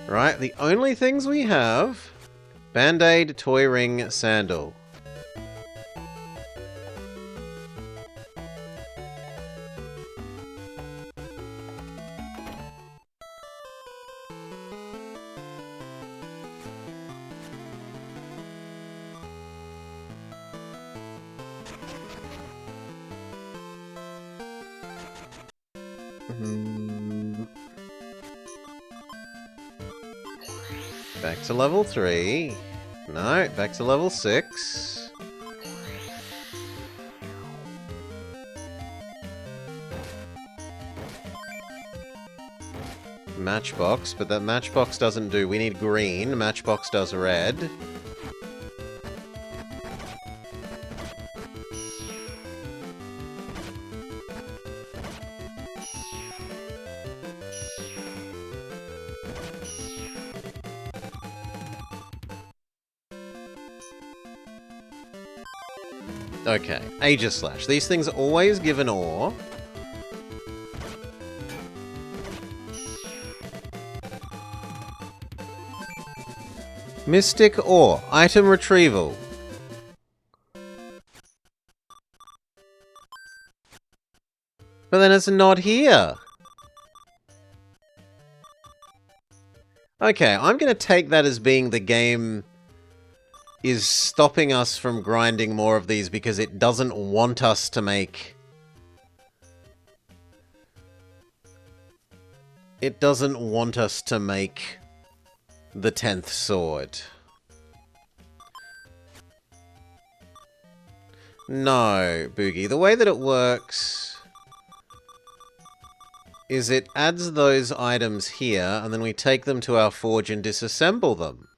Right, the only things we have... Band-Aid, Toy Ring, Sandal. Back to level 3. No, back to level 6. Matchbox, but that matchbox doesn't do. We need green. Matchbox does red. Okay, Aegis Slash. These things always give an ore. Mystic Ore. Item retrieval. But then it's not here. Okay, I'm going to take that as being the game is stopping us from grinding more of these because it doesn't want us to make... It doesn't want us to make the 10th sword. No, Boogie. The way that it works is it adds those items here, and then we take them to our forge and disassemble them.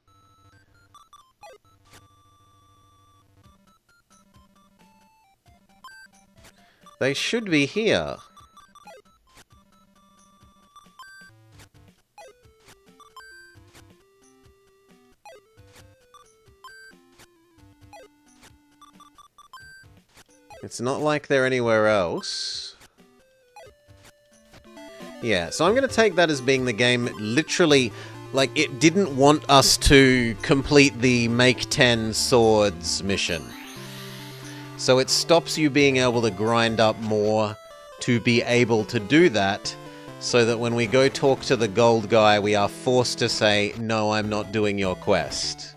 They should be here. It's not like they're anywhere else. Yeah, so I'm going to take that as being the game literally, like, it didn't want us to complete the Make 10 Swords mission. So it stops you being able to grind up more to be able to do that, so that when we go talk to the gold guy, we are forced to say, no, I'm not doing your quest.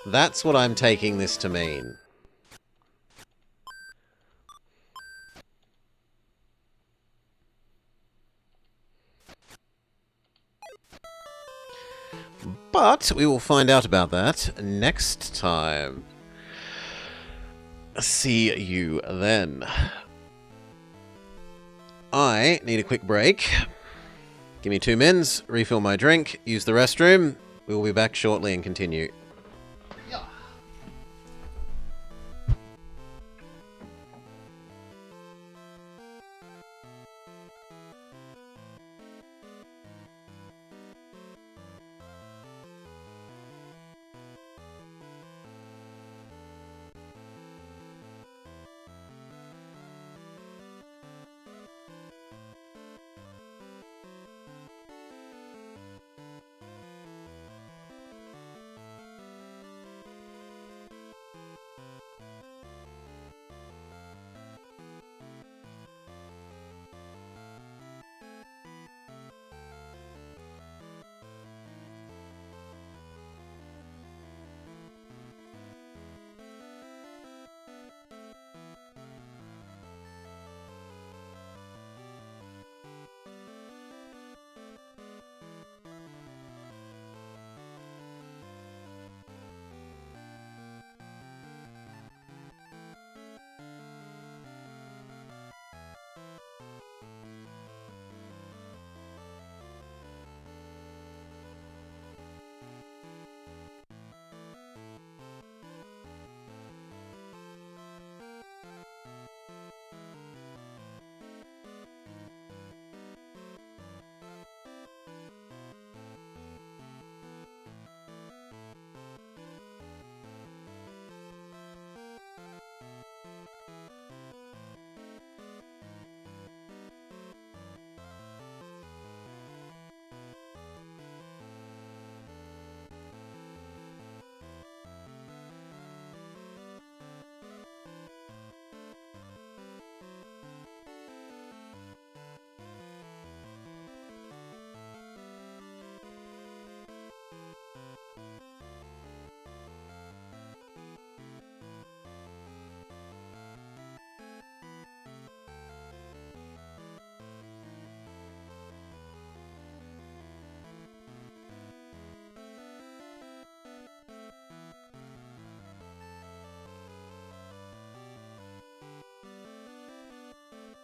That's what I'm taking this to mean. But we will find out about that next time. See you then. I need a quick break. Give me 2 mins, refill my drink, use the restroom. We will be back shortly and continue.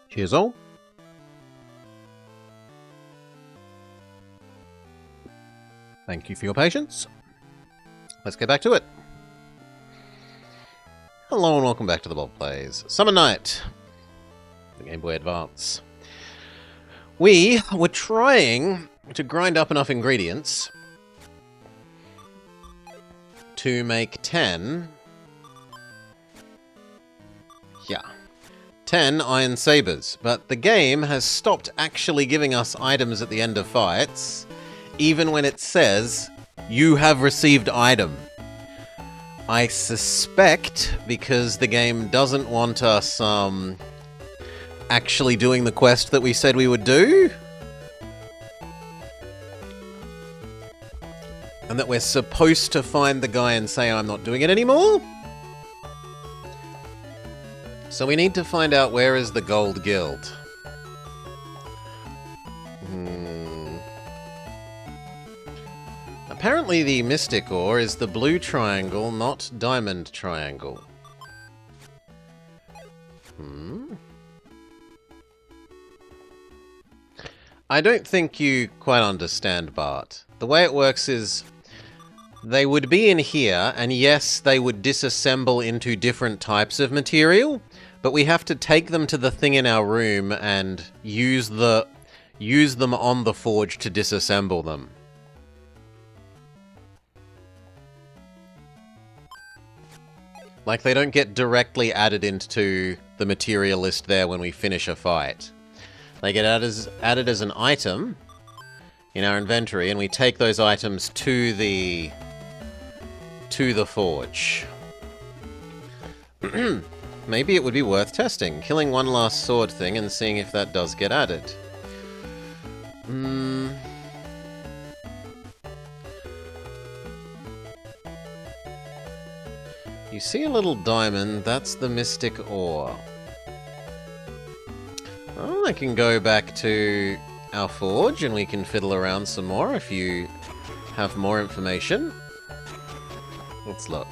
Cheers all. Thank you for your patience. Let's get back to it. Hello and welcome back to the Bob Plays Summer Night, the Game Boy Advance. We were trying to grind up enough ingredients to make 10 iron sabers, but the game has stopped actually giving us items at the end of fights, even when it says, you have received item. I suspect because the game doesn't want us, actually doing the quest that we said we would do. And that we're supposed to find the guy and say I'm not doing it anymore? So we need to find out where is the Gold Guild. Apparently the Mystic Ore is the blue triangle, not diamond triangle. I don't think you quite understand, Bart. The way it works is they would be in here, and yes, they would disassemble into different types of material, but we have to take them to the thing in our room and use them on the forge to disassemble them. Like, they don't get directly added into the material list there when we finish a fight. They get added as an item in our inventory, and we take those items to the forge. Maybe it would be worth testing, killing one last sword thing and seeing if that does get added. You see a little diamond, that's the Mystic Ore. Well, I can go back to our forge and we can fiddle around some more if you have more information. Let's look.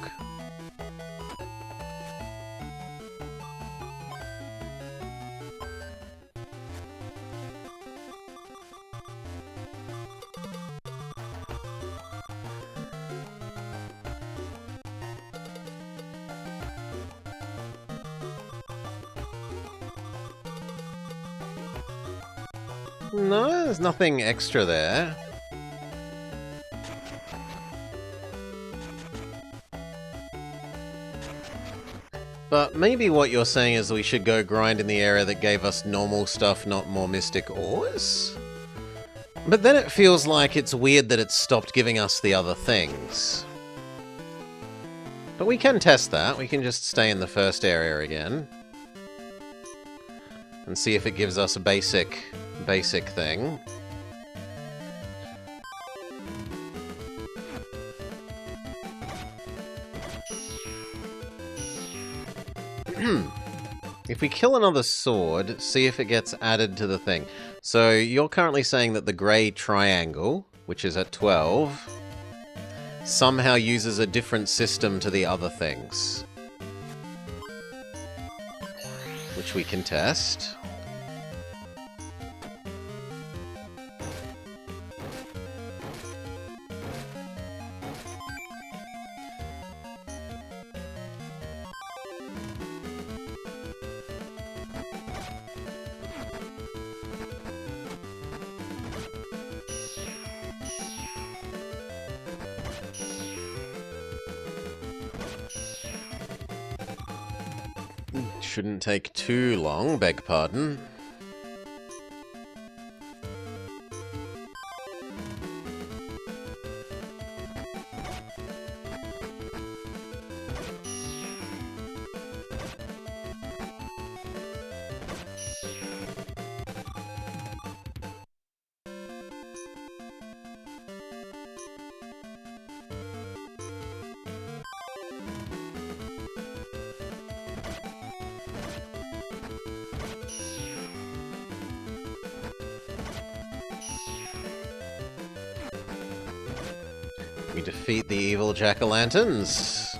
No, there's nothing extra there. But maybe what you're saying is we should go grind in the area that gave us normal stuff, not more Mystic Ores? But then it feels like it's weird that it's stopped giving us the other things. But we can test that. We can just stay in the first area again. And see if it gives us a basic thing. If we kill another sword, see if it gets added to the thing. So you're currently saying that the grey triangle, which is at 12, somehow uses a different system to the other things. Which we can test. Shouldn't take too long, beg pardon. We defeat the evil jack-o'-lanterns.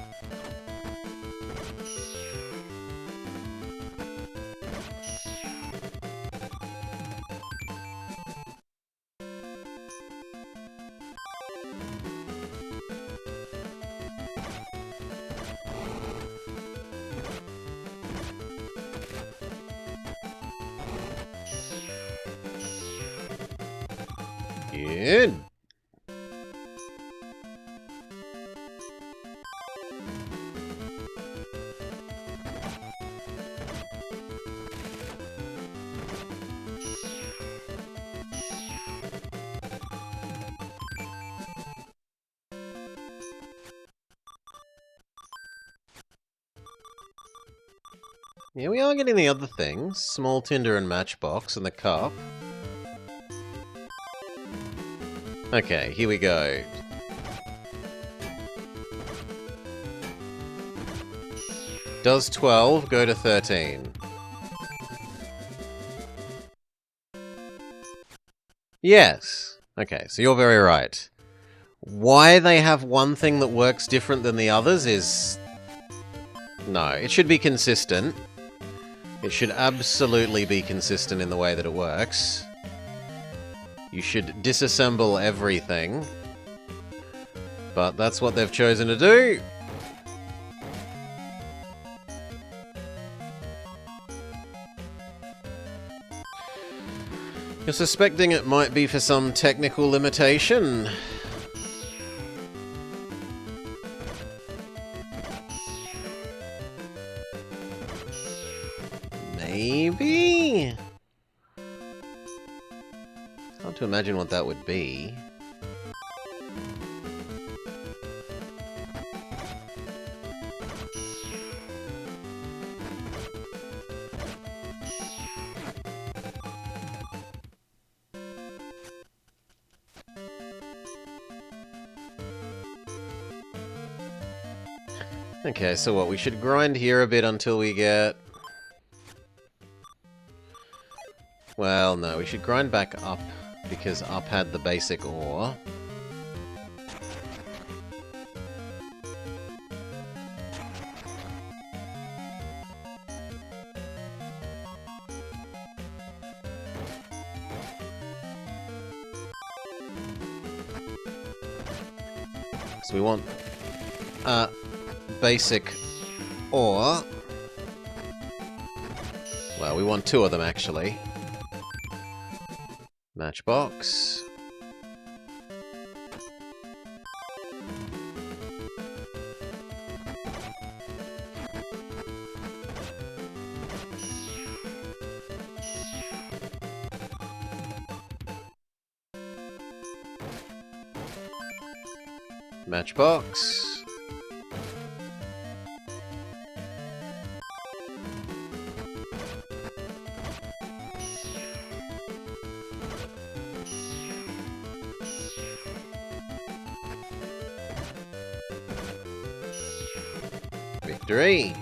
Good. Yeah, we are getting the other things. Small tinder and matchbox and the cup. Okay, here we go. Does 12 go to 13? Yes. Okay, so you're very right. Why they have one thing that works different than the others is... No, it should be consistent. It should absolutely be consistent in the way that it works. You should disassemble everything. But that's what they've chosen to do. You're suspecting it might be for some technical limitation. Maybe? It's hard to imagine what that would be. Okay, so what? We should grind here a bit until we get... Well, no, we should grind back up, because up had the basic ore. So we want basic ore. Well, we want two of them, actually. Matchbox. Matchbox. Victory!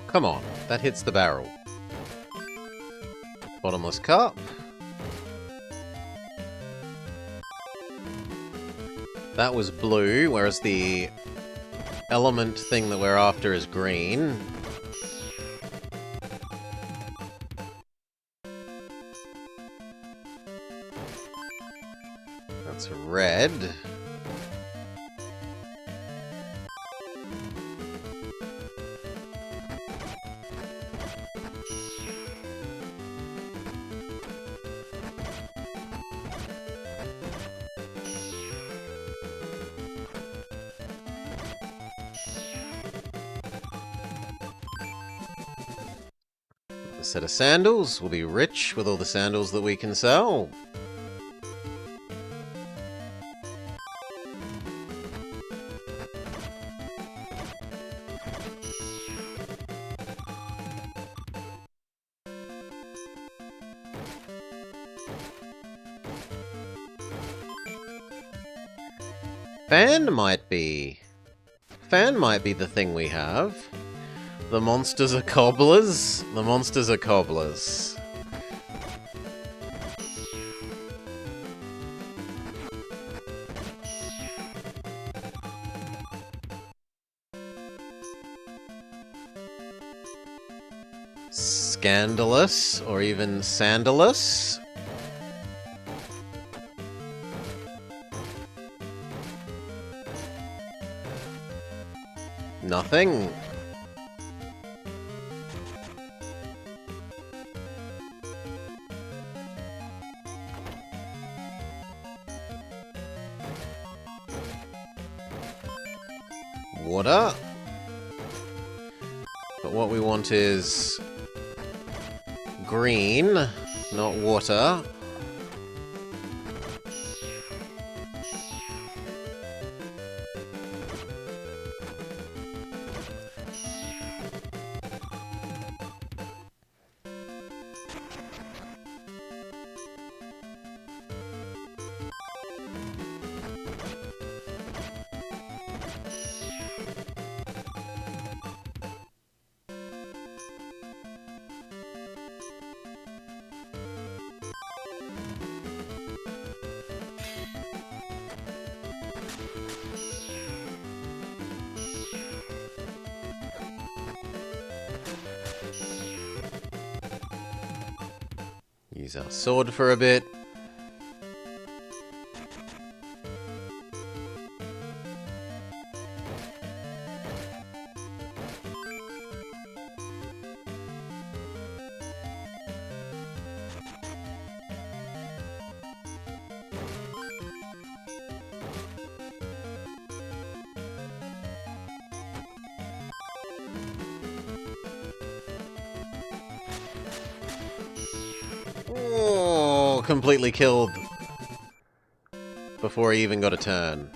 Come on, that hits the barrel. Bottomless cup. That was blue, whereas the element thing that we're after is green. That's red. A set of sandals. We'll be rich with all the sandals that we can sell. Fan might be the thing we have. The monsters are cobblers. The monsters are cobblers. Scandalous, or even sandalous. Nothing. Water. But what we want is green, not water. Use our sword for a bit. Oh, completely killed before he even got a turn.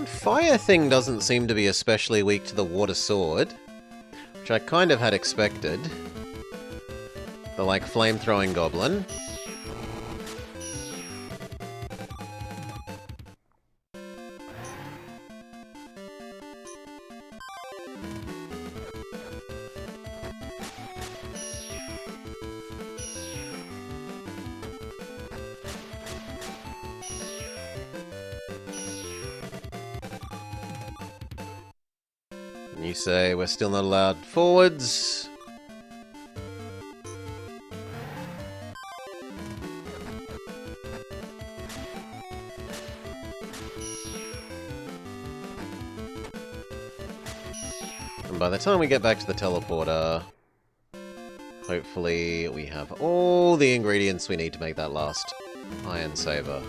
Fire thing doesn't seem to be especially weak to the water sword, which I kind of had expected. The, like, flame-throwing goblin. You say we're still not allowed forwards. And by the time we get back to the teleporter, hopefully we have all the ingredients we need to make that last iron saber.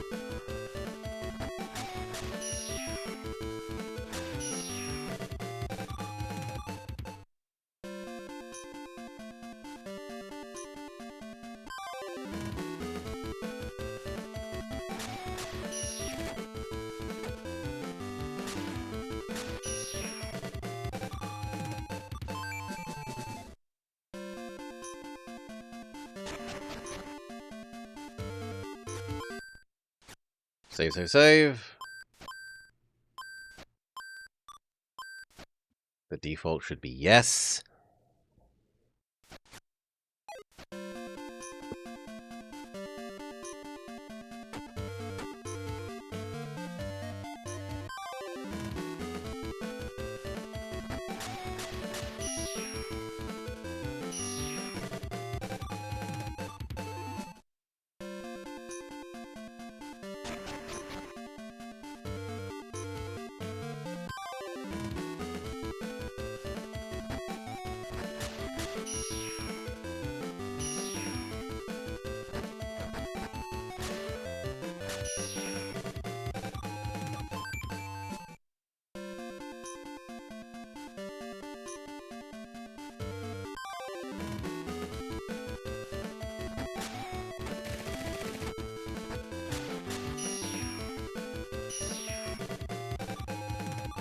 Save, save, save. The default should be yes.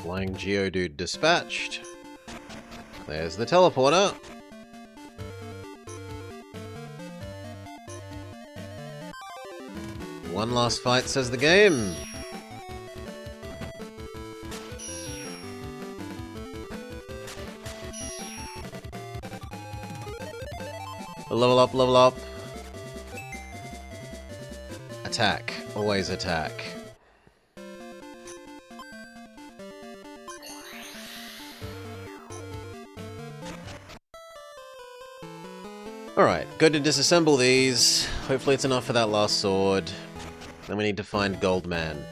Flying Geodude dispatched. There's the teleporter. One last fight, says the game. Level up, level up. Attack. Always attack. Alright, go to disassemble these. Hopefully it's enough for that last sword. Then we need to find Goldman.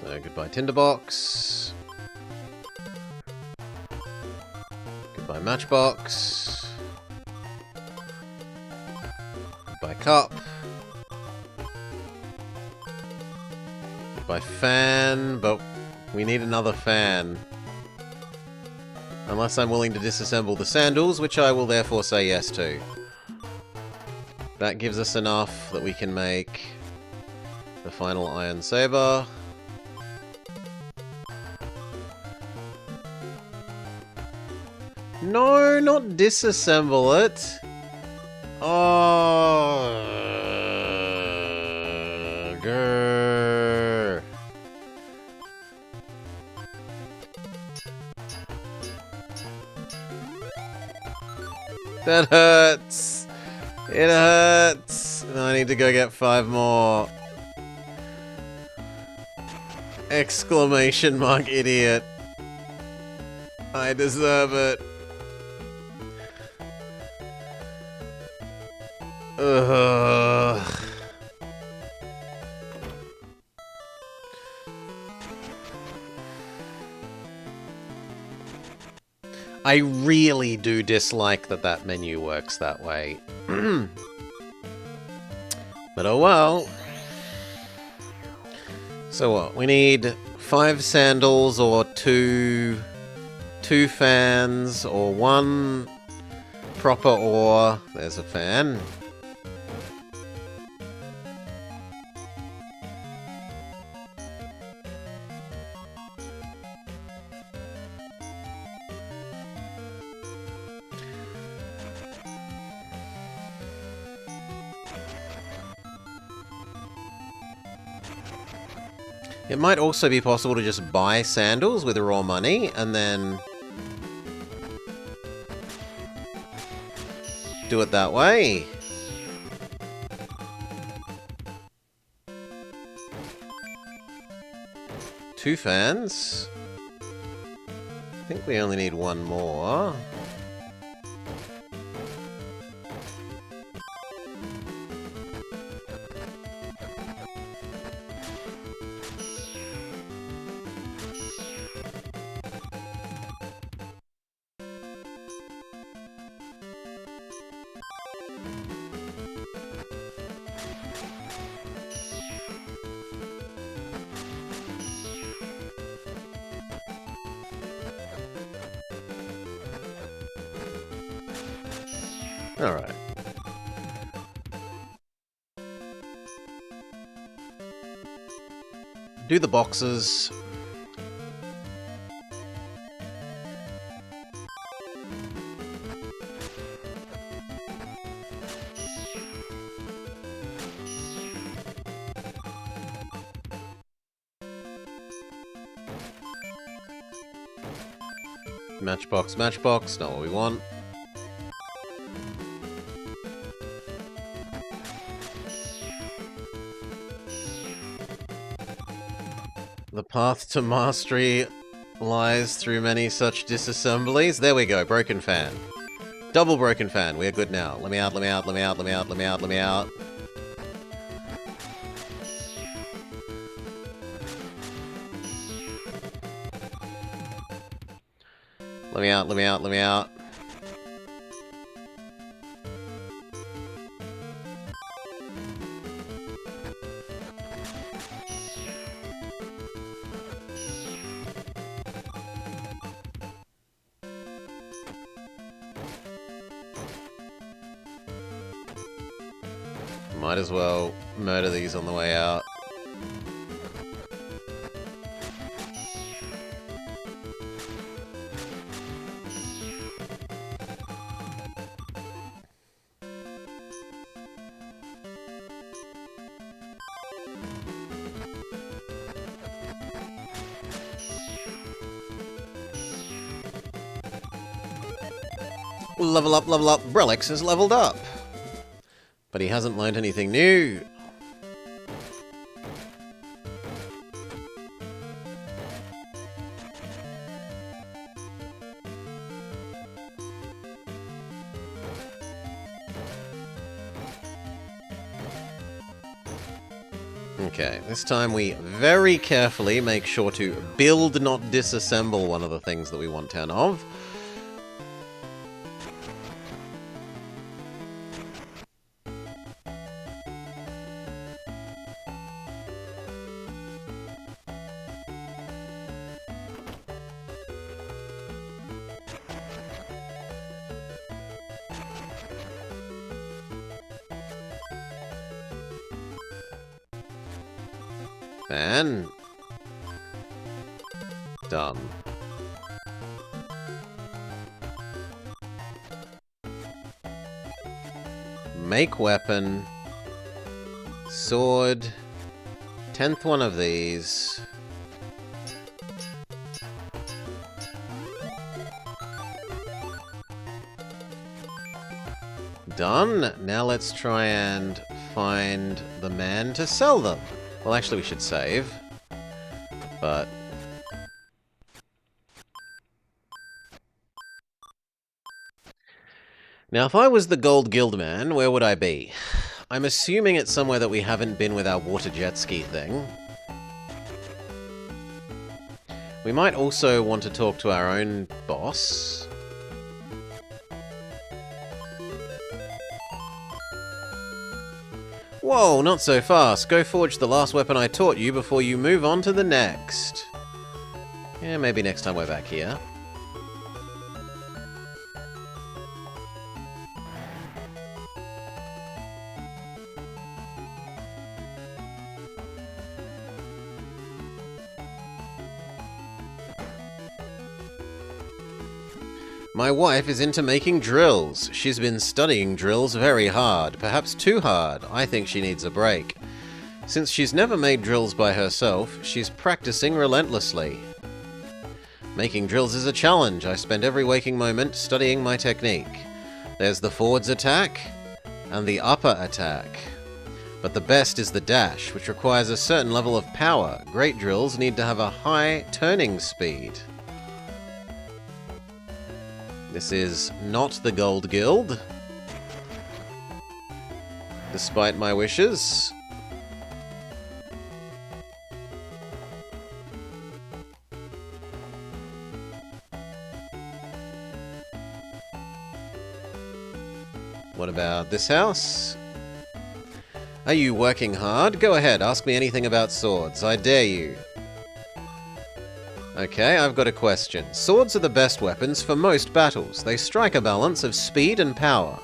So, goodbye Tinderbox. Goodbye Matchbox. Goodbye Cup. Goodbye Fan, but we need another fan. Unless I'm willing to disassemble the sandals, which I will therefore say yes to. That gives us enough that we can make the final Iron Saber. No, not disassemble it. Oh, grr. That hurts. It hurts. I need to go get 5 more. Exclamation mark, idiot. I deserve it. Ugh. I really do dislike that that menu works that way. But oh well. So what? We need 5 sandals or 2 fans or 1 proper ore. There's a fan. It might also be possible to just buy sandals with raw money and then do it that way. Two fans. I think we only need 1 more. Alright. Do the boxes. Matchbox, matchbox, not what we want. The path to mastery lies through many such disassemblies. There we go, broken fan. Double broken fan, we are good now. Let me out, let me out, let me out, let me out, let me out, let me out. Let me out, let me out, let me out. Might as well murder these on the way out. Level up, level up. Brelix has leveled up. But he hasn't learned anything new. Okay, this time we very carefully make sure to build, not disassemble one of the things that we want 10 of. And done. Make weapon. Sword. 10th one of these. Done. Now let's try and find the man to sell them. Well, actually, we should save. But now, if I was the Gold Guild man, where would I be? I'm assuming it's somewhere that we haven't been with our water jet ski thing. We might also want to talk to our own boss. Whoa, not so fast. Go forge the last weapon I taught you before you move on to the next. Yeah, maybe next time we're back here. My wife is into making drills. She's been studying drills very hard, perhaps too hard. I think she needs a break. Since she's never made drills by herself, she's practicing relentlessly. Making drills is a challenge. I spend every waking moment studying my technique. There's the forwards attack and the upper attack. But the best is the dash, which requires a certain level of power. Great drills need to have a high turning speed. This is not the Gold Guild, despite my wishes. What about this house? Are you working hard? Go ahead, ask me anything about swords. I dare you. Okay, I've got a question. Swords are the best weapons for most battles. They strike a balance of speed and power.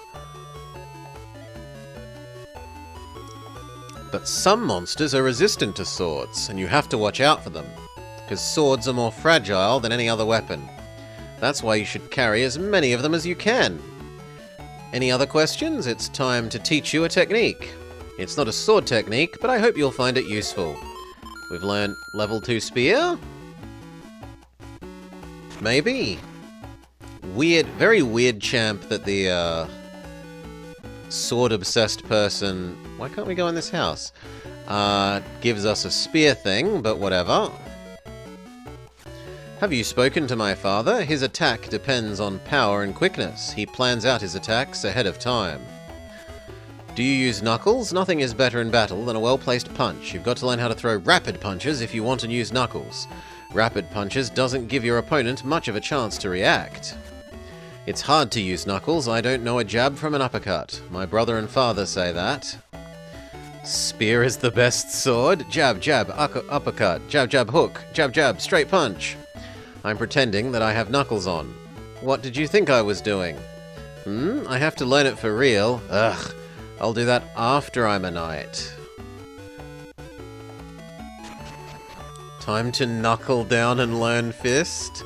But some monsters are resistant to swords, and you have to watch out for them, because swords are more fragile than any other weapon. That's why you should carry as many of them as you can. Any other questions? It's time to teach you a technique. It's not a sword technique, but I hope you'll find it useful. We've learned level 2 spear. Maybe. Weird, very weird champ that the sword-obsessed person... Why can't we go in this house? Gives us a spear thing, but whatever. Have you spoken to my father? His attack depends on power and quickness. He plans out his attacks ahead of time. Do you use knuckles? Nothing is better in battle than a well-placed punch. You've got to learn how to throw rapid punches if you want to use knuckles. Rapid punches doesn't give your opponent much of a chance to react. It's hard to use knuckles. I don't know a jab from an uppercut. My brother and father say that. Spear is the best sword. Jab, jab, uppercut. Jab, jab, hook. Jab, jab, straight punch. I'm pretending that I have knuckles on. What did you think I was doing? I have to learn it for real. Ugh. I'll do that after I'm a knight. Time to knuckle down and learn fist.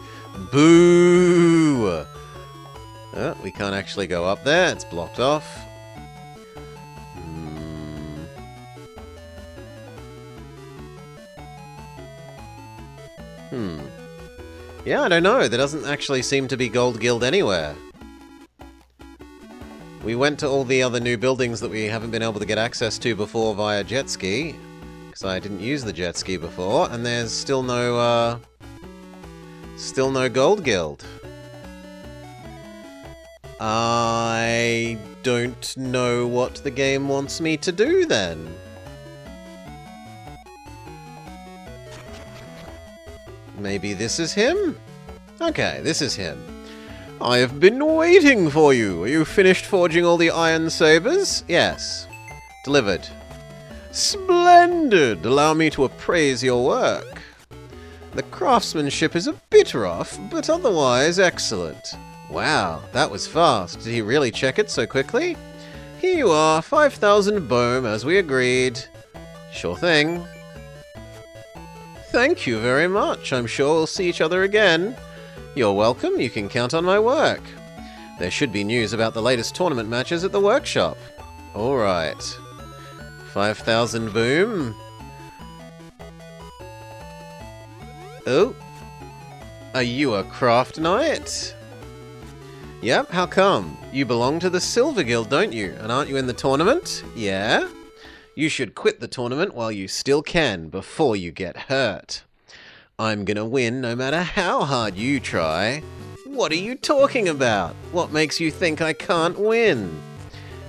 Boo! Oh, we can't actually go up there. It's blocked off. Yeah, I don't know. There doesn't actually seem to be Gold Guild anywhere. We went to all the other new buildings that we haven't been able to get access to before via jet ski, because I didn't use the jet ski before, and there's still no gold guild. I don't know what the game wants me to do then. Maybe this is him? Okay, this is him. I have been waiting for you. Are you finished forging all the iron sabers? Yes. Delivered. Splendid! Allow me to appraise your work. The craftsmanship is a bit rough, but otherwise excellent. Wow, that was fast. Did he really check it so quickly? Here you are, 5,000 bohm, as we agreed. Sure thing. Thank you very much. I'm sure we'll see each other again. You're welcome. You can count on my work. There should be news about the latest tournament matches at the workshop. Alright. 5,000 boom. Oh. Are you a craft knight? Yep, how come? You belong to the Silver Guild, don't you? And aren't you in the tournament? Yeah? You should quit the tournament while you still can, before you get hurt. I'm gonna win no matter how hard you try. What are you talking about? What makes you think I can't win?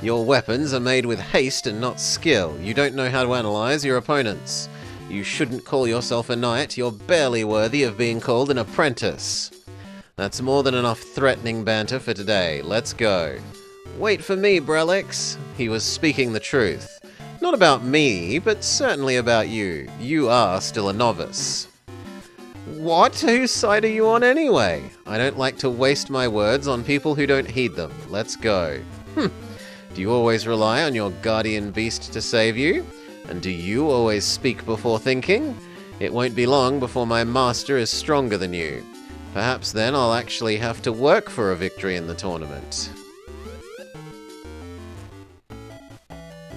Your weapons are made with haste and not skill. You don't know how to analyze your opponents. You shouldn't call yourself a knight. You're barely worthy of being called an apprentice. That's more than enough threatening banter for today. Let's go. Wait for me, Brelix. He was speaking the truth. Not about me, but certainly about you. You are still a novice. What? Whose side are you on anyway? I don't like to waste my words on people who don't heed them. Let's go. Do you always rely on your guardian beast to save you? And do you always speak before thinking? It won't be long before my master is stronger than you. Perhaps then I'll actually have to work for a victory in the tournament.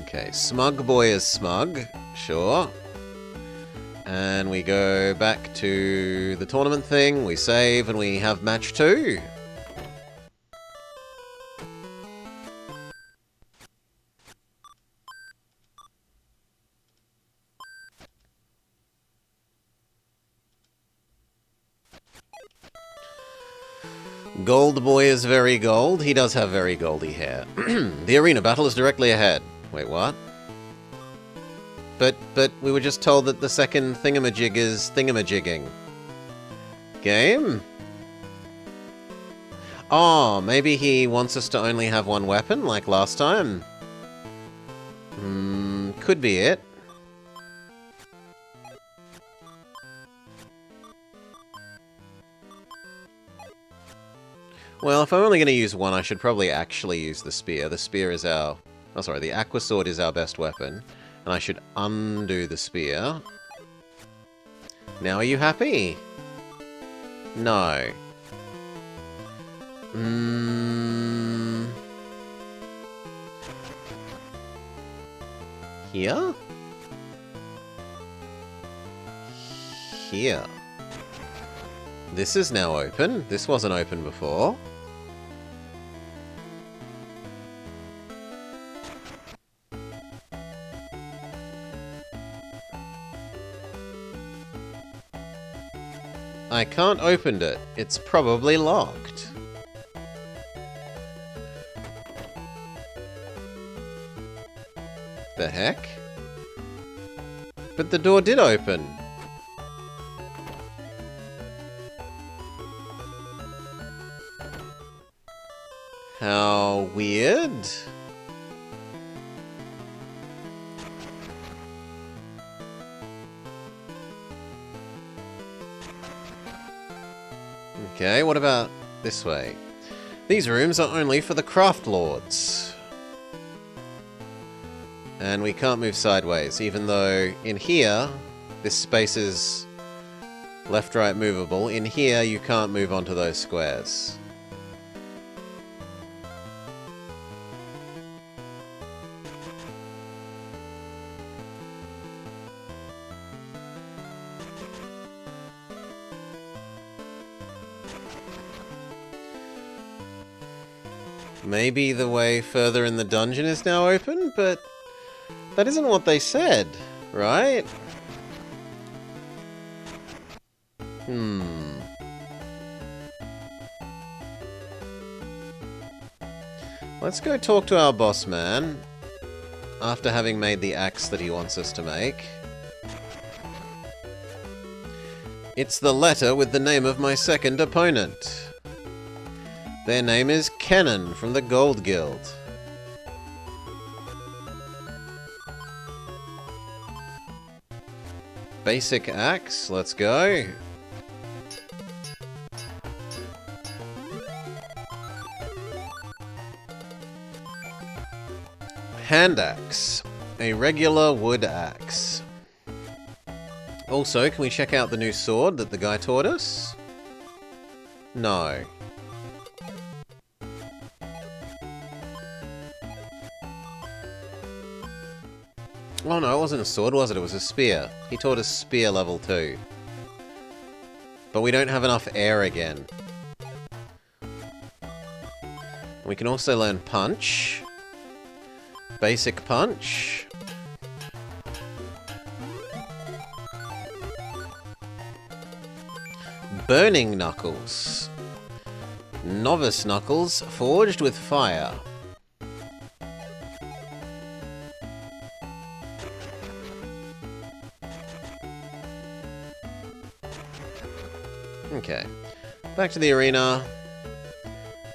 Okay, smug boy is smug. Sure. And we go back to the tournament thing, we save, and we have match 2. Gold boy is very gold. He does have very goldy hair. The arena battle is directly ahead. Wait, what? But we were just told that the second thingamajig is thingamajigging. Game? Oh, maybe he wants us to only have one weapon, like last time? Could be it. Well, if I'm only going to use one, I should probably actually use the spear. The spear is our... Oh, sorry, the aqua sword is our best weapon. And I should undo the spear. Now are you happy? No. Here? Here. This is now open. This wasn't open before. I can't open it. It's probably locked. The heck? But the door did open. How weird. Okay, what about this way? These rooms are only for the craft lords. And we can't move sideways, even though in here, this space is left-right movable. In here, you can't move onto those squares. Maybe the way further in the dungeon is now open, but that isn't what they said, right? Let's go talk to our boss man, after having made the axe that he wants us to make. It's the letter with the name of my second opponent. Their name is Kennen from the Gold Guild. Basic axe, let's go. Hand axe, a regular wood axe. Also, can we check out the new sword that the guy taught us? No. Oh no, it wasn't a sword, was it? It was a spear. He taught us spear level 2. But we don't have enough air again. We can also learn punch. Basic punch. Burning knuckles. Novice knuckles forged with fire. Okay, back to the arena.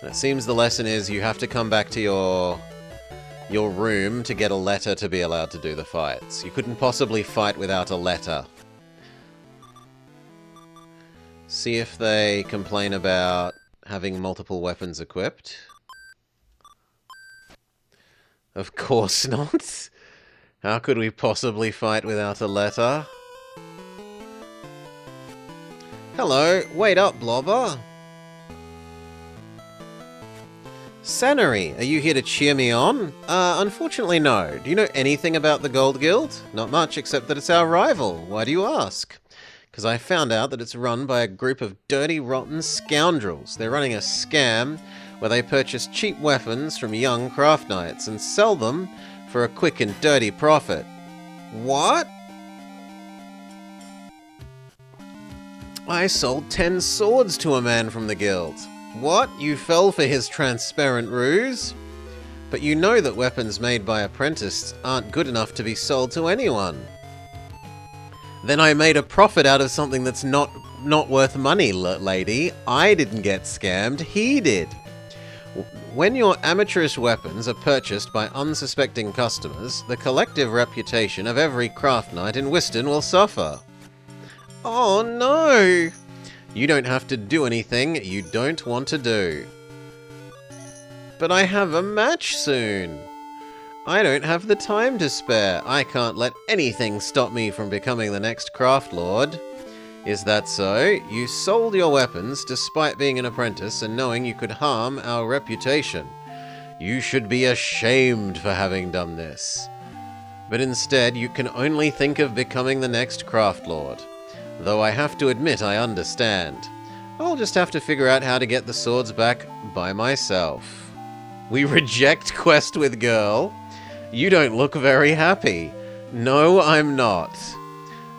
It seems the lesson is you have to come back to your room to get a letter to be allowed to do the fights. You couldn't possibly fight without a letter. See if they complain about having multiple weapons equipped. Of course not. How could we possibly fight without a letter? Hello, wait up, Blobber. Sanary, are you here to cheer me on? Unfortunately no. Do you know anything about the Gold Guild? Not much, except that it's our rival. Why do you ask? Because I found out that it's run by a group of dirty, rotten scoundrels. They're running a scam where they purchase cheap weapons from young craft knights and sell them for a quick and dirty profit. What? I sold 10 swords to a man from the guild. What? You fell for his transparent ruse? But you know that weapons made by apprentices aren't good enough to be sold to anyone. Then I made a profit out of something that's not worth money, lady. I didn't get scammed, he did. When your amateurish weapons are purchased by unsuspecting customers, the collective reputation of every craft knight in Whiston will suffer. Oh no! You don't have to do anything you don't want to do. But I have a match soon. I don't have the time to spare. I can't let anything stop me from becoming the next craft lord. Is that so? You sold your weapons despite being an apprentice and knowing you could harm our reputation. You should be ashamed for having done this. But instead, you can only think of becoming the next craft lord. Though I have to admit I understand. I'll just have to figure out how to get the swords back by myself. We reject quest with girl. You don't look very happy. No, I'm not.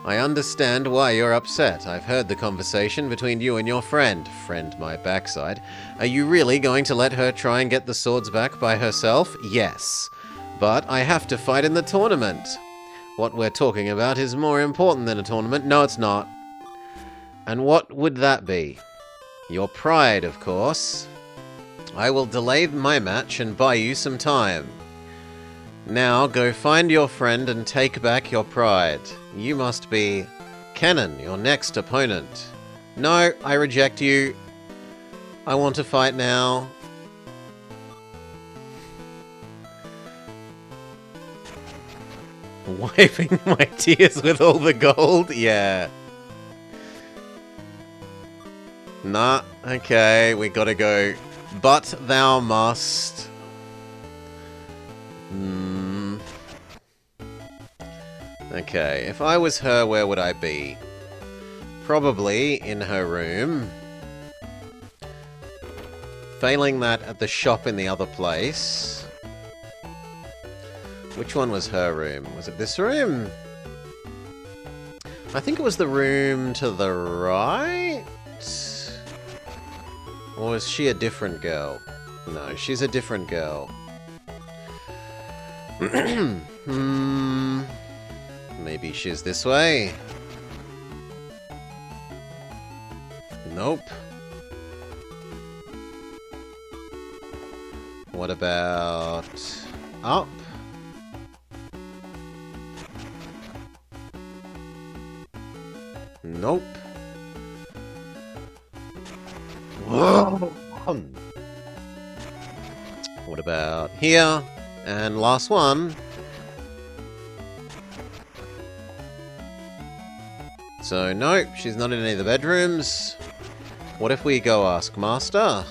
I understand why you're upset. I've heard the conversation between you and your friend. Friend my backside. Are you really going to let her try and get the swords back by herself? Yes. But I have to fight in the tournament. What we're talking about is more important than a tournament. No, it's not. And what would that be? Your pride, of course. I will delay my match and buy you some time. Now go find your friend and take back your pride. You must be Kennen, your next opponent. No, I reject you. I want to fight now. Wiping my tears with all the gold? Yeah. Nah, okay, we gotta go. But thou must. Okay, if I was her, where would I be? Probably in her room. Failing that at the shop in the other place. Which one was her room? Was it this room? I think it was the room to the right? Or is she a different girl? No, she's a different girl. Maybe she's this way. Nope. What about up? Nope. What about here? And last one. So, nope, she's not in any of the bedrooms. What if we go ask Master?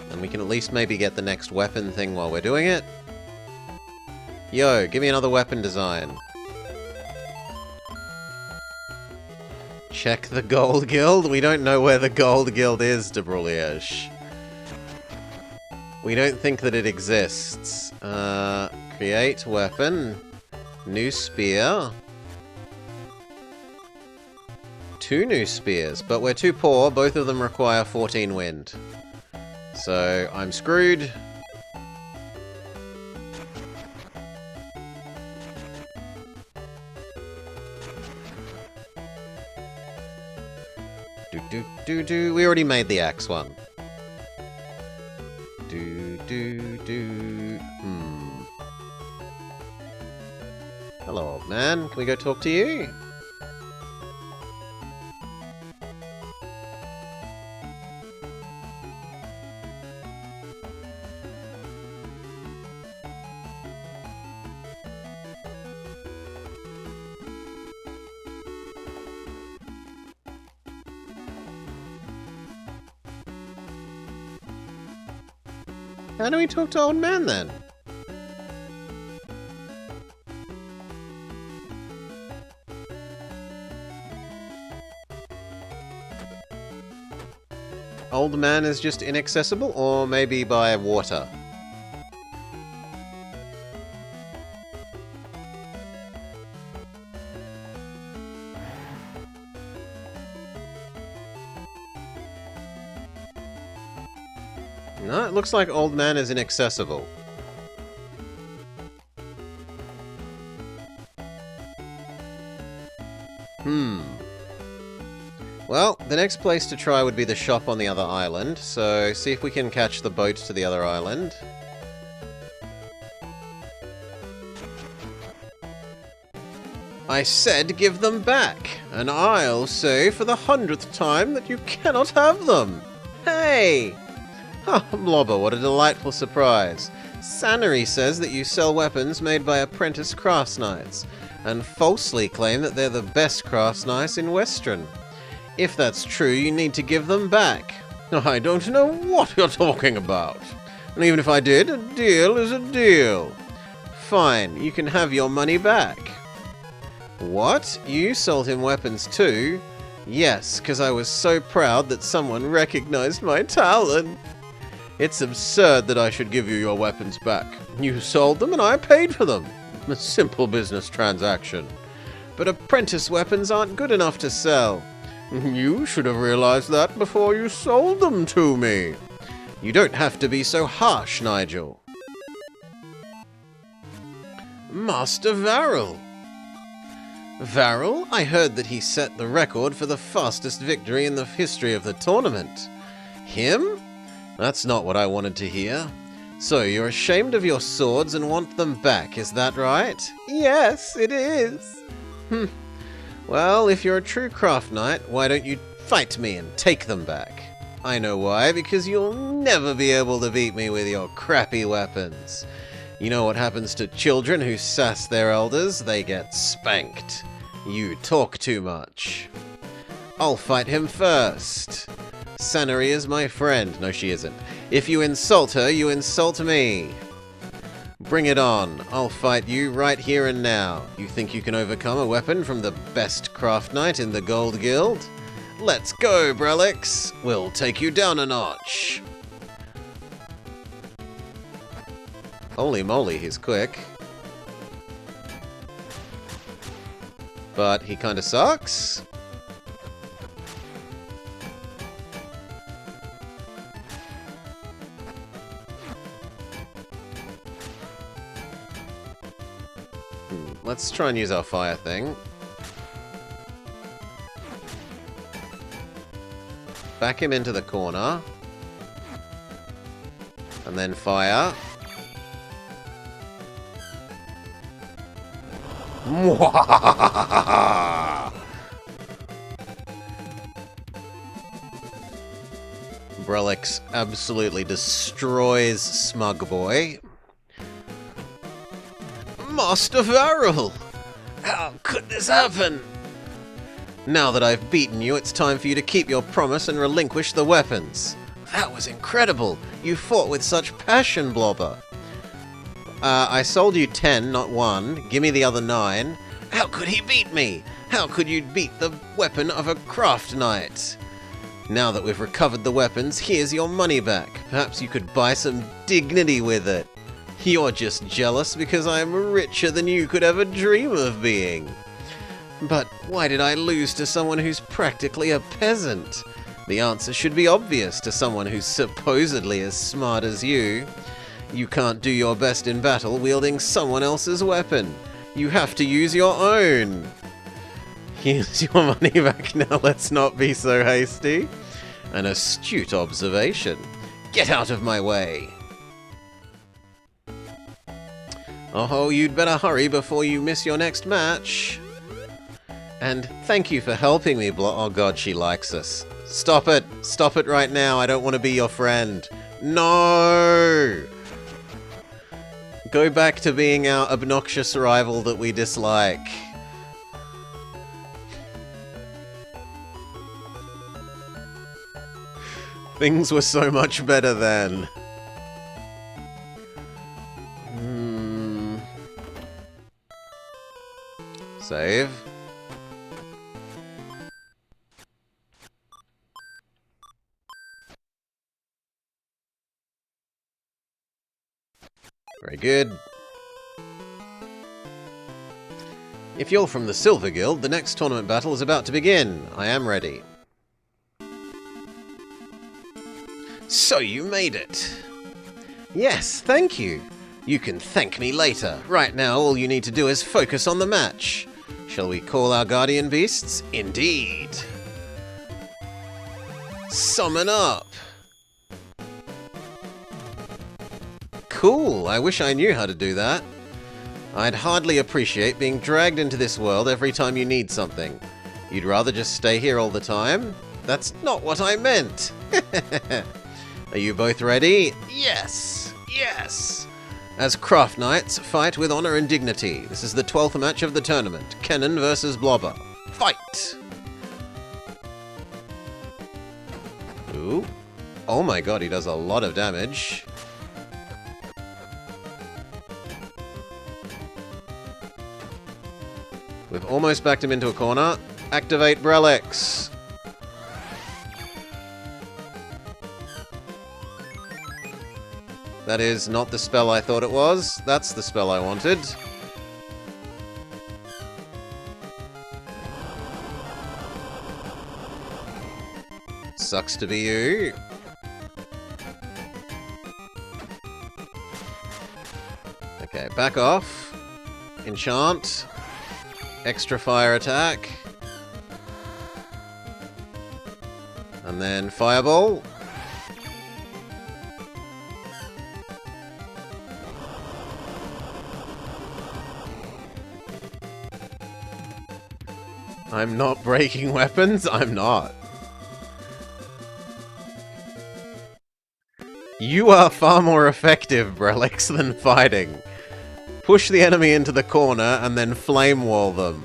And we can at least maybe get the next weapon thing while we're doing it. Yo, give me another weapon design. Check the Gold Guild? We don't know where the Gold Guild is, Debruliesh. We don't think that it exists. Create weapon. New spear. 2 new spears, but we're too poor. Both of them require 14 wind. So, I'm screwed. We already made the axe one. Hello, old man. Can we go talk to you? How do we talk to old man then? Old man is just inaccessible, or maybe by water? No, it looks like old man is inaccessible. Well, the next place to try would be the shop on the other island, so see if we can catch the boat to the other island. I said give them back, and I'll say for the 100th time that you cannot have them. Hey! Oh, Blobber, what a delightful surprise. Sannery says that you sell weapons made by apprentice crafts knights, and falsely claim that they're the best crafts knights in Western. If that's true, you need to give them back. I don't know what you're talking about. And even if I did, a deal is a deal. Fine, you can have your money back. What? You sold him weapons too? Yes, because I was so proud that someone recognized my talent. It's absurd that I should give you your weapons back. You sold them and I paid for them. A simple business transaction. But apprentice weapons aren't good enough to sell. You should have realized that before you sold them to me. You don't have to be so harsh, Nigel. Master Varel. Varel? I heard that he set the record for the fastest victory in the history of the tournament. Him? That's not what I wanted to hear. So, you're ashamed of your swords and want them back, is that right? Yes, it is. Well, if you're a true craft knight, why don't you fight me and take them back? I know why, because you'll never be able to beat me with your crappy weapons. You know what happens to children who sass their elders? They get spanked. You talk too much. I'll fight him first. Sannery is my friend. No, she isn't. If you insult her, you insult me. Bring it on. I'll fight you right here and now. You think you can overcome a weapon from the best craft knight in the Gold Guild? Let's go, Brelix. We'll take you down a notch. Holy moly, he's quick. But he kinda sucks. Let's try and use our fire thing. Back him into the corner. And then fire. Brelix absolutely destroys Smug Boy. Master Varel! How could this happen? Now that I've beaten you, it's time for you to keep your promise and relinquish the weapons. That was incredible! You fought with such passion, Blobber. I sold you 10, not 1. Give me the other 9. How could he beat me? How could you beat the weapon of a craft knight? Now that we've recovered the weapons, here's your money back. Perhaps you could buy some dignity with it. You're just jealous because I'm richer than you could ever dream of being. But why did I lose to someone who's practically a peasant? The answer should be obvious to someone who's supposedly as smart as you. You can't do your best in battle wielding someone else's weapon. You have to use your own. Here's your money back now, let's not be so hasty. An astute observation. Get out of my way. Oh, you'd better hurry before you miss your next match. And thank you for helping me, oh god, she likes us. Stop it! Stop it right now, I don't want to be your friend. No! Go back to being our obnoxious rival that we dislike. Things were so much better then. Save. Very good. If you're from the Silver Guild, the next tournament battle is about to begin. I am ready. So you made it. Yes, thank you. You can thank me later. Right now, all you need to do is focus on the match. Shall we call our guardian beasts? Indeed. Summon up. Cool, I wish I knew how to do that. I'd hardly appreciate being dragged into this world every time you need something. You'd rather just stay here all the time? That's not what I meant. Are you both ready? Yes! Yes! As Craft Knights, fight with honor and dignity. This is the 12th match of the tournament. Kennen versus Blobber. Fight! Ooh. Oh my god, he does a lot of damage. We've almost backed him into a corner. Activate Brelix. That is not the spell I thought it was. That's the spell I wanted. Sucks to be you. Okay, back off. Enchant. Extra fire attack. And then fireball. I'm not breaking weapons? I'm not. You are far more effective, Brelix, than fighting. Push the enemy into the corner and then flame wall them.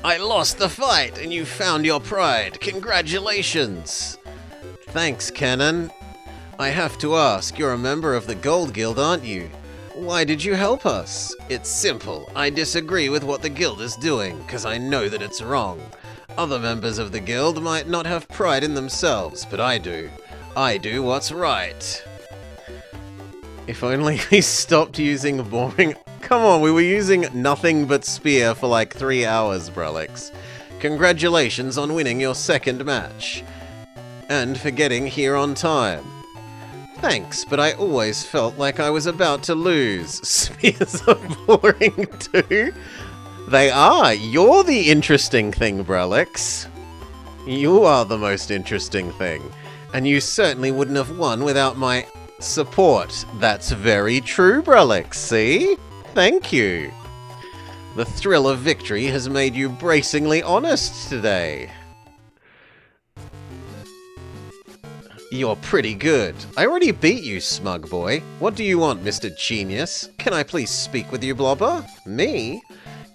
I lost the fight and you found your pride. Congratulations. Thanks, Kennen. I have to ask, you're a member of the Gold Guild, aren't you? Why did you help us? It's simple. I disagree with what the guild is doing, because I know that it's wrong. Other members of the guild might not have pride in themselves, but I do. I do what's right. If only we stopped using boring... Come on, we were using nothing but spear for like 3 hours, Brelix. Congratulations on winning your second match. And for getting here on time. Thanks, but I always felt like I was about to lose. Spears are boring too. They are. You're the interesting thing, Brelix. You are the most interesting thing. And you certainly wouldn't have won without my support. That's very true, Brelix, see? Thank you. The thrill of victory has made you bracingly honest today. You're pretty good. I already beat you, smug boy. What do you want, Mr. Genius? Can I please speak with you, Blobber? Me?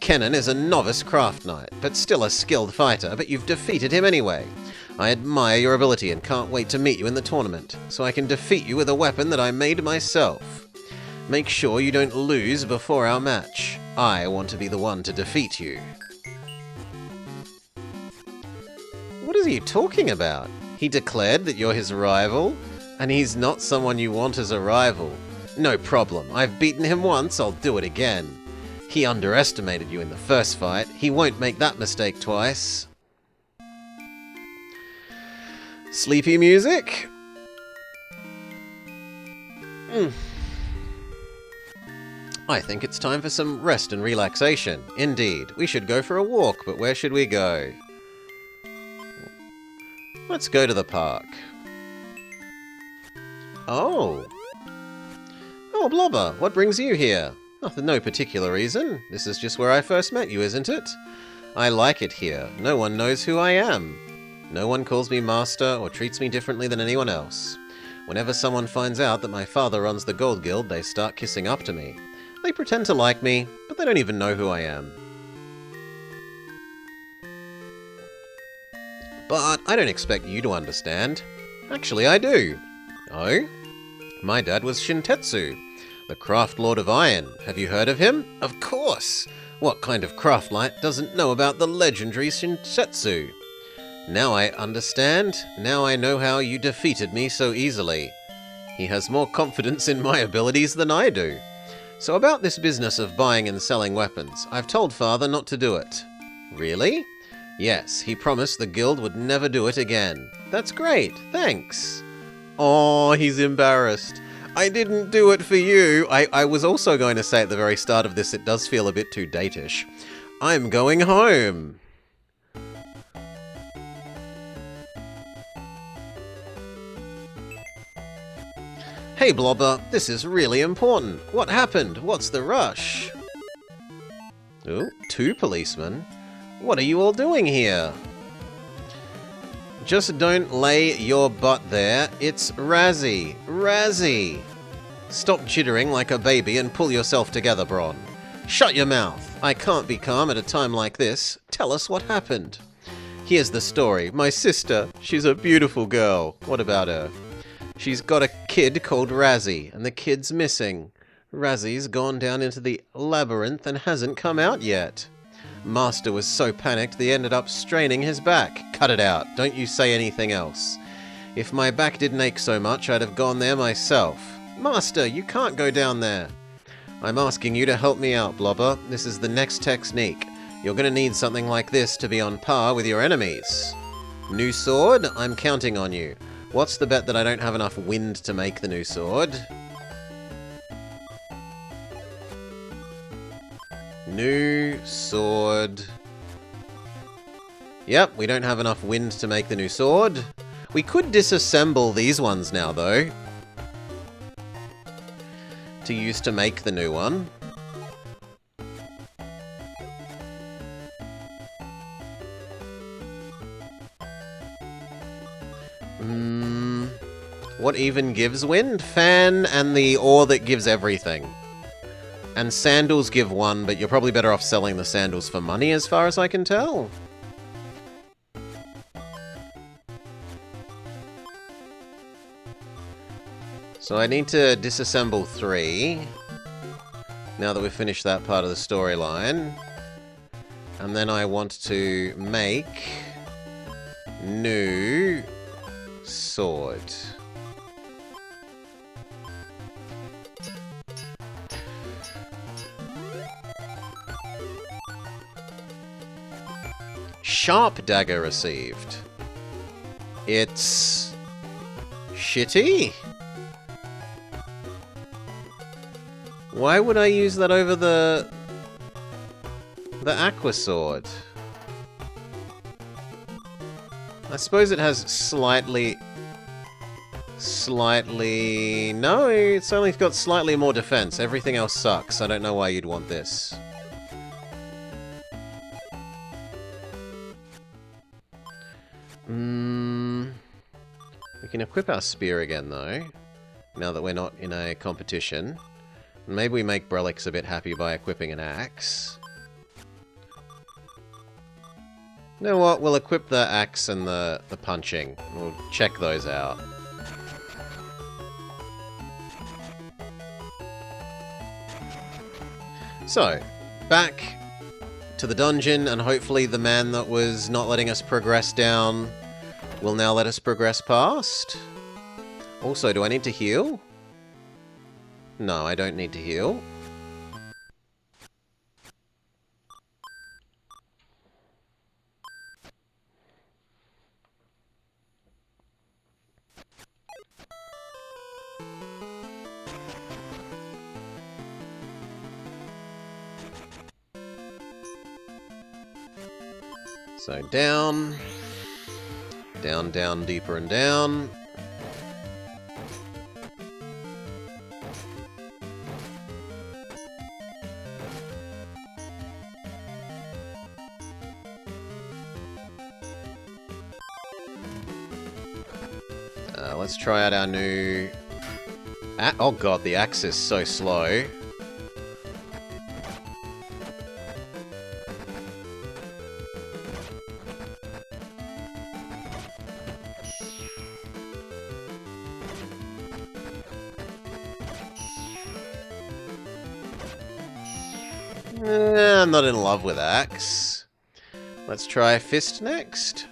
Kennen is a novice craft knight, but still a skilled fighter, but you've defeated him anyway. I admire your ability and can't wait to meet you in the tournament, so I can defeat you with a weapon that I made myself. Make sure you don't lose before our match. I want to be the one to defeat you. What is he talking about? He declared that you're his rival, and he's not someone you want as a rival. No problem. I've beaten him once, I'll do it again. He underestimated you in the first fight. He won't make that mistake twice. Sleepy music? I think it's time for some rest and relaxation. Indeed. We should go for a walk, but where should we go? Let's go to the park. Oh. Oh, Blobber, what brings you here? Oh, for no particular reason. This is just where I first met you, isn't it? I like it here. No one knows who I am. No one calls me master or treats me differently than anyone else. Whenever someone finds out that my father runs the Gold Guild, they start kissing up to me. They pretend to like me, but they don't even know who I am. But I don't expect you to understand. Actually, I do. Oh? My dad was Shintetsu, the Craft Lord of Iron. Have you heard of him? Of course! What kind of craft knight doesn't know about the legendary Shintetsu? Now I understand. Now I know how you defeated me so easily. He has more confidence in my abilities than I do. So about this business of buying and selling weapons, I've told Father not to do it. Really? Yes, he promised the guild would never do it again. That's great, thanks. Oh, he's embarrassed. I didn't do it for you. I was also going to say at the very start of this, it does feel a bit too datish. I'm going home. Hey Blobber, this is really important. What happened? What's the rush? Ooh, 2 policemen? What are you all doing here? Just don't lay your butt there. It's Razzie. Razzie! Stop jittering like a baby and pull yourself together, Bron. Shut your mouth. I can't be calm at a time like this. Tell us what happened. Here's the story. My sister, she's a beautiful girl. What about her? She's got a kid called Razzie, and the kid's missing. Razzie's gone down into the labyrinth and hasn't come out yet. Master was so panicked they ended up straining his back. Cut it out. Don't you say anything else. If my back didn't ache so much, I'd have gone there myself. Master, you can't go down there. I'm asking you to help me out, Blobber. This is the next technique. You're going to need something like this to be on par with your enemies. New sword? I'm counting on you. What's the bet that I don't have enough wind to make the new sword? New sword. Yep, we don't have enough wind to make the new sword. We could disassemble these ones now, though, to use to make the new one. What even gives wind? Fan and the ore that gives everything. And sandals give 1, but you're probably better off selling the sandals for money as far as I can tell. So I need to disassemble 3, now that we've finished that part of the storyline. And then I want to make new sword. Sharp dagger received. It's... shitty? Why would I use that over the aqua sword? I suppose it has slightly... No, it's only got slightly more defense. Everything else sucks. I don't know why you'd want this. We can equip our spear again, though, now that we're not in a competition. Maybe we make Brelix a bit happy by equipping an axe. You know what? We'll equip the axe and the punching. We'll check those out. So, back to the dungeon, and hopefully the man that was not letting us progress down will now let us progress past. Also, do I need to heal? No, I don't need to heal. So down, down, down, deeper and down. Let's try out our new... oh god, the axe is so slow. I'm not in love with axe. Let's try fist next.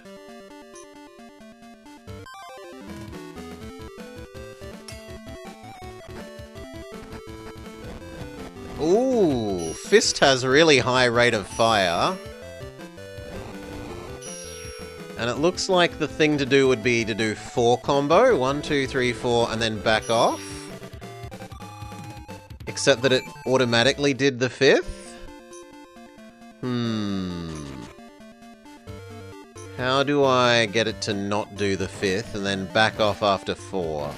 Ooh, fist has a really high rate of fire. And it looks like the thing to do would be to do 4 combo. 1, 2, 3, 4, and then back off. Except that it automatically did the 5th. How do I get it to not do the 5th and then back off after 4?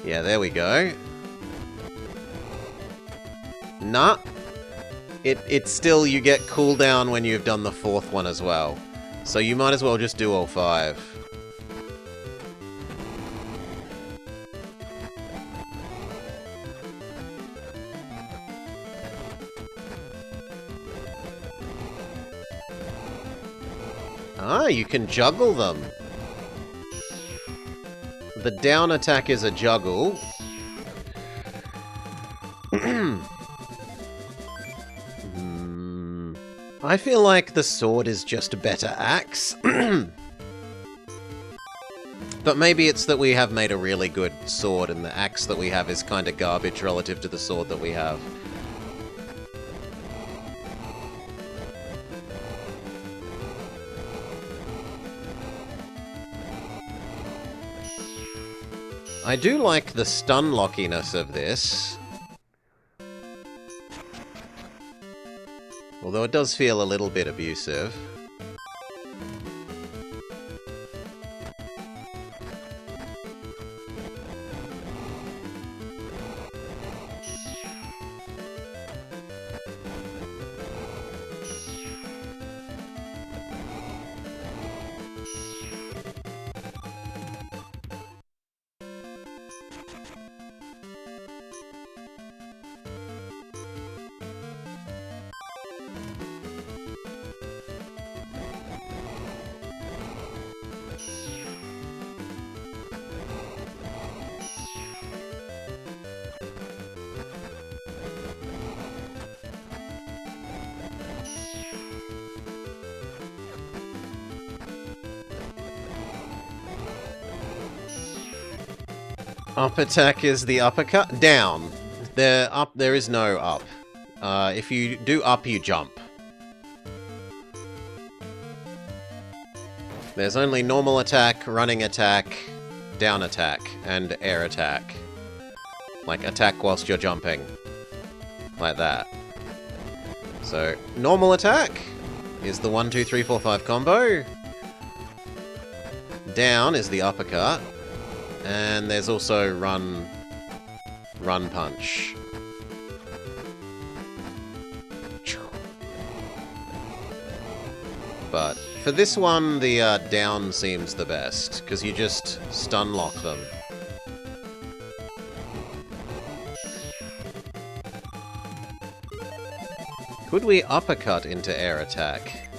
Yeah, there we go. Nah. It's still, you get cooldown when you've done the 4th one as well. So you might as well just do all 5. Ah, you can juggle them. The down attack is a juggle. I feel like the sword is just a better axe. But maybe it's that we have made a really good sword and the axe that we have is kind of garbage relative to the sword that we have. I do like the stun lockiness of this. Although it does feel a little bit abusive. Up attack is the uppercut. Down. There is no up. If you do up, you jump. There's only normal attack, running attack, down attack, and air attack. Like, attack whilst you're jumping. Like that. So, normal attack is the 1, 2, 3, 4, 5 combo. Down is the uppercut. And there's also run punch. But for this one, the down seems the best, because you just stun lock them. Could we uppercut into air attack?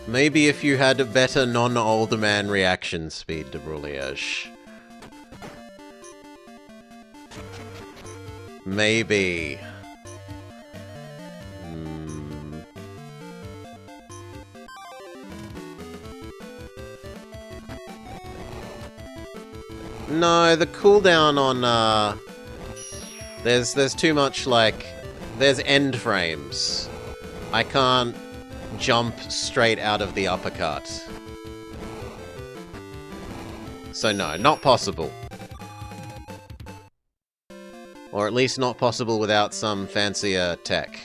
Maybe if you had a better non-old man reaction speed to Brouillage. Maybe. No, the cooldown on, there's too much, like, there's end frames. I can't jump straight out of the uppercut. So no, not possible. Or at least not possible without some fancier tech.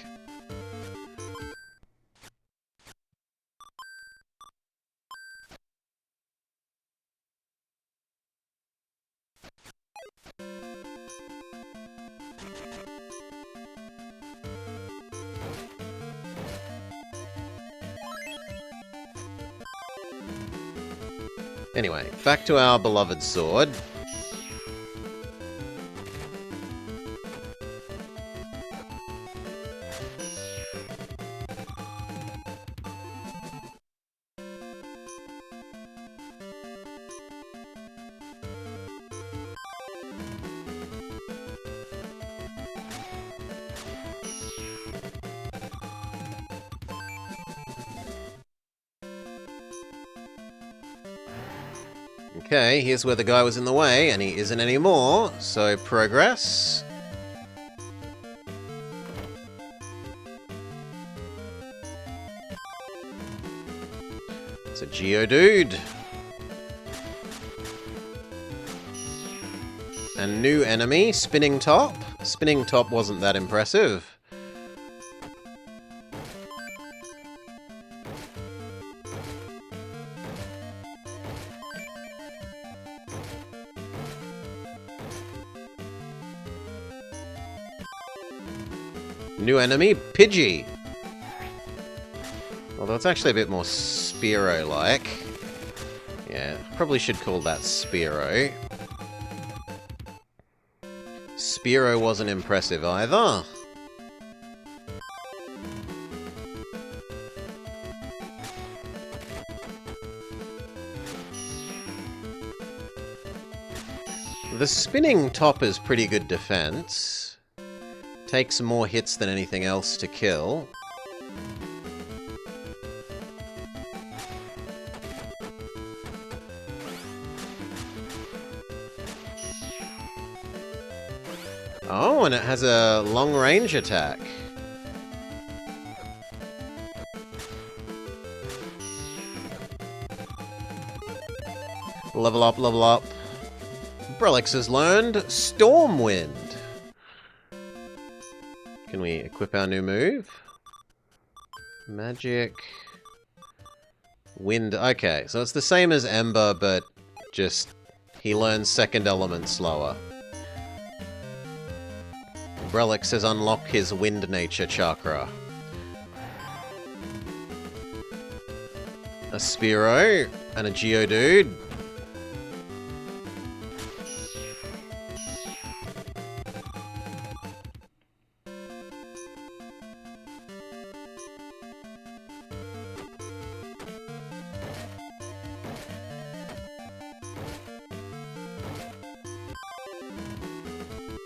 Anyway, back to our beloved sword. Okay, here's where the guy was in the way, and he isn't anymore, so progress. It's a Geodude. And new enemy, Spinning Top. Spinning Top wasn't that impressive. New enemy, Pidgey. Although it's actually a bit more Spearow-like. Yeah, probably should call that Spearow. Spearow wasn't impressive either. The Spinning Top is pretty good defense. Takes more hits than anything else to kill. Oh, and it has a long-range attack. Level up, level up. Brelix has learned Stormwind. Can we equip our new move? Magic. Wind. Okay, so it's the same as Ember, but just he learns second element slower. Brelix has unlocked his Wind Nature chakra. A Spearow and a Geodude.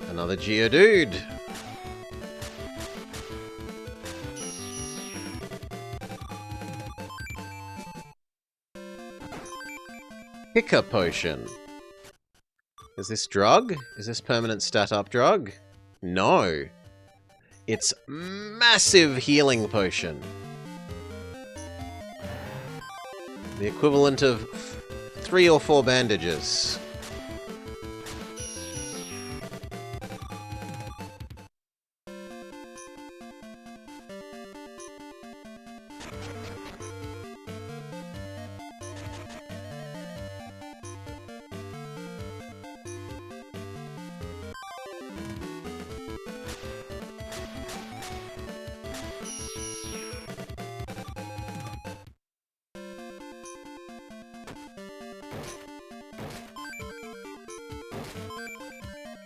Another Geodude. Hiccup Potion. Is this drug? Is this permanent stat up drug? No. It's massive healing potion. The equivalent of 3 or 4 bandages.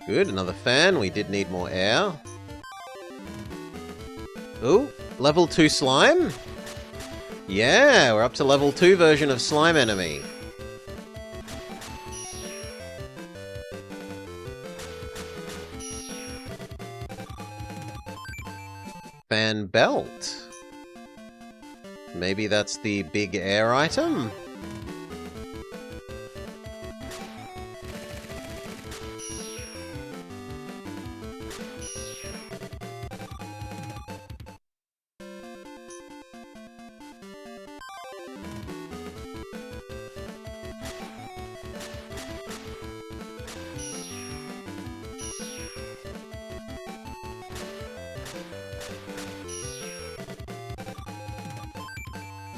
Good, another fan. We did need more air. Ooh, level 2 slime? Yeah, we're up to level 2 version of slime enemy. Fan belt. Maybe that's the big air item?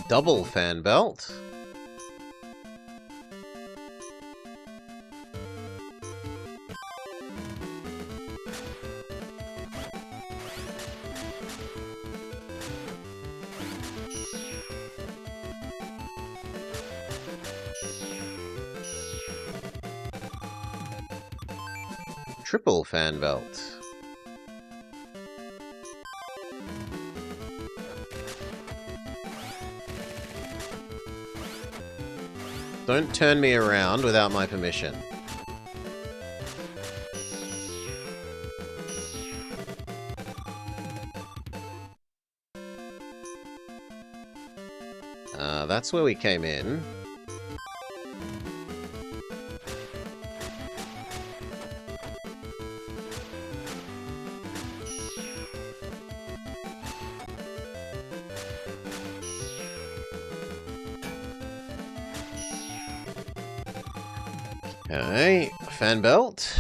Double fan belt. Triple fan belt. Don't turn me around without my permission. That's where we came in. Okay, fan belt.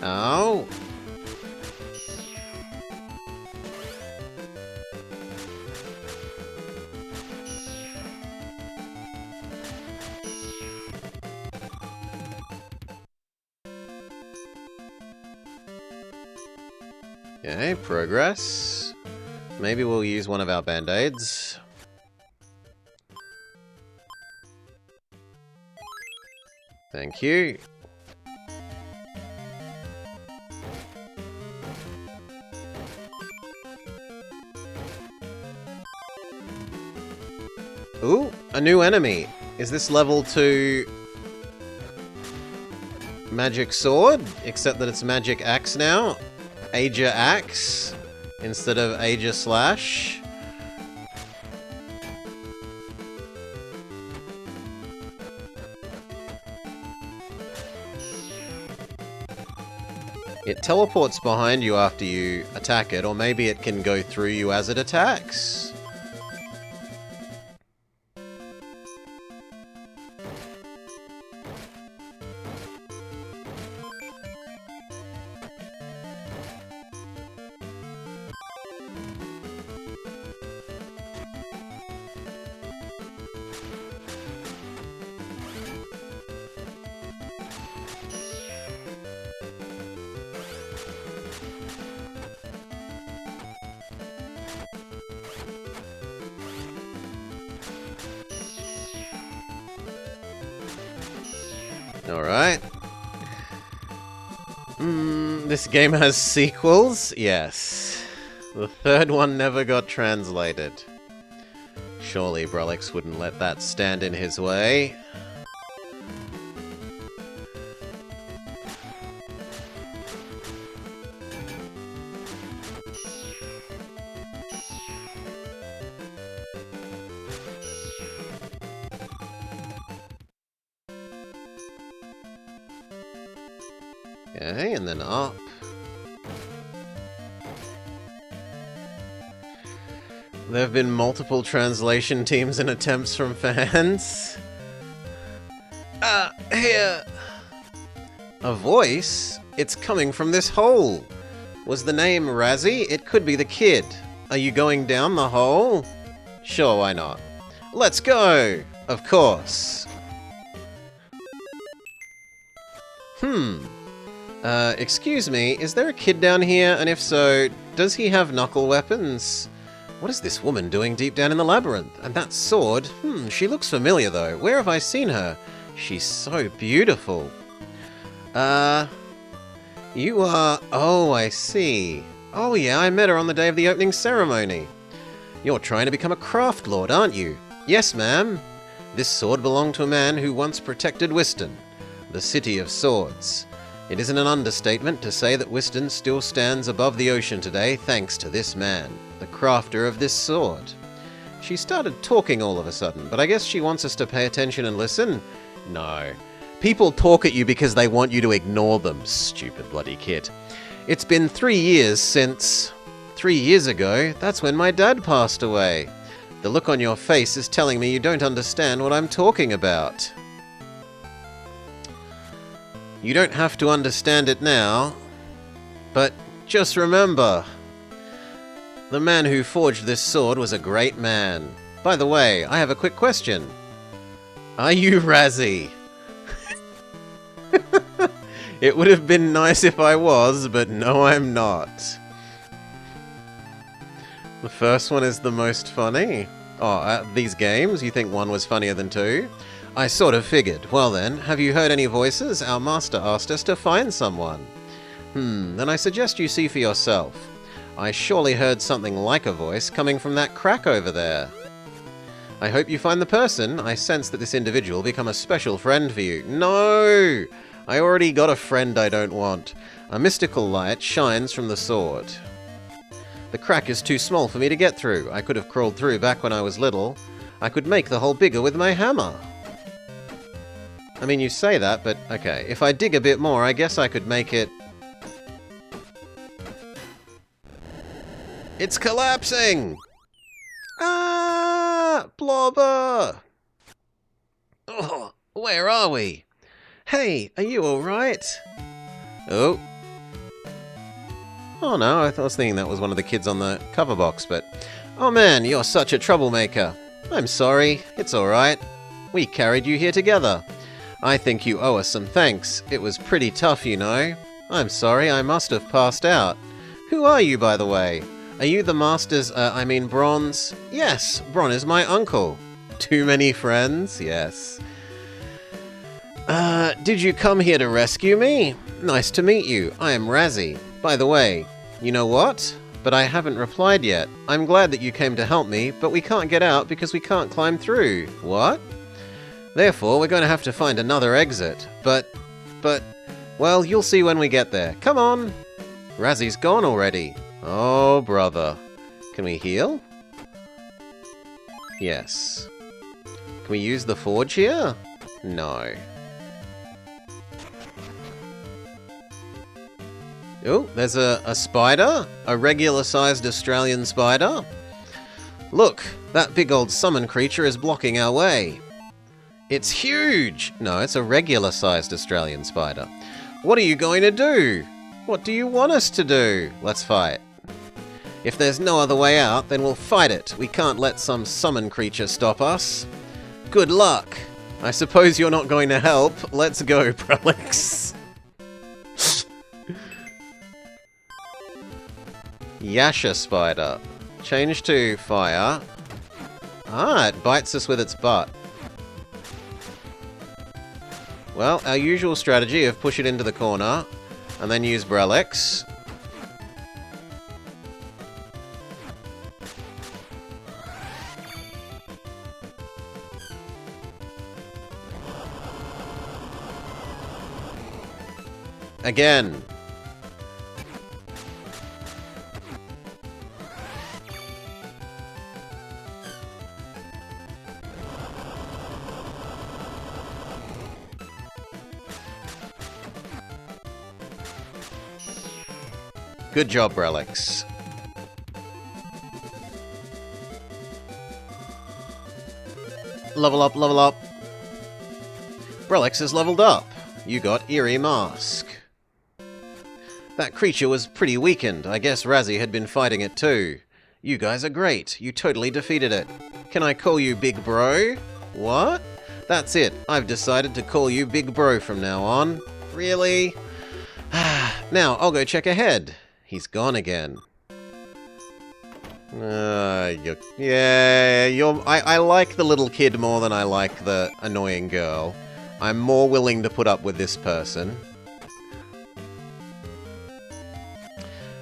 Oh. Okay, progress. Maybe we'll use one of our band-aids. Thank you. Ooh, a new enemy. Is this level 2 magic sword? Except that it's magic axe now? Aja axe instead of Aja slash. It teleports behind you after you attack it, or maybe it can go through you as it attacks. Alright. This game has sequels? Yes. The third one never got translated. Surely Brelix wouldn't let that stand in his way. Okay, and then up. There have been multiple translation teams and attempts from fans. Here! A voice? It's coming from this hole! Was the name Razzie? It could be the kid. Are you going down the hole? Sure, why not? Let's go! Of course. Excuse me, is there a kid down here? And if so, does he have knuckle weapons? What is this woman doing deep down in the labyrinth? And that sword? She looks familiar though. Where have I seen her? She's so beautiful. You are... Oh, I see. Oh yeah, I met her on the day of the opening ceremony. You're trying to become a craft lord, aren't you? Yes, ma'am. This sword belonged to a man who once protected Whiston, the city of swords. It isn't an understatement to say that Whiston still stands above the ocean today thanks to this man, the crafter of this sword. She started talking all of a sudden, but I guess she wants us to pay attention and listen? No. People talk at you because they want you to ignore them, stupid bloody kid. It's been 3 years since... 3 years ago, that's when my dad passed away. The look on your face is telling me you don't understand what I'm talking about. You don't have to understand it now, but just remember, the man who forged this sword was a great man. By the way, I have a quick question. Are you Razzie? It would have been nice if I was, but no, I'm not. The first one is the most funny. Oh, these games? You think one was funnier than two? I sort of figured. Well then, have you heard any voices? Our master asked us to find someone. Then I suggest you see for yourself. I surely heard something like a voice coming from that crack over there. I hope you find the person. I sense that this individual will become a special friend for you. No! I already got a friend I don't want. A mystical light shines from the sword. The crack is too small for me to get through. I could have crawled through back when I was little. I could make the hole bigger with my hammer. I mean, you say that, but okay. If I dig a bit more, I guess I could make it... It's collapsing! Ah! Blobber! Oh, where are we? Hey, are you alright? Oh. Oh no, I was thinking that was one of the kids on the cover box, but... Oh man, you're such a troublemaker. I'm sorry, it's alright. We carried you here together. I think you owe us some thanks. It was pretty tough, you know. I'm sorry, I must have passed out. Who are you, by the way? Are you the master's, Bronze? Yes, Bron is my uncle. Too many friends? Yes. Did you come here to rescue me? Nice to meet you. I am Razzie. By the way, you know what? But I haven't replied yet. I'm glad that you came to help me, but we can't get out because we can't climb through. What? Therefore, we're going to have to find another exit. But, well, you'll see when we get there. Come on! Razzie's gone already. Oh, brother. Can we heal? Yes. Can we use the forge here? No. Oh, there's a spider. A regular-sized Australian spider. Look, that big old summon creature is blocking our way. It's huge! No, it's a regular-sized Australian spider. What are you going to do? What do you want us to do? Let's fight. If there's no other way out, then we'll fight it. We can't let some summon creature stop us. Good luck. I suppose you're not going to help. Let's go, Prelix. Yasha spider. Change to fire. Ah, it bites us with its butt. Well, our usual strategy of push it into the corner, and then use Brelex. Again. Good job, Relics. Level up, level up. Relics has leveled up. You got Eerie Mask. That creature was pretty weakened. I guess Razzie had been fighting it too. You guys are great. You totally defeated it. Can I call you Big Bro? What? That's it. I've decided to call you Big Bro from now on. Really? Now, I'll go check ahead. He's gone again. I like the little kid more than I like the annoying girl. I'm more willing to put up with this person.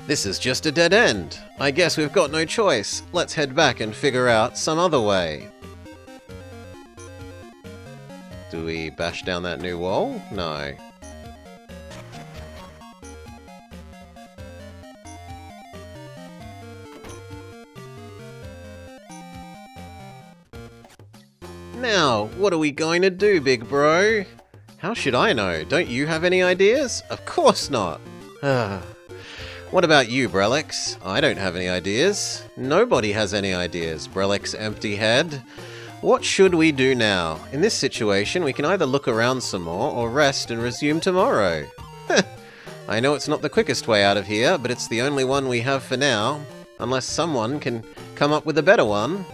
This is just a dead end. I guess we've got no choice. Let's head back and figure out some other way. Do we bash down that new wall? No. Now, what are we going to do, Big Bro? How should I know? Don't you have any ideas? Of course not. What about you, Brelix? I don't have any ideas. Nobody has any ideas, Brelix empty head. What should we do now? In this situation, we can either look around some more or rest and resume tomorrow. I know it's not the quickest way out of here, but it's the only one we have for now. Unless someone can come up with a better one.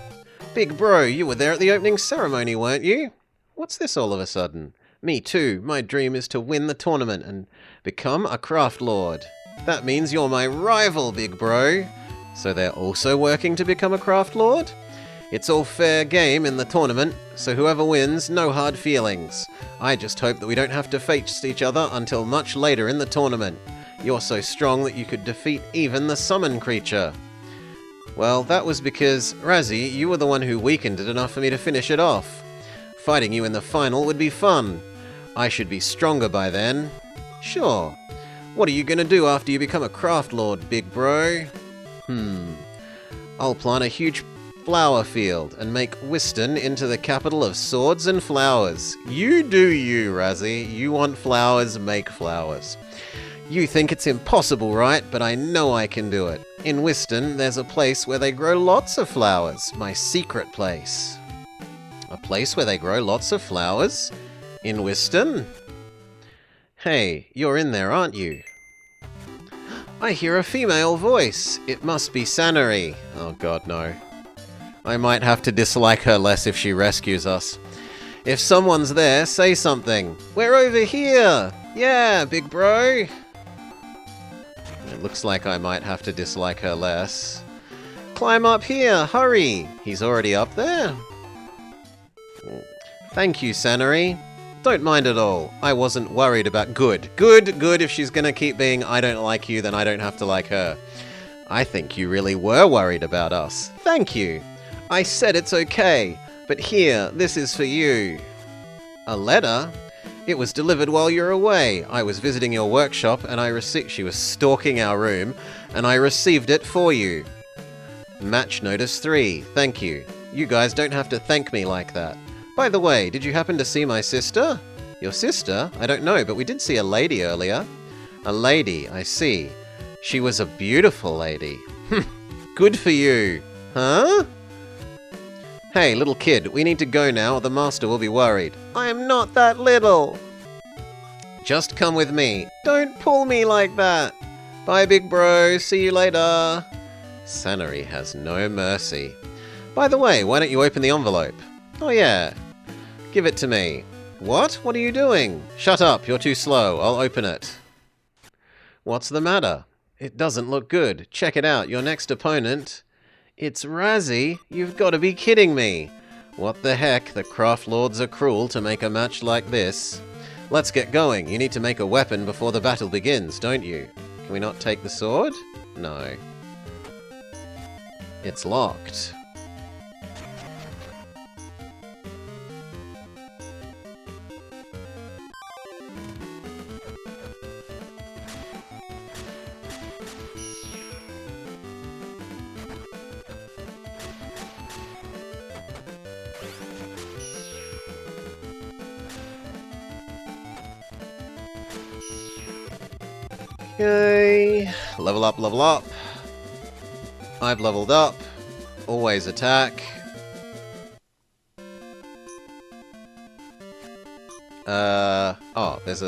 Big Bro, you were there at the opening ceremony, weren't you? What's this all of a sudden? Me too. My dream is to win the tournament and become a craft lord. That means you're my rival, Big Bro. So they're also working to become a craft lord? It's all fair game in the tournament, so whoever wins, no hard feelings. I just hope that we don't have to face each other until much later in the tournament. You're so strong that you could defeat even the summon creature. Well, that was because, Razzie, you were the one who weakened it enough for me to finish it off. Fighting you in the final would be fun. I should be stronger by then. Sure. What are you going to do after you become a craft lord, Big Bro? I'll plant a huge flower field and make Whiston into the capital of swords and flowers. You do you, Razzie. You want flowers, make flowers. You think it's impossible, right? But I know I can do it. In Whiston, there's a place where they grow lots of flowers. My secret place. A place where they grow lots of flowers? In Whiston? Hey, you're in there, aren't you? I hear a female voice. It must be Sanary. Oh god, no. I might have to dislike her less if she rescues us. If someone's there, say something. We're over here! Yeah, Big Bro! It looks like I might have to dislike her less. Climb up here, hurry! He's already up there. Thank you, Sanary. Don't mind at all. I wasn't worried about... Good. If she's gonna keep being I don't like you, then I don't have to like her. I think you really were worried about us. Thank you. I said it's okay. But here, this is for you. A letter? It was delivered while you're away. I was visiting your workshop and I received... She was stalking our room and I received it for you. Match notice 3. Thank you. You guys don't have to thank me like that. By the way, did you happen to see my sister? Your sister? I don't know, but we did see a lady earlier. A lady, I see. She was a beautiful lady. Good for you. Huh? Hey, little kid, we need to go now or the master will be worried. I am not that little. Just come with me. Don't pull me like that. Bye, Big Bro. See you later. Sanary has no mercy. By the way, why don't you open the envelope? Oh yeah. Give it to me. What? What are you doing? Shut up, you're too slow. I'll open it. What's the matter? It doesn't look good. Check it out. Your next opponent... It's Razzie. You've got to be kidding me. What the heck? The craft lords are cruel to make a match like this. Let's get going. You need to make a weapon before the battle begins, don't you? Can we not take the sword? No. It's locked. Okay, level up, level up. I've leveled up. Always attack. Oh, there's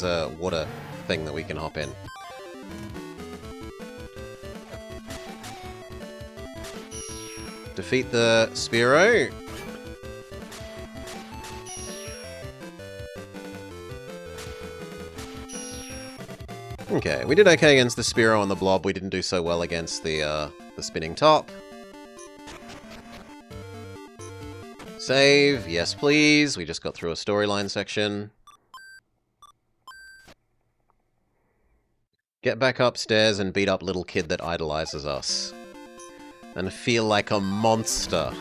a water thing that we can hop in. Defeat the Spearow. Okay, we did okay against the Spearow and the Blob. We didn't do so well against the spinning top. Save, yes please. We just got through a storyline section. Get back upstairs and beat up little kid that idolizes us. And feel like a monster.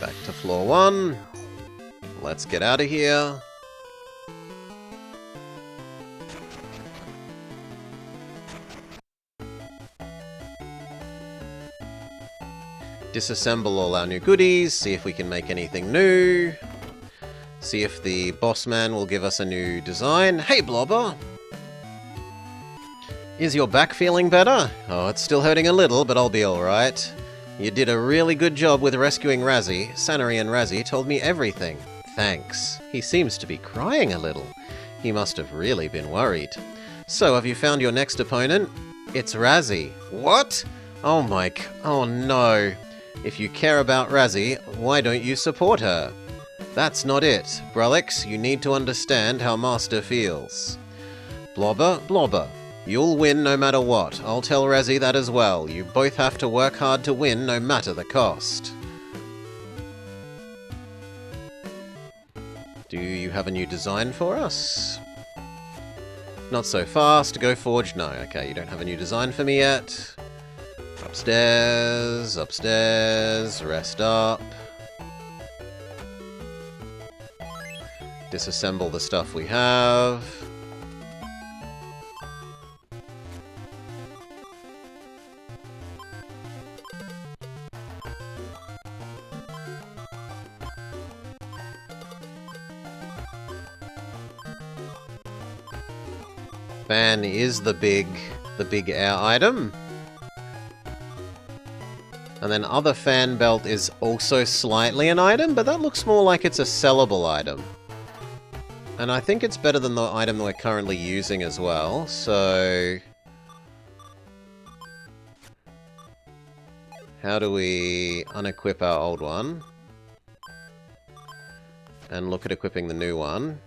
Back to floor 1. Let's get out of here. Disassemble all our new goodies, see if we can make anything new. See if the boss man will give us a new design. Hey, Blobber! Is your back feeling better? Oh, it's still hurting a little, but I'll be alright. You did a really good job with rescuing Razzie. Sanary and Razzie told me everything. Thanks. He seems to be crying a little. He must have really been worried. So, have you found your next opponent? It's Razzie. What? Oh no. If you care about Razzie, why don't you support her? That's not it. Brelix, you need to understand how Master feels. Blobber. You'll win no matter what. I'll tell Razzie that as well. You both have to work hard to win no matter the cost. Do you have a new design for us? Not so fast. Go Forge? No. Okay, you don't have a new design for me yet. Upstairs. Rest up. Disassemble the stuff we have. Fan is the big air item. And then other fan belt is also slightly an item, but that looks more like it's a sellable item. And I think it's better than the item that we're currently using as well, so... How do we unequip our old one? And look at equipping the new one.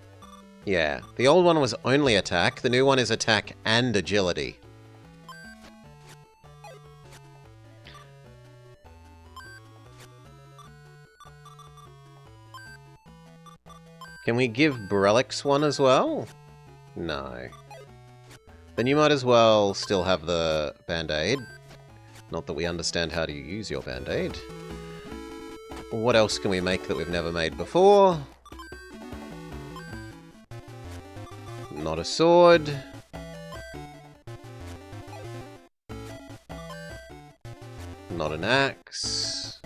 Yeah, the old one was only attack, the new one is attack and agility. Can we give Brelix one as well? No. Then you might as well still have the Band-Aid. Not that we understand how to use your Band-Aid. What else can we make that we've never made before? Not a sword. Not an axe.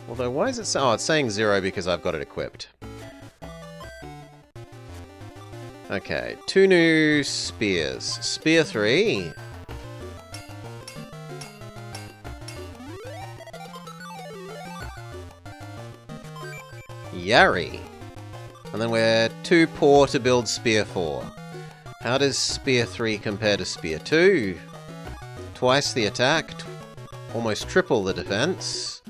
Although, why is it so... Oh, it's saying 0 because I've got it equipped. Okay, 2 new spears. Spear 3. Yari. And then we're too poor to build Spear 4. How does Spear 3 compare to Spear 2? Twice the attack, almost triple the defense.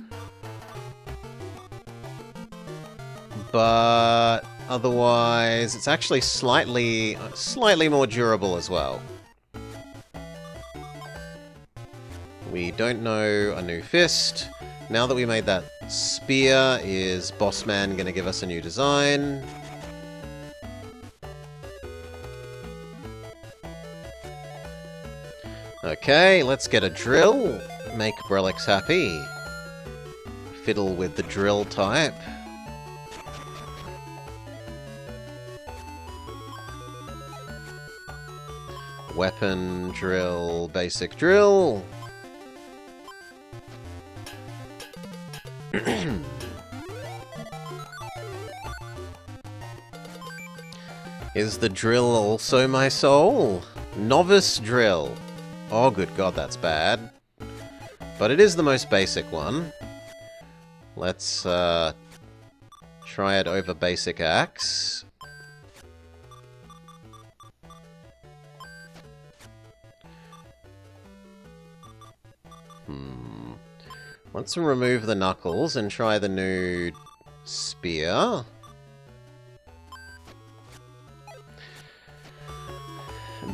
But otherwise, it's actually slightly more durable as well. We don't know a new fist. Now that we made that spear, is Bossman going to give us a new design? Okay, let's get a drill. Make Brelix happy. Fiddle with the drill type. Weapon, drill, basic drill. Is the drill also my soul? Novice drill. Oh, good God, that's bad. But it is the most basic one. Let's try it over basic axe. Let's remove the knuckles and try the new spear.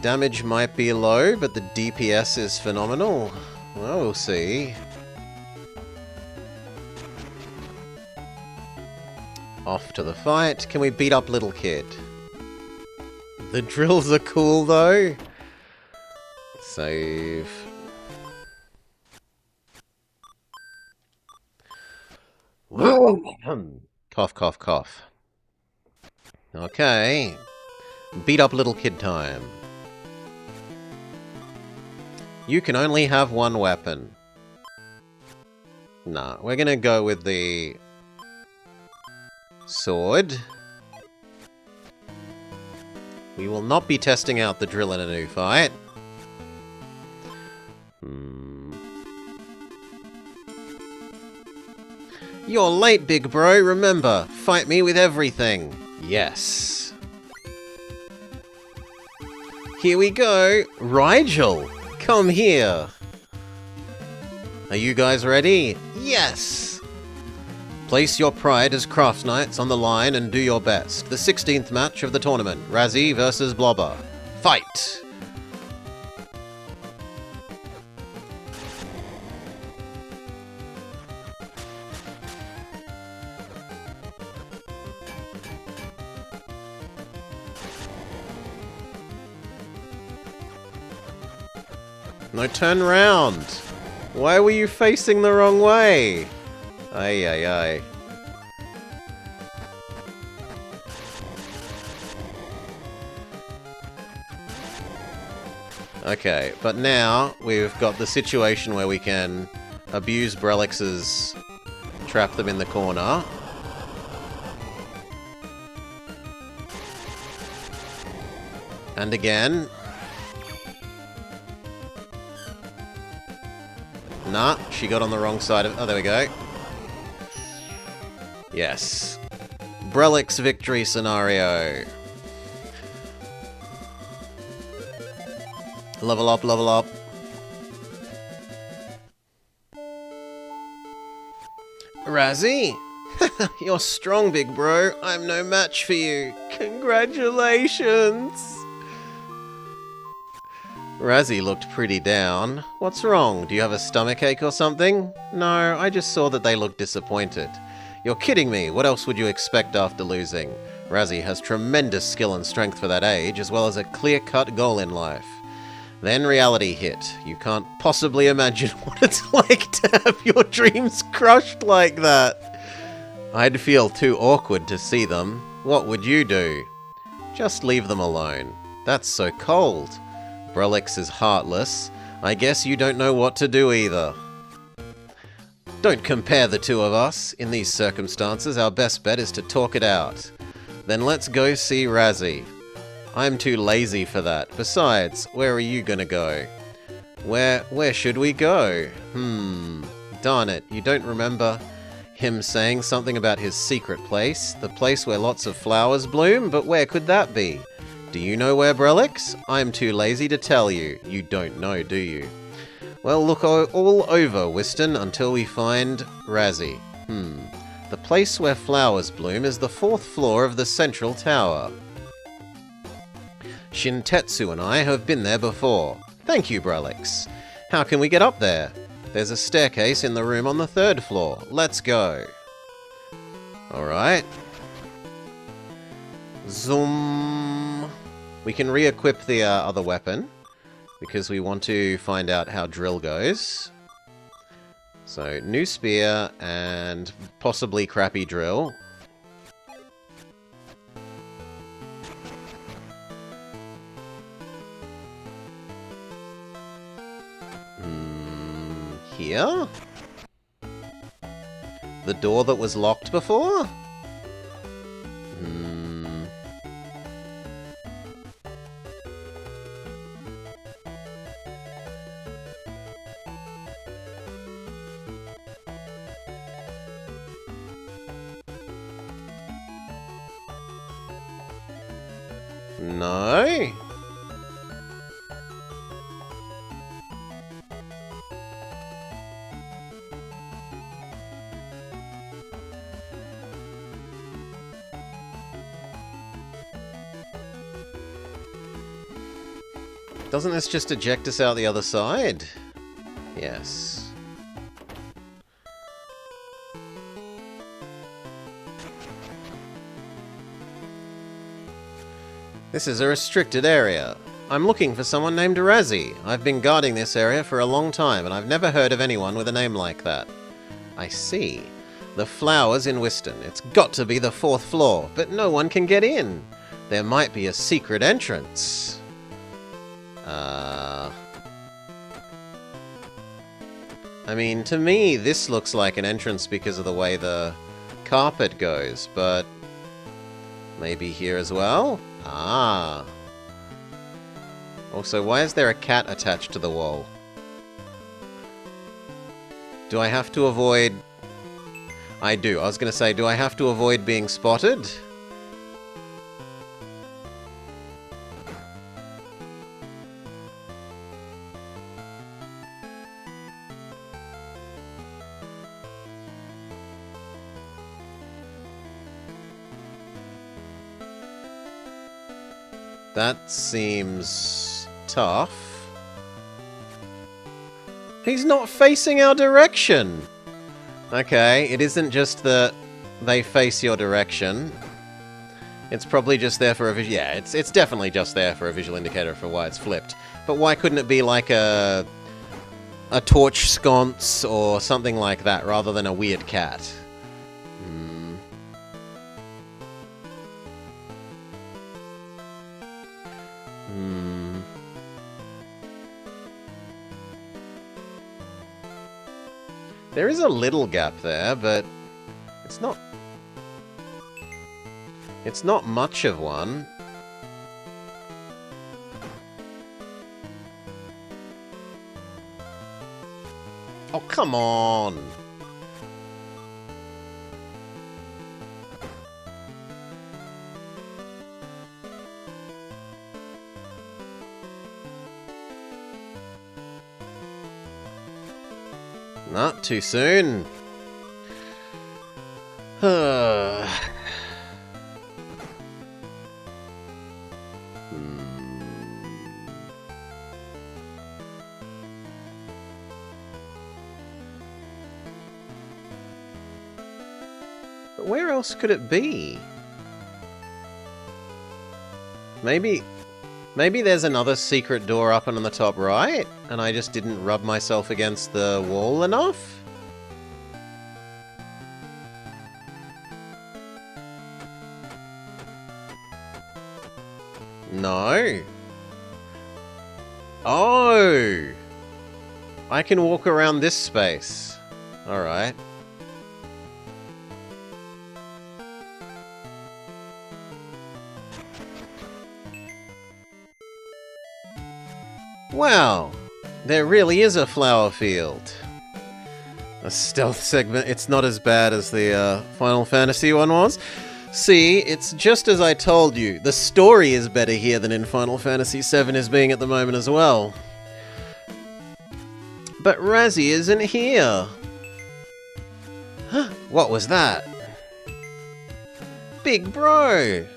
Damage might be low, but the DPS is phenomenal. Well, we'll see. Off to the fight. Can we beat up little kid? The drills are cool, though. Save. Cough, cough, cough. Okay. Beat up little kid time. You can only have one weapon. Nah, we're gonna go with the sword. We will not be testing out the drill in a new fight. You're late, big bro. Remember, fight me with everything. Yes. Here we go. Rigel, come here. Are you guys ready? Yes! Place your pride as craft knights on the line and do your best. The 16th match of the tournament. Razzie versus Blobber. Fight! No, turn round! Why were you facing the wrong way? Ay, ay, ay. Okay, but now we've got the situation where we can abuse Brelix's, trap them in the corner. And again. Nah, she got on the wrong side of... Oh, there we go. Yes. Brelix victory scenario. Level up, level up. Razzie? You're strong, big bro. I'm no match for you. Congratulations! Razzie looked pretty down. What's wrong? Do you have a stomachache or something? No, I just saw that they looked disappointed. You're kidding me. What else would you expect after losing? Razzie has tremendous skill and strength for that age, as well as a clear-cut goal in life. Then reality hit. You can't possibly imagine what it's like to have your dreams crushed like that. I'd feel too awkward to see them. What would you do? Just leave them alone. That's so cold. Brelix is heartless. I guess you don't know what to do either. Don't compare the two of us. In these circumstances, our best bet is to talk it out. Then let's go see Razzie. I'm too lazy for that. Besides, where are you gonna go? Where should we go? Darn it, you don't remember him saying something about his secret place? The place where lots of flowers bloom? But where could that be? Do you know where, Brelix? I'm too lazy to tell you. You don't know, do you? Well, look all over Whiston until we find Razzie. The place where flowers bloom is the 4th floor of the central tower. Shintetsu and I have been there before. Thank you, Brelix. How can we get up there? There's a staircase in the room on the 3rd floor. Let's go. Alright. Zoom. We can re-equip the other weapon. because we want to find out how drill goes. So, new spear and possibly crappy drill. Here? The door that was locked before? No? Doesn't this just eject us out the other side? Yes. This is a restricted area. I'm looking for someone named Razzie. I've been guarding this area for a long time, and I've never heard of anyone with a name like that. I see. The flowers in Whiston. It's got to be the 4th floor, but no one can get in. There might be a secret entrance. I mean, to me, this looks like an entrance because of the way the carpet goes, but maybe here as well? Ah. Also, why is there a cat attached to the wall? Do I have to avoid... I do. I was going to say, do I have to avoid being spotted? That seems tough. He's not facing our direction! Okay, it isn't just that they face your direction. It's probably just there for a visual... Yeah, it's definitely just there for a visual indicator for why it's flipped. But why couldn't it be like a torch sconce or something like that, rather than a weird cat? There is a little gap there, but it's not much of one. Oh, come on! Not too soon. But where else could it be? Maybe there's another secret door up and on the top right, and I just didn't rub myself against the wall enough? No. Oh! I can walk around this space. Alright. Wow, there really is a flower field. A stealth segment. It's not as bad as the Final Fantasy one was. See, it's just as I told you. The story is better here than in Final Fantasy VII is being at the moment as well. But Razzie isn't here. What was that? Big bro!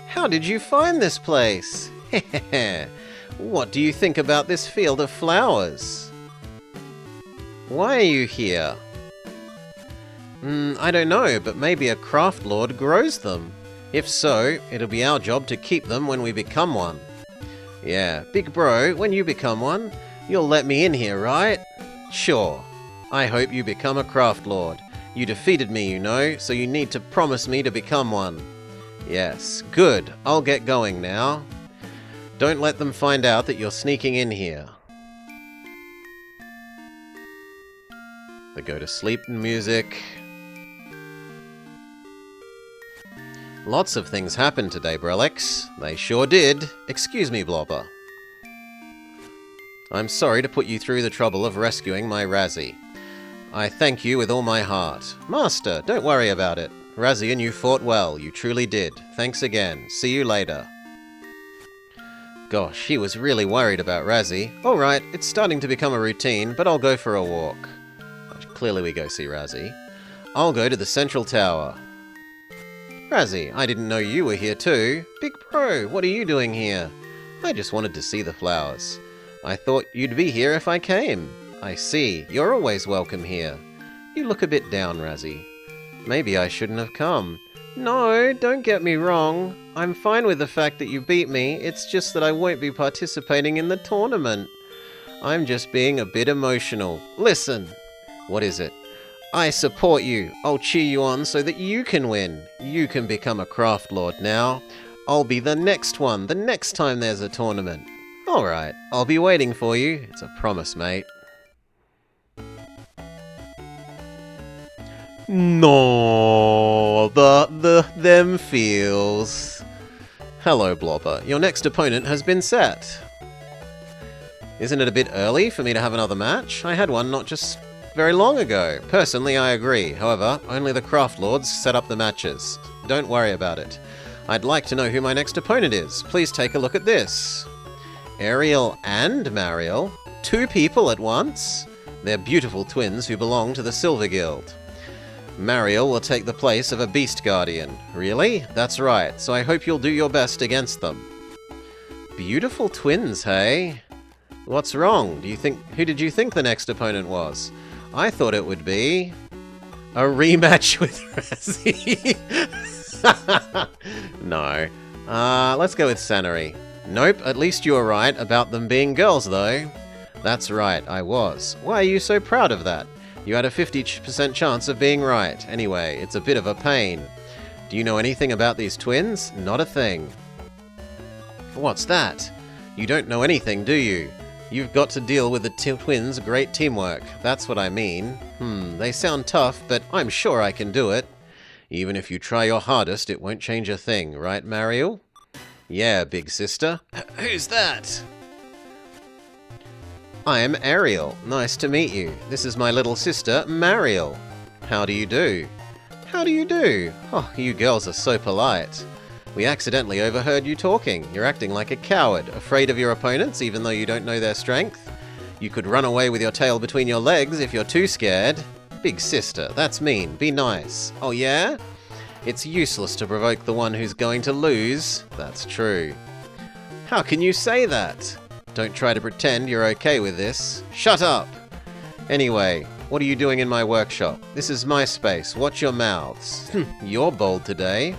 How did you find this place? Heh. What do you think about this field of flowers? Why are you here? I don't know, but maybe a craft lord grows them. If so, it'll be our job to keep them when we become one. Yeah, big bro, when you become one, you'll let me in here, right? Sure. I hope you become a craft lord. You defeated me, you know, so you need to promise me to become one. Yes, good. I'll get going now. Don't let them find out that you're sneaking in here. The go to sleep music. Lots of things happened today, Brelix. They sure did. Excuse me, Blobber. I'm sorry to put you through the trouble of rescuing my Razzie. I thank you with all my heart. Master, don't worry about it. Razzie and you fought well. You truly did. Thanks again. See you later. Gosh, he was really worried about Razzie. Alright, it's starting to become a routine, but I'll go for a walk. Clearly we go see Razzie. I'll go to the central tower. Razzie, I didn't know you were here too. Big bro, what are you doing here? I just wanted to see the flowers. I thought you'd be here if I came. I see, you're always welcome here. You look a bit down, Razzie. Maybe I shouldn't have come. No, don't get me wrong. I'm fine with the fact that you beat me, it's just that I won't be participating in the tournament. I'm just being a bit emotional. Listen. What is it? I support you. I'll cheer you on so that you can win. You can become a craft lord now. I'll be the next one, the next time there's a tournament. Alright, I'll be waiting for you. It's a promise, mate. No, them feels. Hello, Blobber. Your next opponent has been set. Isn't it a bit early for me to have another match? I had one not just very long ago. Personally, I agree. However, only the craft lords set up the matches. Don't worry about it. I'd like to know who my next opponent is. Please take a look at this. Ariel and Mariel? 2 people at once? They're beautiful twins who belong to the Silver Guild. Mariel will take the place of a Beast Guardian. Really? That's right, so I hope you'll do your best against them. Beautiful twins, hey? What's wrong? Who did you think the next opponent was? I thought it would be a rematch with Razzie. No. Let's go with Sanary. Nope, at least you were right about them being girls, though. That's right, I was. Why are you so proud of that? You had a 50% chance of being right. Anyway, it's a bit of a pain. Do you know anything about these twins? Not a thing. What's that? You don't know anything, do you? You've got to deal with the twins' great teamwork. That's what I mean. They sound tough, but I'm sure I can do it. Even if you try your hardest, it won't change a thing, right, Mariel? Yeah, big sister. Who's that? I am Ariel. Nice to meet you. This is my little sister, Mariel. How do you do? How do you do? Oh, you girls are so polite. We accidentally overheard you talking. You're acting like a coward, afraid of your opponents even though you don't know their strength. You could run away with your tail between your legs if you're too scared. Big sister, that's mean. Be nice. Oh yeah? It's useless to provoke the one who's going to lose. That's true. How can you say that? Don't try to pretend you're okay with this. Shut up! Anyway, what are you doing in my workshop? This is my space. Watch your mouths. You're bold today.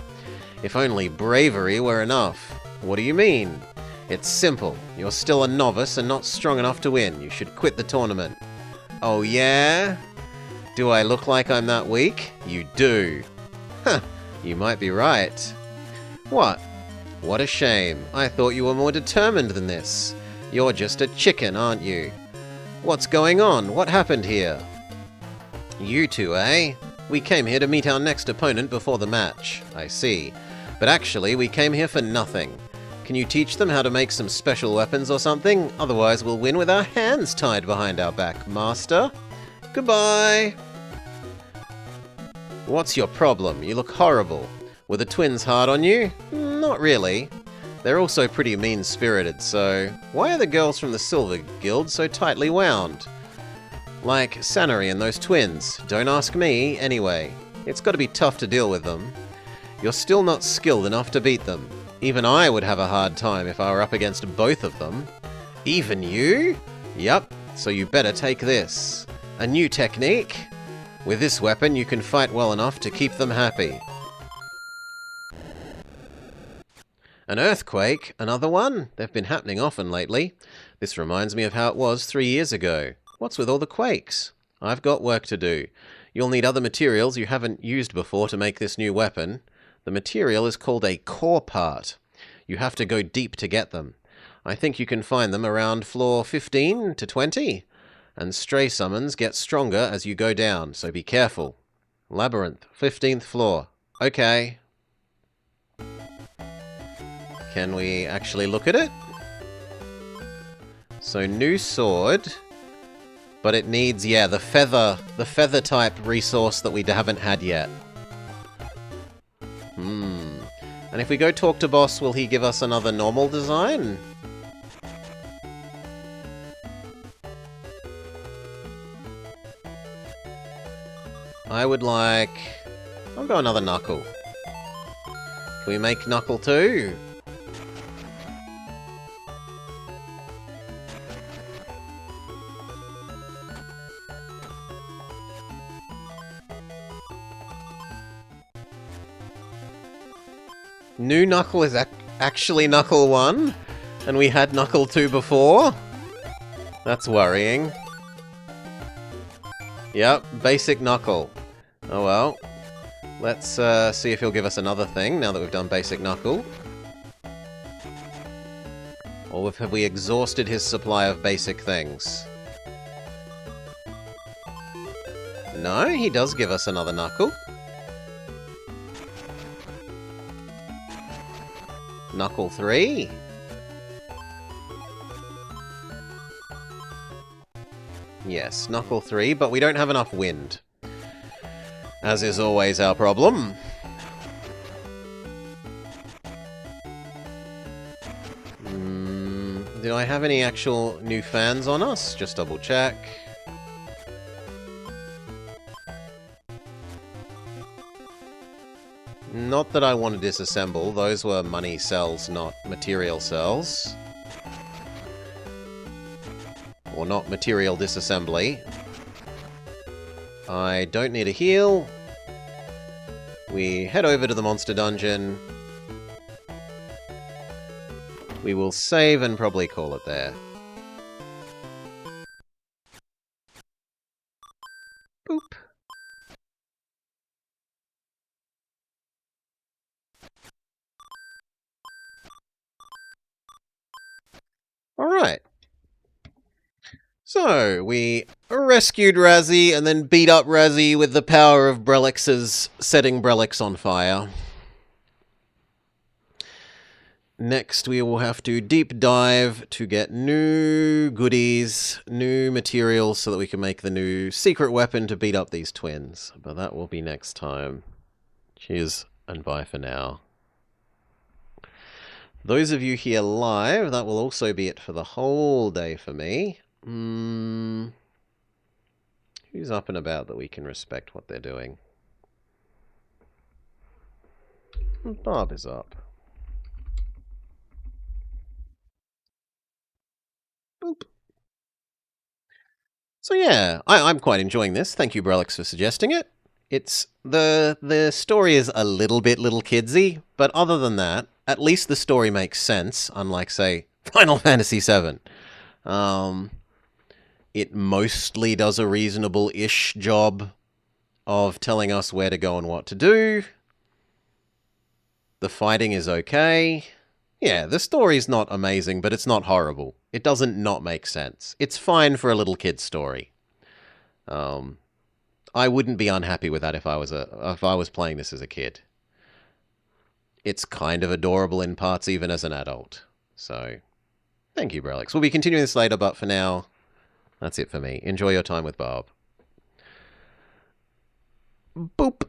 If only bravery were enough. What do you mean? It's simple. You're still a novice and not strong enough to win. You should quit the tournament. Oh yeah? Do I look like I'm that weak? You do. Huh, you might be right. What? What a shame. I thought you were more determined than this. You're just a chicken, aren't you? What's going on? What happened here? You two, eh? We came here to meet our next opponent before the match. I see. But actually, we came here for nothing. Can you teach them how to make some special weapons or something? Otherwise, we'll win with our hands tied behind our back, master. Goodbye! What's your problem? You look horrible. Were the twins hard on you? Not really. They're also pretty mean-spirited, so why are the girls from the Silver Guild so tightly wound? Like Sanary and those twins. Don't ask me, anyway. It's got to be tough to deal with them. You're still not skilled enough to beat them. Even I would have a hard time if I were up against both of them. Even you? Yup, so you better take this. A new technique? With this weapon, you can fight well enough to keep them happy. An earthquake? Another one? They've been happening often lately. This reminds me of how it was 3 years ago. What's with all the quakes? I've got work to do. You'll need other materials you haven't used before to make this new weapon. The material is called a core part. You have to go deep to get them. I think you can find them around floor 15 to 20. And stray summons get stronger as you go down, so be careful. Labyrinth, 15th floor. Okay. Can we actually look at it? So, new sword. But it needs, yeah, the feather type resource that we haven't had yet. And if we go talk to boss, will he give us another normal design? I would like... I'll go another knuckle. Can we make knuckle too? New Knuckle is actually Knuckle 1, and we had Knuckle 2 before? That's worrying. Yep, basic Knuckle. Oh well. Let's see if he'll give us another thing, now that we've done basic Knuckle. Or have we exhausted his supply of basic things? No, he does give us another Knuckle. Knuckle 3. Yes, Knuckle 3, but we don't have enough wind. As is always our problem. Do I have any actual new fans on us? Just double check. Not that I want to disassemble, those were money cells, not material cells. Or not material disassembly. I don't need a heal. We head over to the monster dungeon. We will save and probably call it there. Boop. Alright. So, we rescued Razzie and then beat up Razzie with the power of Brelix's setting Brelix on fire. Next, we will have to deep dive to get new goodies, new materials, so that we can make the new secret weapon to beat up these twins. But that will be next time. Cheers, and bye for now. Those of you here live, that will also be it for the whole day for me. Who's up and about that we can respect what they're doing? Bob is up. Boop. So yeah, I'm quite enjoying this. Thank you, Brelix, for suggesting it. It's the story is a little bit little kidsy, but other than that, at least the story makes sense, unlike, say, Final Fantasy VII. It mostly does a reasonable-ish job of telling us where to go and what to do. The fighting is okay. Yeah, the story's not amazing, but it's not horrible. It doesn't not make sense. It's fine for a little kid's story. I wouldn't be unhappy with that if I was playing this as a kid. It's kind of adorable in parts, even as an adult. So, thank you, Brelix. We'll be continuing this later, but for now, that's it for me. Enjoy your time with Barb. Boop.